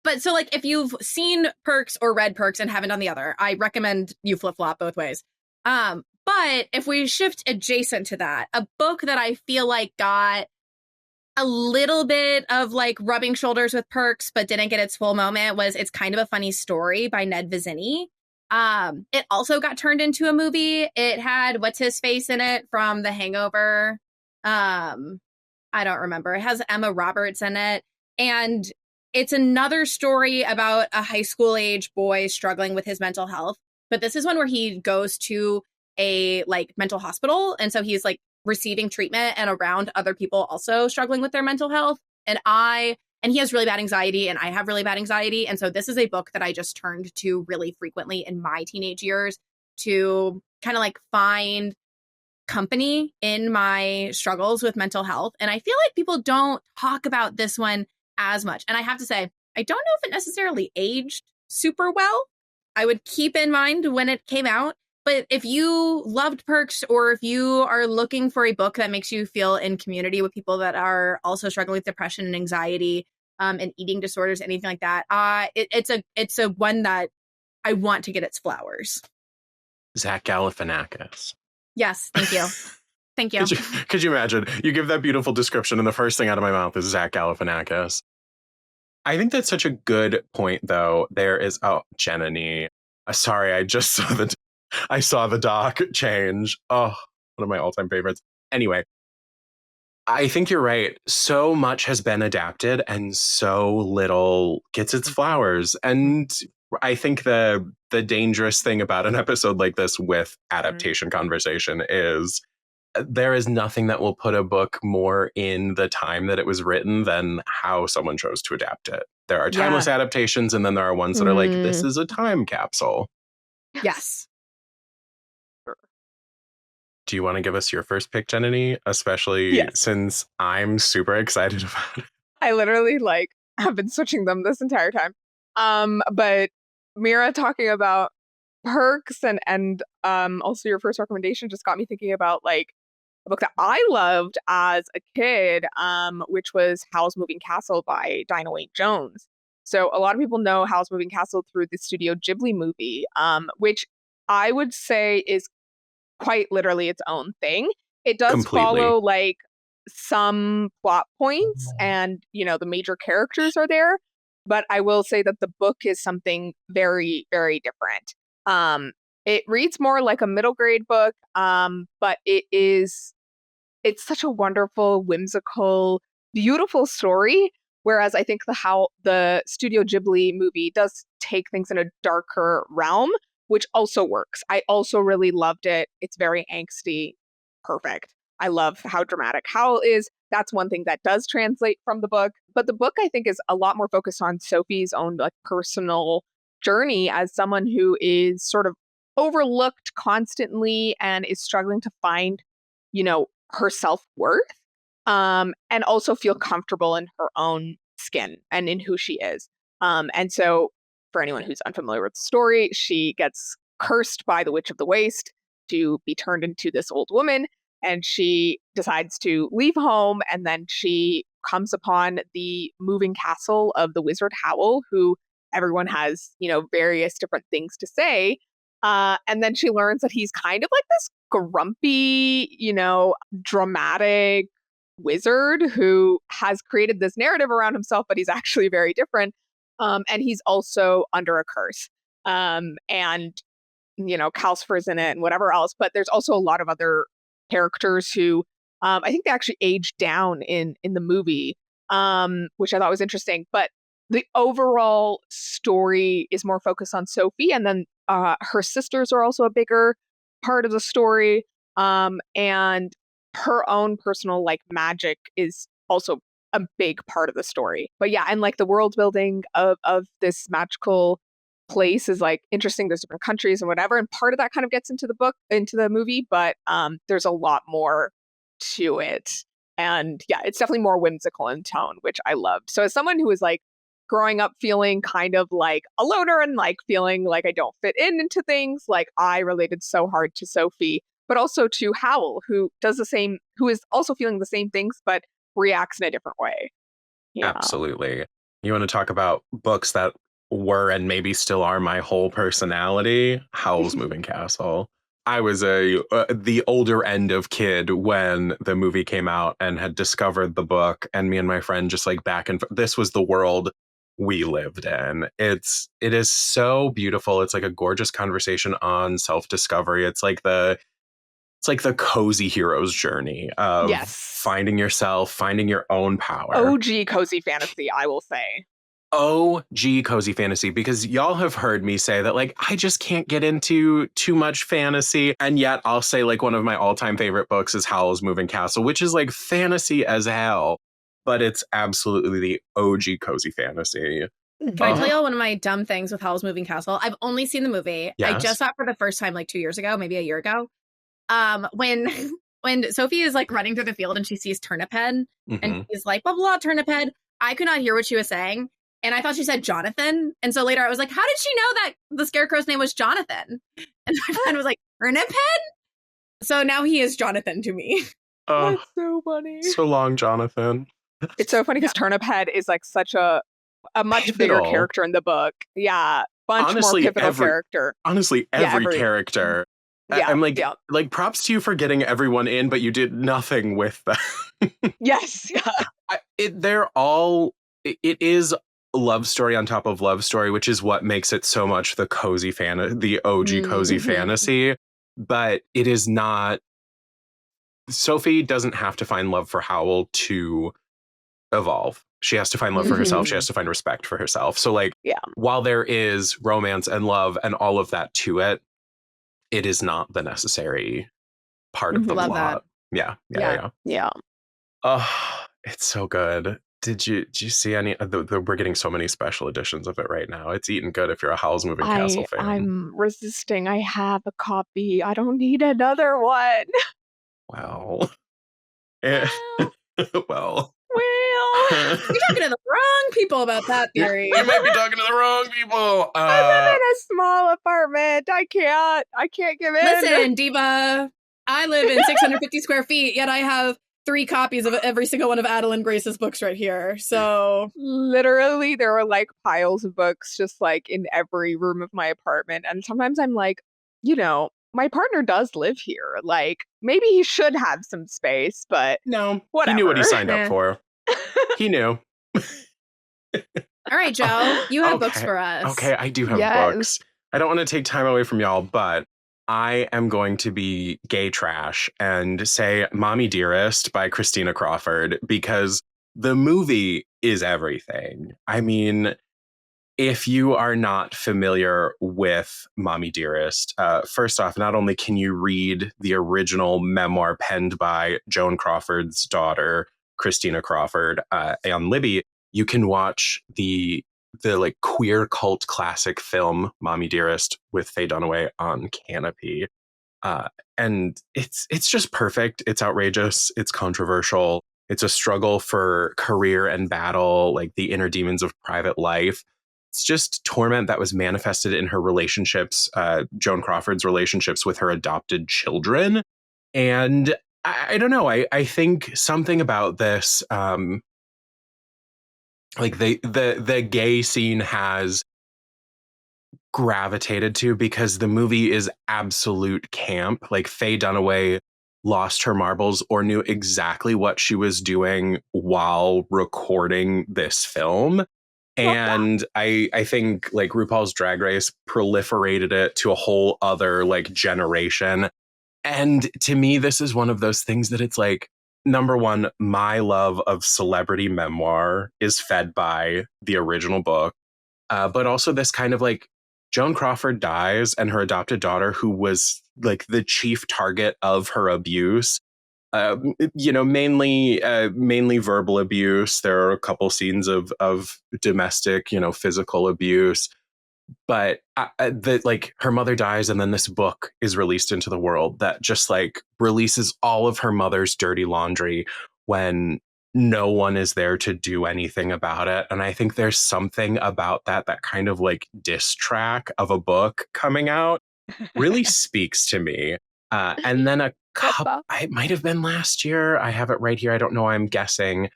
But so like if you've seen Perks or read Perks and haven't done the other, I recommend you flip-flop both ways. But if we shift adjacent to that, a book that I feel like got a little bit of like rubbing shoulders with Perks, but didn't get its full moment was It's Kind of a Funny Story by Ned Vizzini. It also got turned into a movie. It had what's his face in it from The Hangover. I don't remember. It has Emma Roberts in it. And it's another story about a high school age boy struggling with his mental health. But this is one where he goes to a like mental hospital. And so he's like receiving treatment and around other people also struggling with their mental health. And he has really bad anxiety and I have really bad anxiety. And so this is a book that I just turned to really frequently in my teenage years to kind of like find company in my struggles with mental health. And I feel like people don't talk about this one as much. And I have to say, I don't know if it necessarily aged super well. I would keep in mind when it came out. But if you loved Perks, or if you are looking for a book that makes you feel in community with people that are also struggling with depression and anxiety and eating disorders, anything like that, it's a one that I want to get its flowers.
Zach Galifianakis.
Yes, thank you. Thank you.
Could you imagine? You give that beautiful description and the first thing out of my mouth is Zach Galifianakis. I think that's such a good point, though. There is, Jananie. Sorry, I saw the doc change. Oh, one of my all-time favorites. Anyway, I think you're right. So much has been adapted and so little gets its flowers. And I think the dangerous thing about an episode like this with adaptation conversation is there is nothing that will put a book more in the time that it was written than how someone chose to adapt it. There are timeless adaptations, and then there are ones that are like, this is a time capsule.
Yes.
Do you want to give us your first pick, Jananie? Especially since I'm super excited about it.
I literally have been switching them this entire time. But Meara talking about Perks and also your first recommendation just got me thinking about like a book that I loved as a kid, which was Howl's Moving Castle by Dinah Wayne Jones. So a lot of people know Howl's Moving Castle through the Studio Ghibli movie, which I would say is quite literally its own thing. It does follow like some plot points and, the major characters are there. But I will say that the book is something very, very different. It reads more like a middle grade book, but it's such a wonderful, whimsical, beautiful story. Whereas I think the Studio Ghibli movie does take things in a darker realm, which also works. I also really loved it. It's very angsty. Perfect. I love how dramatic Howl is. That's one thing that does translate from the book. But the book, I think, is a lot more focused on Sophie's own personal journey as someone who is sort of overlooked constantly and is struggling to find, her self-worth, and also feel comfortable in her own skin and in who she is. And so for anyone who's unfamiliar with the story, she gets cursed by the Witch of the Waste to be turned into this old woman. And she decides to leave home. And then she comes upon the moving castle of the wizard Howl, who everyone has, various different things to say. And then she learns that he's kind of like this grumpy, dramatic wizard who has created this narrative around himself, but he's actually very different. And he's also under a curse. And, Calcifer's in it and whatever else. But there's also a lot of other characters who I think they actually aged down in the movie, which I thought was interesting. But the overall story is more focused on Sophie. And then her sisters are also a bigger part of the story. And her own personal magic is also a big part of the story. But yeah, and the world building of this magical place is interesting. There's different countries and whatever, and part of that kind of gets into the movie, but there's a lot more to it. And yeah, it's definitely more whimsical in tone, which I loved. So as someone who was growing up feeling kind of like a loner and feeling like I don't fit into things, I related so hard to Sophie, but also to Howl, who does the same, who is also feeling the same things, but reacts in a different way. Yeah.
Absolutely. You want to talk about books that were and maybe still are my whole personality? Howl's Moving Castle. I was the older end of kid when the movie came out and had discovered the book, and me and my friend just back and forth. This was the world we lived in. It is so beautiful. It's a gorgeous conversation on self-discovery. It's like the cozy hero's journey of finding yourself, finding your own power.
OG cozy fantasy, I will say.
OG cozy fantasy, because y'all have heard me say that like I just can't get into too much fantasy, and yet I'll say like one of my all-time favorite books is Howl's Moving Castle, which is like fantasy as hell, but it's absolutely the OG cozy fantasy.
Can I tell y'all one of my dumb things with Howl's Moving Castle? I've only seen the movie. I
Yes.
just saw it for the first time like 2 years ago, maybe a year ago. When Sophie is like running through the field and she sees Turnip Head and he's like, blah, blah, Turnip Head. I could not hear what she was saying. And I thought she said Jonathan. And so later I was like, how did she know that the Scarecrow's name was Jonathan? And my friend was like, Turnip Head? So now he is Jonathan to me.
That's so funny.
So long, Jonathan.
It's so funny because Turnip Head is like such a much bigger
Pivotal.
character in the book. Yeah.
Honestly,
more pivotal
every-
character.
Honestly, every character.
Yeah,
I'm like,
yeah.
like props to you for getting everyone in, but you did nothing with them.
Yes. Yeah.
They're all, it is love story on top of love story, which is what makes it so much the cozy the OG cozy fantasy. But it is not, Sophie doesn't have to find love for Howl to evolve. She has to find love for herself. She has to find respect for herself. So like, while there is romance and love and all of that to it, it is not the necessary part of the
Love
plot.
that.
Yeah.
Oh, it's so good. Did you see any? We're getting so many special editions of it right now. It's eating good if you're a Howl's Moving Castle fan.
I'm resisting. I have a copy. I don't need another one.
Well, well.
You're talking to the wrong people about that theory.
You might be talking to the wrong people.
I live in a small apartment. I can't give in.
Listen, Diva, I live in 650 square feet, yet I have 3 copies of every single one of Adeline Grace's books right here. So
literally there are like piles of books just like in every room of my apartment. And sometimes I'm like, my partner does live here. Like maybe he should have some space, but
no,
whatever.
He knew what he signed up for. He knew.
All right, Joe, you have books for us.
Okay, I do have books. I don't want to take time away from y'all, but I am going to be gay trash and say Mommy Dearest by Christina Crawford, because the movie is everything. I mean, if you are not familiar with Mommy Dearest, first off, not only can you read the original memoir penned by Joan Crawford's daughter, Christina Crawford, on Libby, you can watch the like queer cult classic film Mommy Dearest with Faye Dunaway on Canopy. And it's just perfect. It's outrageous. It's controversial. It's a struggle for career and battle, like the inner demons of private life. It's just torment that was manifested in her relationships, Joan Crawford's relationships with her adopted children. And I don't know. I think something about this, like the gay scene has gravitated to, because the movie is absolute camp. Like Faye Dunaway lost her marbles or knew exactly what she was doing while recording this film. And I think like RuPaul's Drag Race proliferated it to a whole other like generation. And to me, this is one of those things that it's like, number one, my love of celebrity memoir is fed by the original book. But also this kind of like Joan Crawford dies and her adopted daughter, who was like the chief target of her abuse, mainly verbal abuse. There are a couple scenes of domestic, physical abuse. But that like her mother dies, and then this book is released into the world that just like releases all of her mother's dirty laundry when no one is there to do anything about it. And I think there's something about that kind of like diss track of a book coming out really speaks to me. And then a couple, it might have been last year. I have it right here. I don't know. I'm guessing.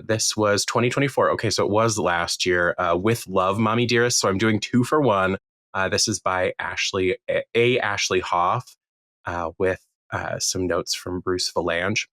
This was 2024. Okay, so it was last year, With Love, Mommy Dearest. So I'm doing 2 for 1. This is by Ashley Hoff, with some notes from Bruce Valanche.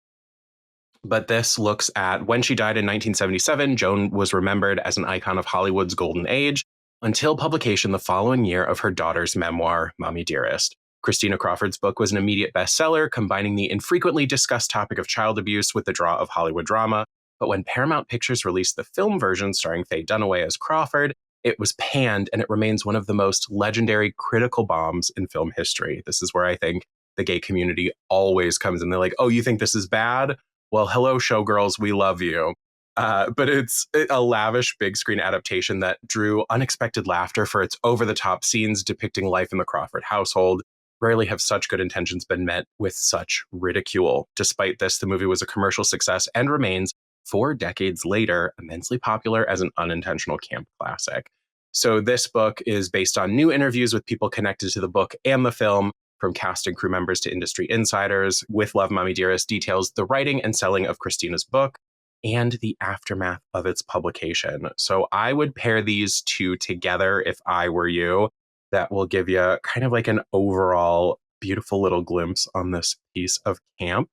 But this looks at when she died in 1977, Joan was remembered as an icon of Hollywood's golden age until publication the following year of her daughter's memoir, Mommy Dearest. Christina Crawford's book was an immediate bestseller, combining the infrequently discussed topic of child abuse with the draw of Hollywood drama. But when Paramount Pictures released the film version starring Faye Dunaway as Crawford, it was panned, and it remains one of the most legendary critical bombs in film history. This is where I think the gay community always comes in. They're like, oh, you think this is bad? Well, hello, showgirls, we love you. But it's a lavish big screen adaptation that drew unexpected laughter for its over-the-top scenes depicting life in the Crawford household. Rarely have such good intentions been met with such ridicule. Despite this, the movie was a commercial success and remains, 4 decades later, immensely popular as an unintentional camp classic. So this book is based on new interviews with people connected to the book and the film, from cast and crew members to industry insiders. With Love, Mommy Dearest details the writing and selling of Christina's book and the aftermath of its publication. So I would pair these two together if I were you. That will give you kind of like an overall beautiful little glimpse on this piece of camp.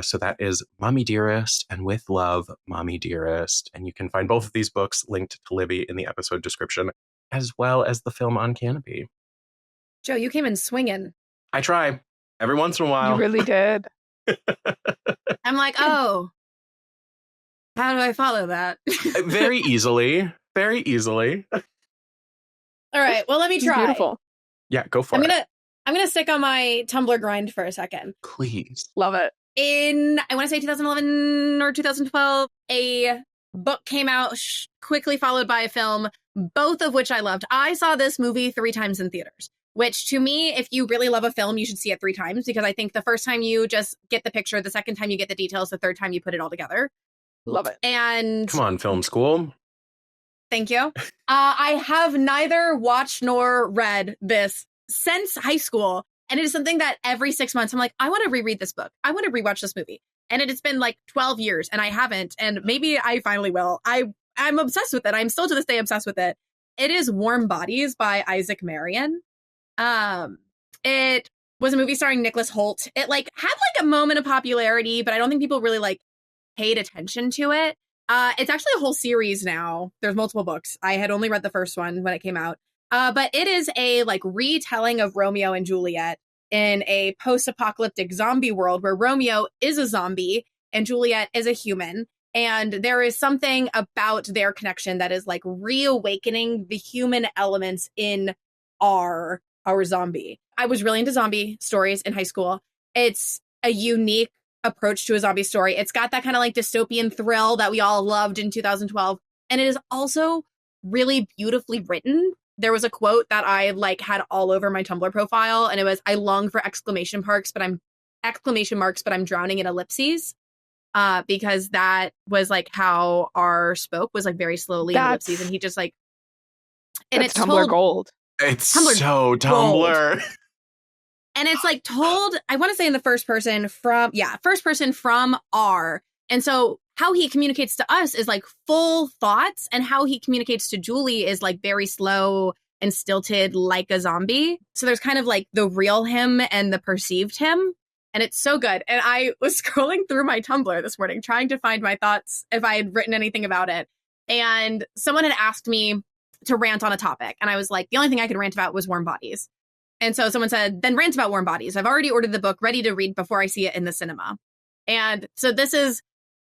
So that is Mommy Dearest and With Love, Mommy Dearest. And you can find both of these books linked to Libby in the episode description, as well as the film on Canopy.
Joe, you came in swinging.
I try every once in a while.
You really did.
I'm like, oh, how do I follow that?
Very easily. Very easily.
All right, well, let me
This is
try.
beautiful.
Yeah, go for it.
I'm gonna stick on my Tumblr grind for a second.
Please.
Love it.
In, I want to say 2011 or 2012, a book came out, quickly followed by a film, both of which I loved. I saw this movie 3 times in theaters, which to me, if you really love a film, you should see it 3 times, because I think the first time you just get the picture, the second time you get the details, the third time you put it all together.
Love it.
And
Come on, film school.
thank you. I have neither watched nor read this since high school. And it is something that every 6 months I'm like, I want to reread this book. I want to rewatch this movie. And it has been like 12 years and I haven't. And maybe I finally will. I'm obsessed with it. I'm still to this day obsessed with it. It is Warm Bodies by Isaac Marion. It was a movie starring Nicholas Hoult. It like had like a moment of popularity, but I don't think people really like paid attention to it. It's actually a whole series now. There's multiple books. I had only read the first one when it came out. But it is a like retelling of Romeo and Juliet in a post-apocalyptic zombie world where Romeo is a zombie and Juliet is a human. And there is something about their connection that is like reawakening the human elements in our zombie. I was really into zombie stories in high school. It's a unique approach to a zombie story. It's got that kind of like dystopian thrill that we all loved in 2012. And it is also really beautifully written. There was a quote that I like had all over my Tumblr profile, and it was, I long for exclamation marks, but I'm drowning in ellipses. Because that was like how R spoke, was like very slowly in ellipses, and he just like, and
That's
it's
Tumblr
told,
gold.
It's
Tumblr
so
gold.
Tumblr.
And it's like told, I want to say in the first person from R. And so how he communicates to us is like full thoughts, and how he communicates to Julie is like very slow and stilted like a zombie. So there's kind of like the real him and the perceived him. And it's so good. And I was scrolling through my Tumblr this morning, trying to find my thoughts if I had written anything about it. And someone had asked me to rant on a topic. And I was like, the only thing I could rant about was Warm Bodies. And so someone said, then rant about Warm Bodies. I've already ordered the book, ready to read before I see it in the cinema. And so this is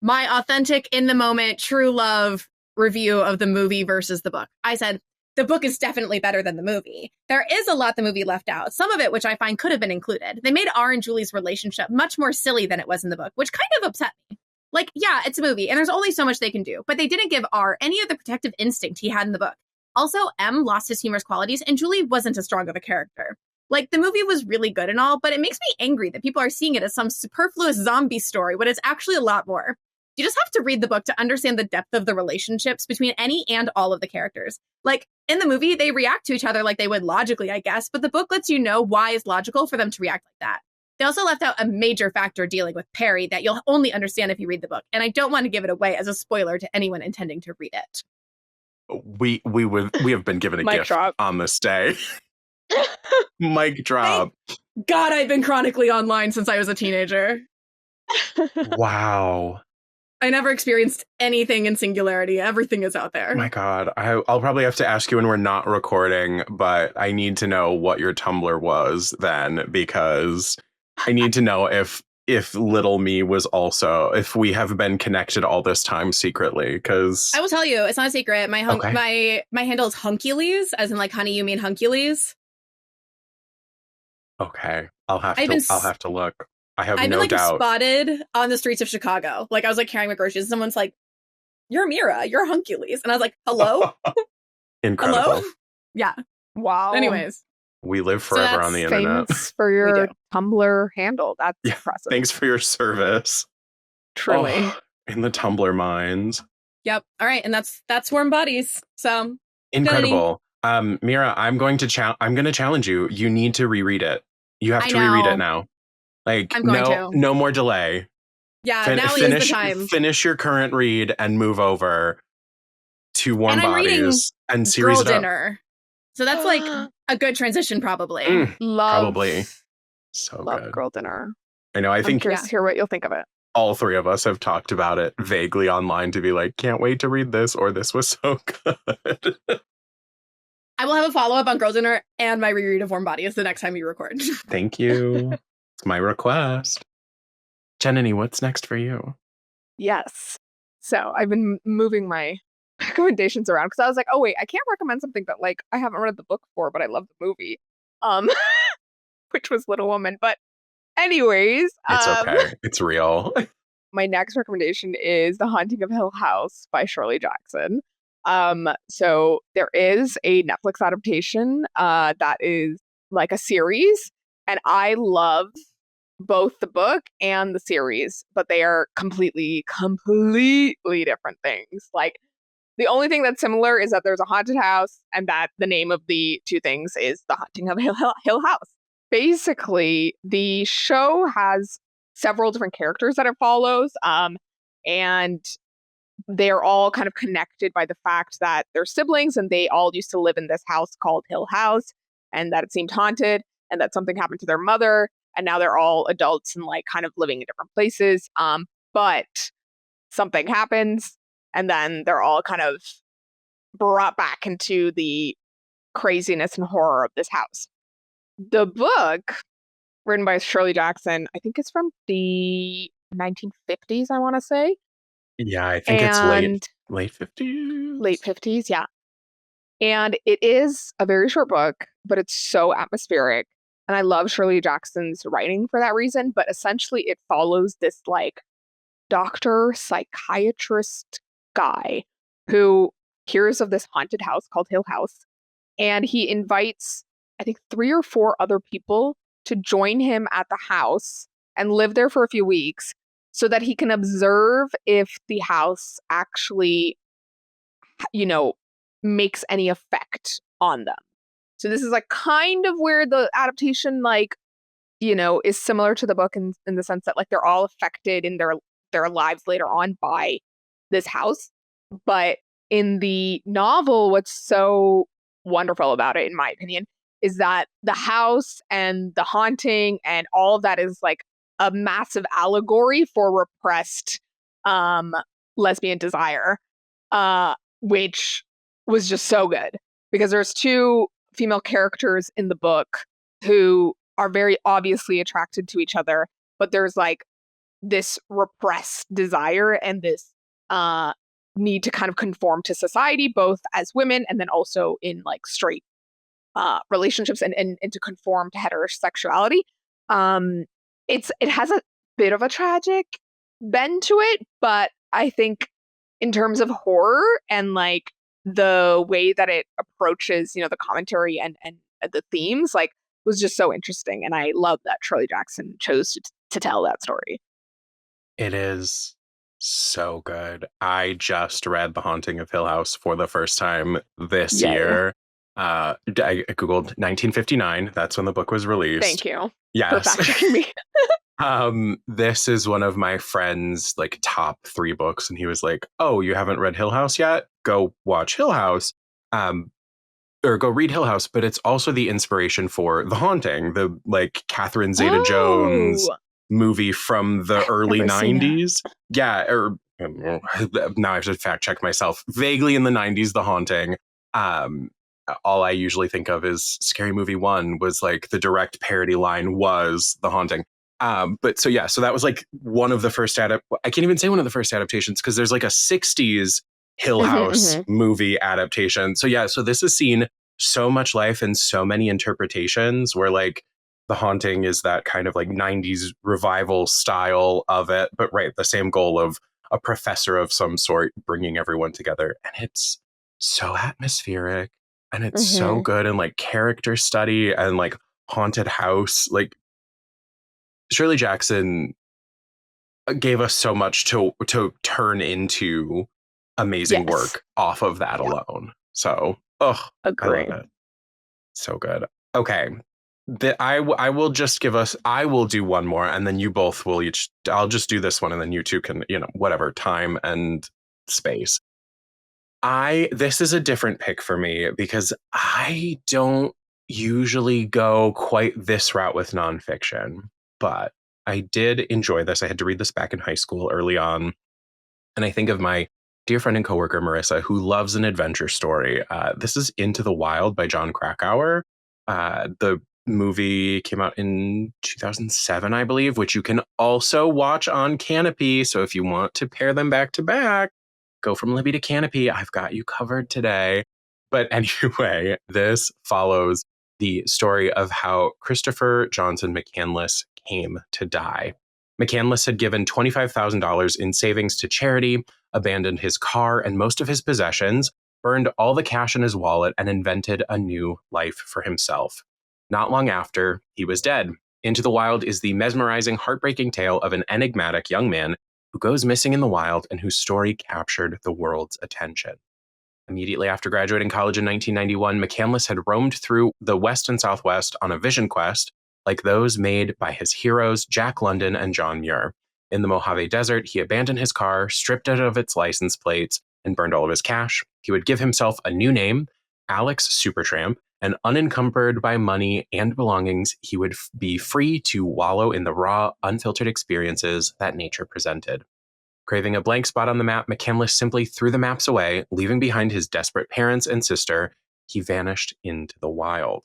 my authentic, in the moment, true love review of the movie versus the book. I said, the book is definitely better than the movie. There is a lot the movie left out, some of it which I find could have been included. They made R and Julie's relationship much more silly than it was in the book, which kind of upset me. Like, yeah, it's a movie and there's only so much they can do, but they didn't give R any of the protective instinct he had in the book. Also, M lost his humorous qualities and Julie wasn't as strong of a character. Like, the movie was really good and all, but it makes me angry that people are seeing it as some superfluous zombie story when it's actually a lot more. You just have to read the book to understand the depth of the relationships between any and all of the characters. Like, in the movie, they react to each other like they would logically, I guess, but the book lets you know why it's logical for them to react like that. They also left out a major factor dealing with Perry that you'll only understand if you read the book, and I don't want to give it away as a spoiler to anyone intending to read it.
We have been given a
Mic
gift
drop.
on this day. Mic drop.
God, I've been chronically online since I was a teenager.
Wow.
I never experienced anything in singularity. Everything is out there.
Oh my God. I'll probably have to ask you when we're not recording, but I need to know what your Tumblr was then, because I need to know if if little me was also, if we have been connected all this time secretly, because
I will tell you, it's not a secret. My
Okay.
my handle is Hunkules, as in like honey, you mean Hunkules.
okay, I'll have
I've
to
been
I'll have to look. I have
I've been
no
like
doubt.
spotted on the streets of Chicago. Like I was like carrying my groceries, and someone's like, "You're Meara, you're Hunkules," and I was like, "Hello,
Incredible.
hello." Yeah.
Wow.
Anyways,
We live
So
forever on
that's
the internet.
Famous for your
do.
Tumblr handle. That's
Yeah,
impressive.
thanks for your service.
Truly.
Oh, in the Tumblr minds.
Yep. All right, and that's Warm Bodies. So
Incredible. Meara, I'm going to challenge you. You need to reread it. You have
I
to reread it
know.
now. Like
I'm going to.
no more delay.
Yeah, now is the time.
Finish your current read and move over to Warm
And I'm reading
Bodies and
Girl
series it up.
Dinner. So that's like a good transition, probably.
Love.
Probably. So
Love
good.
Girl Dinner.
I know. I
I'm
think
curious to hear what you'll think of it.
all three of us have talked about it vaguely online to be like, can't wait to read this, or this was so good.
I will have a follow-up on Girl Dinner and my reread of Warm Bodies the next time you record.
Thank you. It's my request. Jananie, what's next for you?
Yes. So I've been moving my recommendations around because I was like, oh wait, I can't recommend something that like I haven't read the book for, but I love the movie. Which was Little Woman. But anyways,
It's okay. It's real.
my next recommendation is The Haunting of Hill House by Shirley Jackson. So there is a Netflix adaptation that is like a series, and I love both the book and the series, but they are completely different things. Like the only thing that's similar is that there's a haunted house and that the name of the two things is The Haunting of Hill House. Basically, the show has several different characters that it follows, and they're all kind of connected by the fact that they're siblings and they all used to live in this house called Hill House, and that it seemed haunted and that something happened to their mother, and now they're all adults and like kind of living in different places. But something happens and then they're all kind of brought back into the craziness and horror of this house. The book, written by Shirley Jackson, I think it's from the 1950s, I want to say.
Yeah, I think it's late 50s.
Late 50s, yeah. And it is a very short book, but it's so atmospheric. And I love Shirley Jackson's writing for that reason. But essentially, it follows this like doctor, psychiatrist guy who hears of this haunted house called Hill House. And he invites, I think, 3 or 4 other people to join him at the house and live there for a few weeks so that he can observe if the house actually, makes any effect on them. So this is like kind of where the adaptation is similar to the book in the sense that like they're all affected in their lives later on by this house. But in the novel, what's so wonderful about it, in my opinion, is that the house and the haunting and all of that is like a massive allegory for repressed lesbian desire, which was just so good because there's 2 female characters in the book who are very obviously attracted to each other, but there's like this repressed desire and this need to kind of conform to society, both as women and then also in like straight relationships and to conform to heterosexuality. It has a bit of a tragic bend to it, but I think in terms of horror and like the way that it approaches, the commentary and the themes, like was just so interesting. And I love that Shirley Jackson chose to tell that story.
It is so good. I just read The Haunting of Hill House for the first time this year. I googled 1959. That's when the book was released.
Thank you.
Yes.
For fact-checking me.
This is one of my friend's like top 3 books, and he was like, "Oh, you haven't read Hill House yet? Go watch Hill House, or go read Hill House." But it's also the inspiration for The Haunting, the like Catherine Zeta-Jones movie from the early 90s. Yeah, or now I have to fact check myself. Vaguely in the 90s, The Haunting. All I usually think of is Scary Movie 1 was like the direct parody line was The Haunting. But so yeah, so that was like one of the first I can't even say one of the first adaptations because there's like a 60s Hill House movie adaptation. So yeah, so this has seen so much life and so many interpretations where like The Haunting is that kind of like 90s revival style of it, but right, the same goal of a professor of some sort bringing everyone together. And it's so atmospheric and it's so good and like character study and like haunted house. Like Shirley Jackson gave us so much to turn into amazing work off of that alone. So, I love it. So good. Okay. I will just give us, I will do one more and then you both will each, I'll just do this one and then you two can, whatever time and space. This is a different pick for me because I don't usually go quite this route with nonfiction, but I did enjoy this. I had to read this back in high school early on. And I think of my dear friend and coworker, Marissa, who loves an adventure story. This is Into the Wild by Jon Krakauer. The movie came out in 2007, I believe, which you can also watch on Canopy. So if you want to pair them back to back, go from Libby to Canopy. I've got you covered today. But anyway, this follows the story of how Christopher Johnson McCandless came to die. McCandless had given $25,000 in savings to charity, abandoned his car and most of his possessions, burned all the cash in his wallet, and invented a new life for himself. Not long after, he was dead. Into the Wild is the mesmerizing, heartbreaking tale of an enigmatic young man who goes missing in the wild and whose story captured the world's attention. Immediately after graduating college in 1991, McCandless had roamed through the West and Southwest on a vision quest, like those made by his heroes Jack London and John Muir. In the Mojave Desert, he abandoned his car, stripped it of its license plates, and burned all of his cash. He would give himself a new name, Alex Supertramp, and unencumbered by money and belongings, he would be free to wallow in the raw, unfiltered experiences that nature presented. Craving a blank spot on the map, McCandless simply threw the maps away, leaving behind his desperate parents and sister. He vanished into the wild.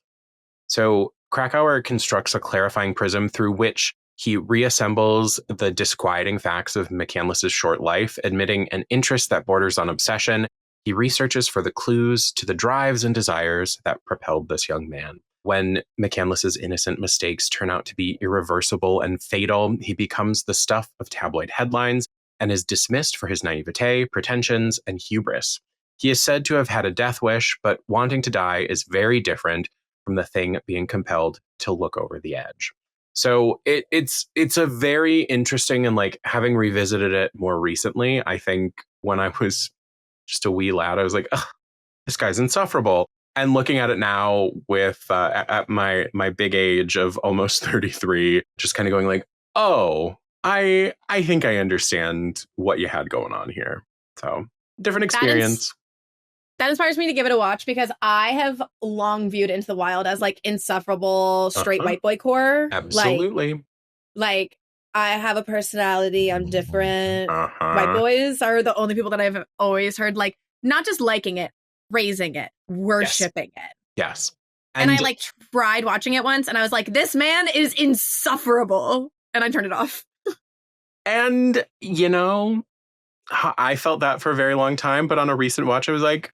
So Krakauer constructs a clarifying prism through which he reassembles the disquieting facts of McCandless's short life, admitting an interest that borders on obsession. He researches for the clues to the drives and desires that propelled this young man. When McCandless's innocent mistakes turn out to be irreversible and fatal, he becomes the stuff of tabloid headlines and is dismissed for his naivete, pretensions, and hubris. He is said to have had a death wish, but wanting to die is very different from the thing being compelled to look over the edge. So it's a very interesting, and like having revisited it more recently, I think when I was just a wee lad, I was like, this guy's insufferable. And looking at it now with at my big age of almost 33, just kind of going like, oh, I think I understand what you had going on here. So different experience.
That inspires me to give it a watch because I have long viewed Into the Wild as like insufferable straight white boy core.
Absolutely.
Like I have a personality. I'm different. White boys are the only people that I've always heard like not just liking it, praising it, worshiping it.
Yes.
And I like tried watching it once and I was like, this man is insufferable. And I turned it off.
And, I felt that for a very long time. But on a recent watch, I was like,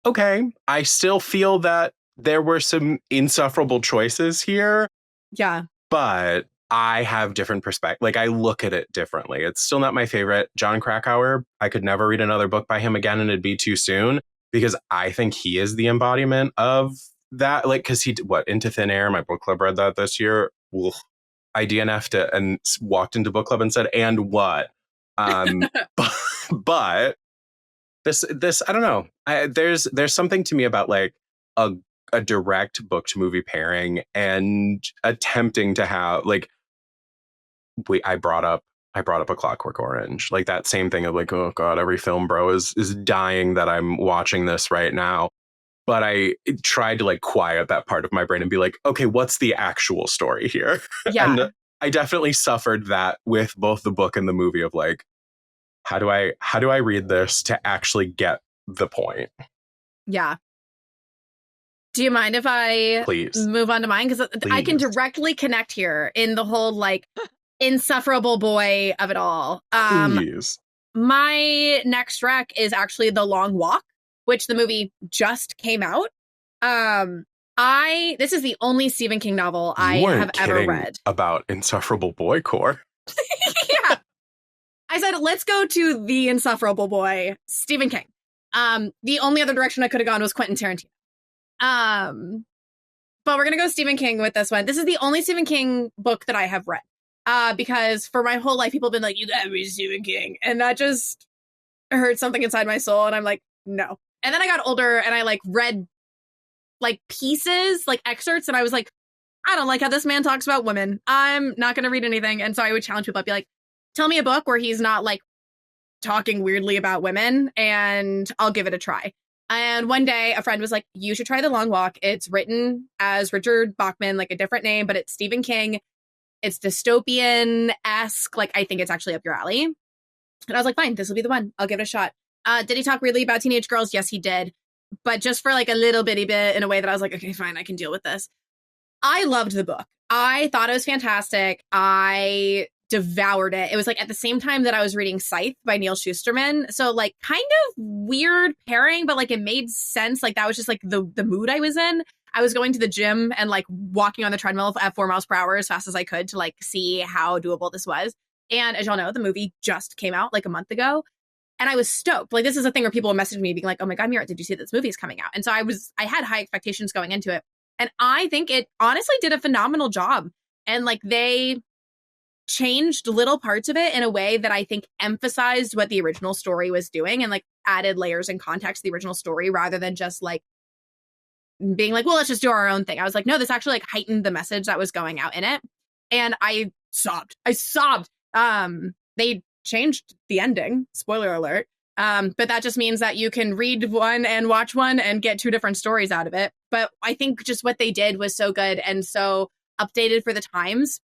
okay, I still feel that there were some insufferable choices here.
Yeah.
But I have different perspective. Like I look at it differently. It's still not my favorite. Jon Krakauer, I could never read another book by him again and it'd be too soon because I think he is the embodiment of that. Like, because Into Thin Air, my book club read that this year. Ugh. I DNF'd it and walked into book club and said, and what? But this I don't know. There's something to me about like a direct book to movie pairing and attempting to have like I brought up A Clockwork Orange, like that same thing of like, oh god, every film bro is dying that I'm watching this right now. But I tried to like quiet that part of my brain and be like, okay, what's the actual story here?
Yeah.
And I definitely suffered that with both the book and the movie of like, how do I read this to actually get the point?
Yeah. Do you mind if I
Please.
move on to mine? Because I can
Please.
directly connect here in the whole like insufferable boy of it all.
Please.
My next rec is actually The Long Walk, which the movie just came out. This is the only Stephen King novel I
You weren't
have ever
kidding
read.
about insufferable boy core.
Yeah. I said, let's go to the insufferable boy, Stephen King. The only other direction I could have gone was Quentin Tarantino. But we're going to go Stephen King with this one. This is the only Stephen King book that I have read. Because for my whole life, people have been like, you gotta read Stephen King. And that just hurt something inside my soul. And I'm like, no. And then I got older and I like read like pieces, like excerpts. And I was like, I don't like how this man talks about women. I'm not going to read anything. And so I would challenge people. I'd be like, tell me a book where he's not like talking weirdly about women and I'll give it a try. And one day a friend was like, you should try The Long Walk. It's written as Richard Bachman, like a different name, but it's Stephen King. It's dystopian-esque. Like, I think it's actually up your alley. And I was like, fine, this will be the one. I'll give it a shot. Did he talk weirdly about teenage girls? Yes, he did. But just for like a little bitty bit in a way that I was like, okay, fine, I can deal with this. I loved the book. I thought it was fantastic. I devoured it. It was like at the same time that I was reading Scythe by Neil Shusterman. So like kind of weird pairing, but like it made sense. Like that was just like the mood I was in. I was going to the gym and like walking on the treadmill at 4 miles per hour as fast as I could to like see how doable this was. And as y'all know, the movie just came out like a month ago. And I was stoked. Like this is a thing where people message me being like, oh my God, Meara, did you see this movie is coming out? And so I had high expectations going into it. And I think it honestly did a phenomenal job. And like they changed little parts of it in a way that I think emphasized what the original story was doing and like added layers and context to the original story rather than just like being like, well, let's just do our own thing. I was like, no, this actually like heightened the message that was going out in it. And I sobbed. They changed the ending. Spoiler alert. But that just means that you can read one and watch one and get two different stories out of it. But I think just what they did was so good and so updated for the times.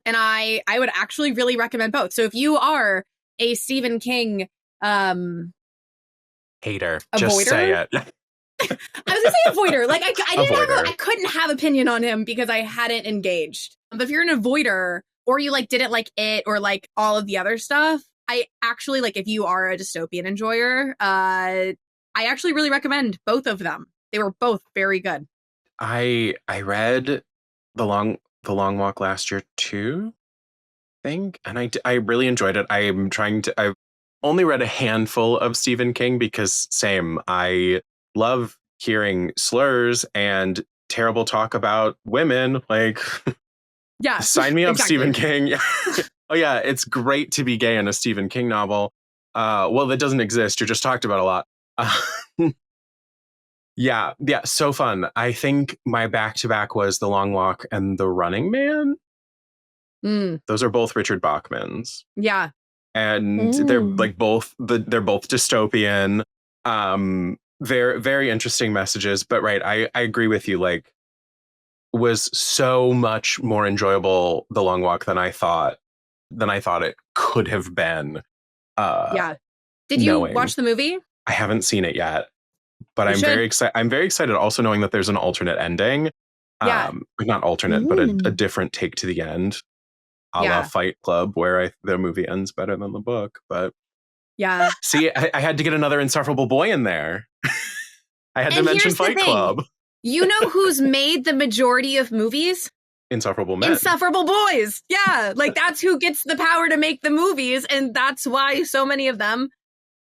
And I would actually really recommend both. So if you are a Stephen King
Hater.
Avoider?
Just say it.
I was gonna say avoider. Like
Avoider.
I couldn't have opinion on him because I hadn't engaged. But if you're an avoider or you like didn't like it or like all of the other stuff, I actually like if you are a dystopian enjoyer, I actually really recommend both of them. They were both very good.
I read the long walk last year too, I think, and I really enjoyed it. I've only read a handful of Stephen King because same, I love hearing slurs and terrible talk about women. Like,
Yeah,
sign me up,
exactly.
Stephen King. Oh yeah, it's great to be gay in a Stephen King novel. Well, that doesn't exist. You're just talked about a lot. Yeah, so fun. I think my back-to-back was The Long Walk and The Running Man. Those are both Richard Bachman's.
Yeah.
And they're like they're both dystopian. They're very interesting messages, but right, I agree with you. Like, was so much more enjoyable The Long Walk than I thought it could have been.
Yeah. Did you watch the movie?
I haven't seen it yet, but I'm
should.
very excited. I'm very excited also knowing that there's an alternate ending.
Yeah.
Not alternate, but a different take to the end. A la Fight Club, where the movie ends better than the book. But
yeah.
See, I had to get another insufferable boy in there. I had to mention Fight Club.
You know who's made the majority of movies?
Insufferable men.
Insufferable boys. Yeah. Like that's who gets the power to make the movies. And that's why so many of them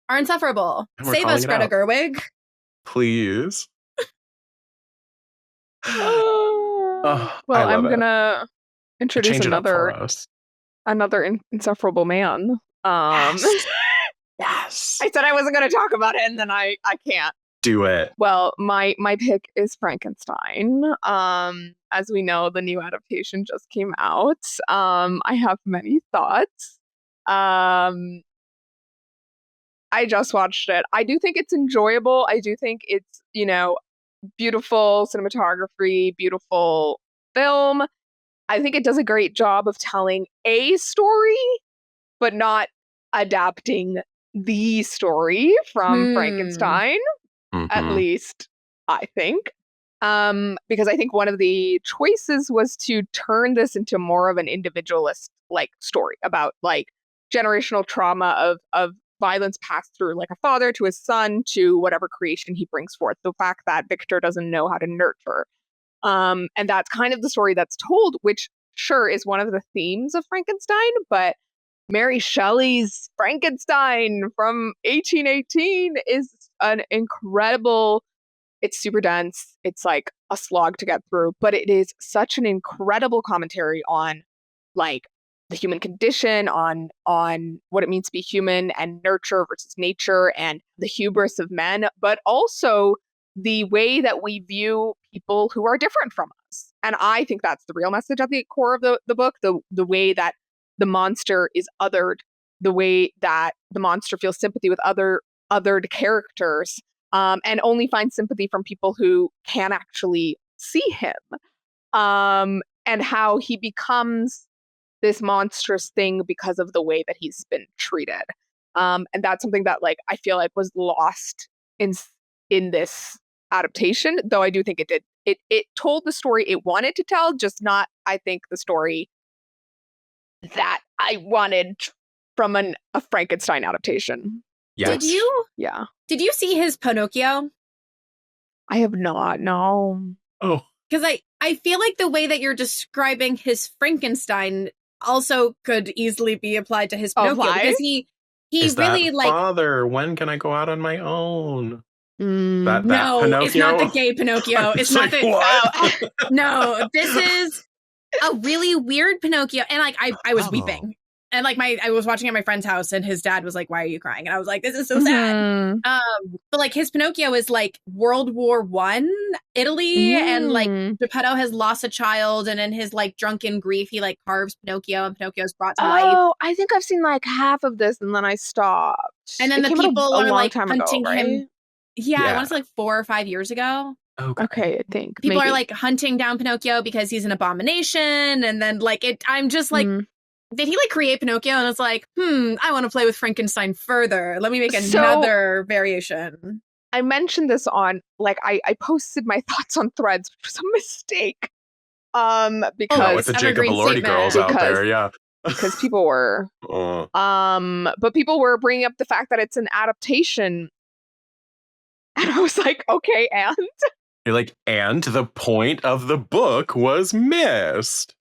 are insufferable. Save us, Greta Gerwig.
Please.
Well, I'm going to introduce another insufferable man.
Yes.
I said I wasn't going to talk about it, and then I can't.
Do it.
Well, my pick is Frankenstein. As we know, the new adaptation just came out. I have many thoughts. I just watched it. I do think it's enjoyable. I do think it's, beautiful cinematography, beautiful film. I think it does a great job of telling a story, but not adapting the story from Frankenstein. At least I think. Because I think one of the choices was to turn this into more of an individualist like story about like generational trauma of violence passed through like a father to his son to whatever creation he brings forth. The fact that Victor doesn't know how to nurture. And that's kind of the story that's told, which sure is one of the themes of Frankenstein, but Mary Shelley's Frankenstein from 1818 is an incredible, it's super dense. It's like a slog to get through, but it is such an incredible commentary on like the human condition, on what it means to be human and nurture versus nature and the hubris of men, but also the way that we view people who are different from us. And I think that's the real message at the core of the book, the way that the monster is othered, the way that the monster feels sympathy with othered characters, and only finds sympathy from people who can actually see him, and how he becomes this monstrous thing because of the way that he's been treated. And that's something that like I feel like was lost in this adaptation, though I do think it did. It told the story it wanted to tell, just not, I think, the story that I wanted from a Frankenstein adaptation.
Yes.
Did you see his Pinocchio?
I have not, no.
Oh.
Because I feel like the way that you're describing his Frankenstein also could easily be applied to his Pinocchio.
Why?
Because he
Is
really
that
like
father, when can I go out on my own? That
no,
Pinocchio?
it's not the gay Pinocchio. It's not
like,
the
what?
no, this is a really weird Pinocchio. And like I was weeping. And like I was watching at my friend's house and his dad was like, "Why are you crying?" And I was like, "This is so sad." But like his Pinocchio is like World War I Italy, and like Geppetto has lost a child, and in his like drunken grief, he like carves Pinocchio, and Pinocchio's brought to life.
Oh, I think I've seen like half of this, and then I stopped.
And then
It
the
came out
people
a
are
long
like
time
hunting
ago,
him.
right?
Yeah, I
Yeah.
want to say like 4 or 5 years ago.
Okay, I think
People
maybe.
are like hunting down Pinocchio because he's an abomination, and then like I'm just like. Did he like create Pinocchio? And it's like, I want to play with Frankenstein further. Let me make another variation.
I mentioned this on like I posted my thoughts on Threads, which was a mistake. Because
with the Jacob
evergreen
Elordi
statement.
girls out there, yeah.
because people were but people were bringing up the fact that it's an adaptation. And I was like, okay, and
You're like, and the point of the book was missed.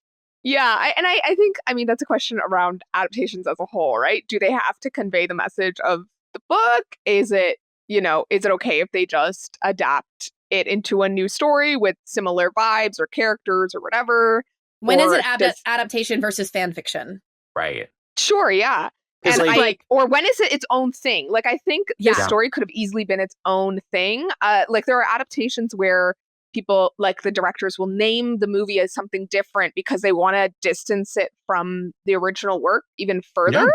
yeah, I think, I mean, that's a question around adaptations as a whole, right? Do they have to convey the message of the book? Is it okay if they just adapt it into a new story with similar vibes or characters or whatever?
When is
Or
it adaptation versus fan fiction?
Right.
Sure, yeah. And or when is it its own thing? Like, I think this story could have easily been its own thing. Like, there are adaptations where people, like the directors, will name the movie as something different because they want to distance it from the original work even further.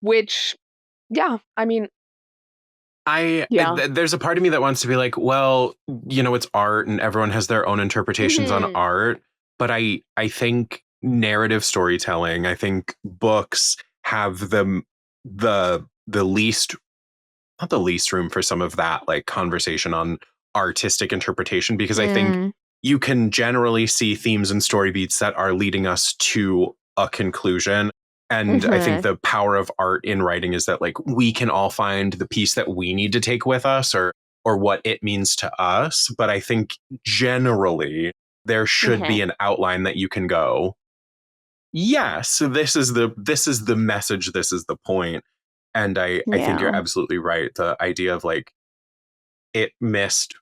Which, yeah, I mean,
there's a part of me that wants to be like, well, it's art and everyone has their own interpretations on art. But I think narrative storytelling, I think books have the least, not the least room for some of that like conversation on artistic interpretation, because I think you can generally see themes and story beats that are leading us to a conclusion. And I think the power of art in writing is that like we can all find the piece that we need to take with us or what it means to us. But I think generally there should be an outline that you can go, yes, this is the message, this is the point. And I think you're absolutely right. The idea of like it missed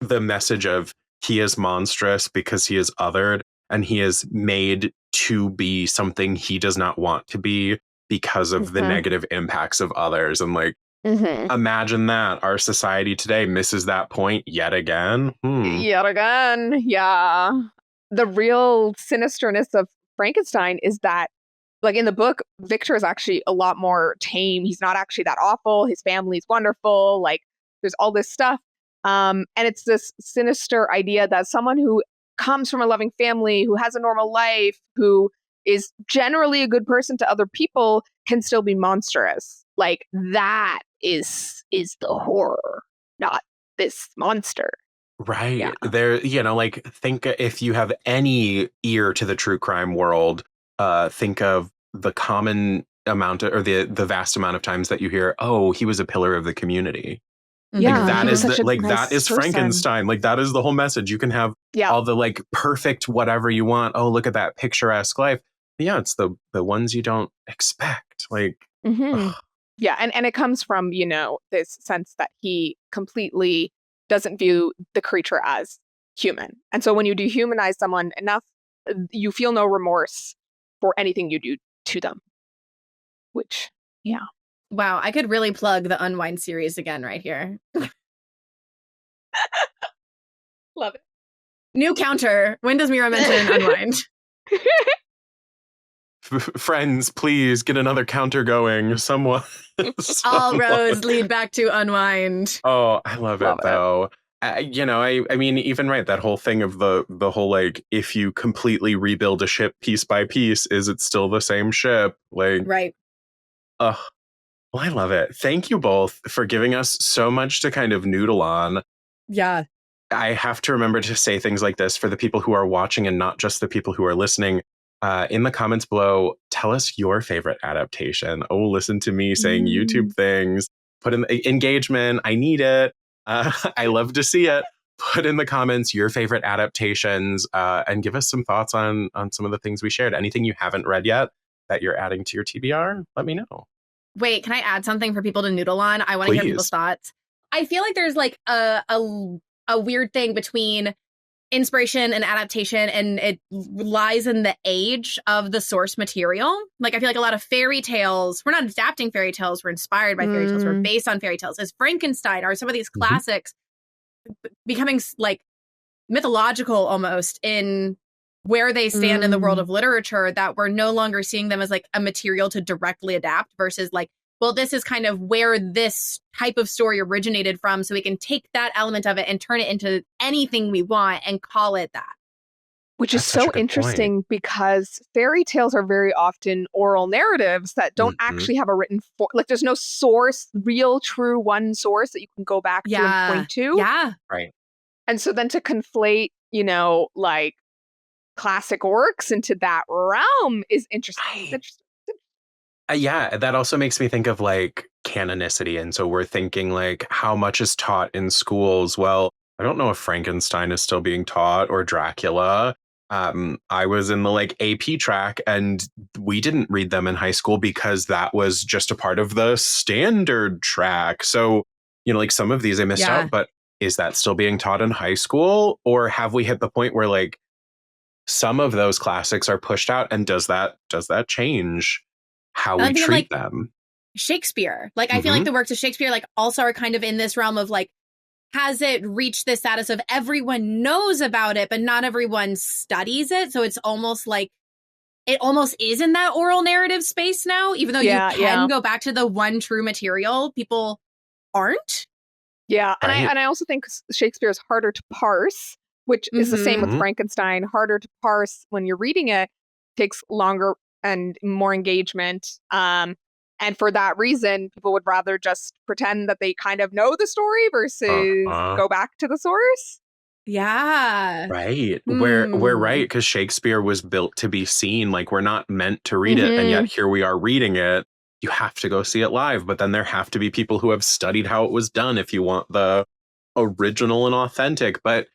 the message of he is monstrous because he is othered and he is made to be something he does not want to be because of the negative impacts of others. And like, imagine that our society today misses that point yet again.
Yet again. Yeah. The real sinisterness of Frankenstein is that, like in the book, Victor is actually a lot more tame. He's not actually that awful. His family's wonderful. Like there's all this stuff. And it's this sinister idea that someone who comes from a loving family, who has a normal life, who is generally a good person to other people, can still be monstrous. Like that is the horror, not this monster.
Right.
Yeah.
There, like think if you have any ear to the true crime world, think of the common amount or the vast amount of times that you hear, oh, he was a pillar of the community.
Yeah,
Like that
he was
is
such a
that
nice
is
person.
Frankenstein. Like that is the whole message. You can have
Yeah.
all the like perfect whatever you want. Oh, look at that picturesque life. But yeah, it's the ones you don't expect. Like ugh.
Yeah, and it comes from, this sense that he completely doesn't view the creature as human. And so when you dehumanize someone enough, you feel no remorse for anything you do to them. Which, yeah.
Wow, I could really plug the Unwind series again right here.
Love it.
New counter. When does Meara mention Unwind?
Friends, please get another counter going. Someone.
All roads lead back to Unwind.
Oh, I love it
Love it.
though. I mean, even right, that whole thing of the whole like, if you completely rebuild a ship piece by piece, is it still the same ship? Like,
Right.
well, I love it. Thank you both for giving us so much to kind of noodle on.
Yeah.
I have to remember to say things like this for the people who are watching and not just the people who are listening. In the comments below, tell us your favorite adaptation. Oh, listen to me saying YouTube things. Put in the engagement. I need it. I love to see it. Put in the comments your favorite adaptations and give us some thoughts on some of the things we shared. Anything you haven't read yet that you're adding to your TBR, let me know.
Wait, can I add something for people to noodle on? I want to hear people's thoughts. I feel like there's like a weird thing between inspiration and adaptation, and it lies in the age of the source material. Like I feel like a lot of fairy tales, we're not adapting fairy tales, we're inspired by fairy tales, we're based on fairy tales. As Frankenstein or some of these classics becoming like mythological almost in where they stand in the world of literature, that we're no longer seeing them as like a material to directly adapt versus like, well, this is kind of where this type of story originated from. So we can take that element of it and turn it into anything we want and call it that.
Which is so interesting because fairy tales are very often oral narratives that don't actually have a written like there's no source, real, true one source that you can go back to and point to.
Yeah.
Right.
And so then to conflate, like classic works into that realm is interesting.
Yeah, that also makes me think of like canonicity. And so we're thinking like how much is taught in schools? Well, I don't know if Frankenstein is still being taught or Dracula. I was in the like AP track and we didn't read them in high school because that was just a part of the standard track. So, like some of these I missed out, but is that still being taught in high school? Or have we hit the point where like some of those classics are pushed out, and does that change how we treat them?
Shakespeare. Like I feel like the works of Shakespeare like also are kind of in this realm of like, has it reached the status of everyone knows about it, but not everyone studies it? So it's almost like it almost is in that oral narrative space now, even though you can go back to the one true material, people aren't.
Yeah. And I also think Shakespeare is harder to parse, which is the same with Frankenstein. Harder to parse when you're reading it, takes longer and more engagement. And for that reason, people would rather just pretend that they kind of know the story versus go back to the source.
Yeah.
Right. We're right, because Shakespeare was built to be seen. Like we're not meant to read it. And yet here we are reading it. You have to go see it live. But then there have to be people who have studied how it was done if you want the original and authentic. But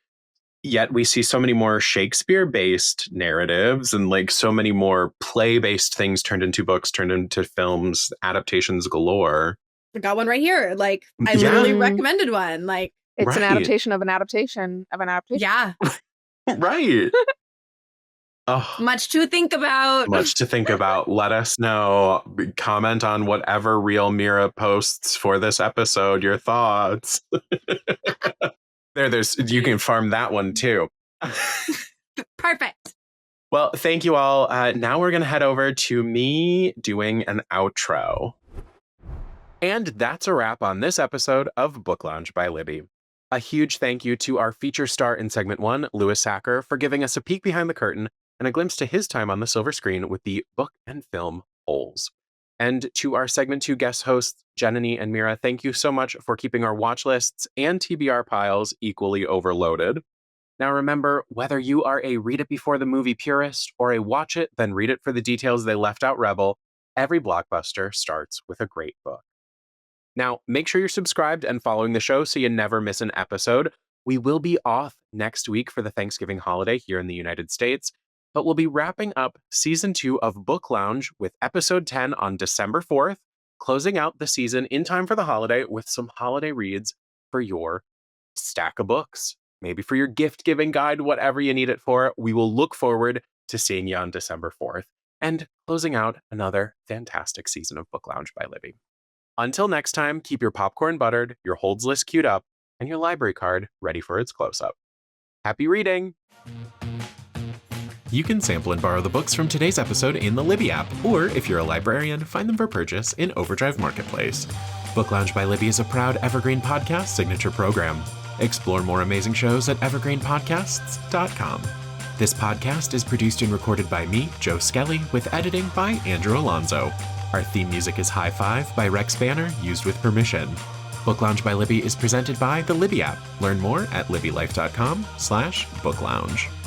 yet we see so many more Shakespeare-based narratives and like so many more play-based things turned into books, turned into films, adaptations galore.
I got one right here. Like I literally recommended one. Like
it's an adaptation of an adaptation of an adaptation.
Yeah.
Right. Oh,
much to think about.
Much to think about. Let us know. Comment on whatever Real Meara posts for this episode. Your thoughts. There's you can farm that one too.
Perfect.
Well, thank you all. Now we're going to head over to me doing an outro. And that's a wrap on this episode of Book Lounge by Libby. A huge thank you to our feature star in segment 1, Louis Sachar, for giving us a peek behind the curtain and a glimpse to his time on the silver screen with the book and film Holes. And to our segment 2 guest hosts, Jananie and Meara, thank you so much for keeping our watch lists and TBR piles equally overloaded. Now remember, whether you are a read it before the movie purist or a watch it, then read it for the details they left out rebel, every blockbuster starts with a great book. Now, make sure you're subscribed and following the show so you never miss an episode. We will be off next week for the Thanksgiving holiday here in the United States, but we'll be wrapping up season 2 of Book Lounge with episode 10 on December 4th, closing out the season in time for the holiday with some holiday reads for your stack of books. Maybe for your gift giving guide, whatever you need it for. We will look forward to seeing you on December 4th and closing out another fantastic season of Book Lounge by Libby. Until next time, keep your popcorn buttered, your holds list queued up, and your library card ready for its close-up. Happy reading! You can sample and borrow the books from today's episode in the Libby app, or if you're a librarian, find them for purchase in Overdrive Marketplace. Book Lounge by Libby is a proud Evergreen Podcast signature program. Explore more amazing shows at evergreenpodcasts.com. This podcast is produced and recorded by me, Joe Skelly, with editing by Andrew Alonso. Our theme music is High Five by Rex Banner, used with permission. Book Lounge by Libby is presented by the Libby app. Learn more at libbylife.com/booklounge.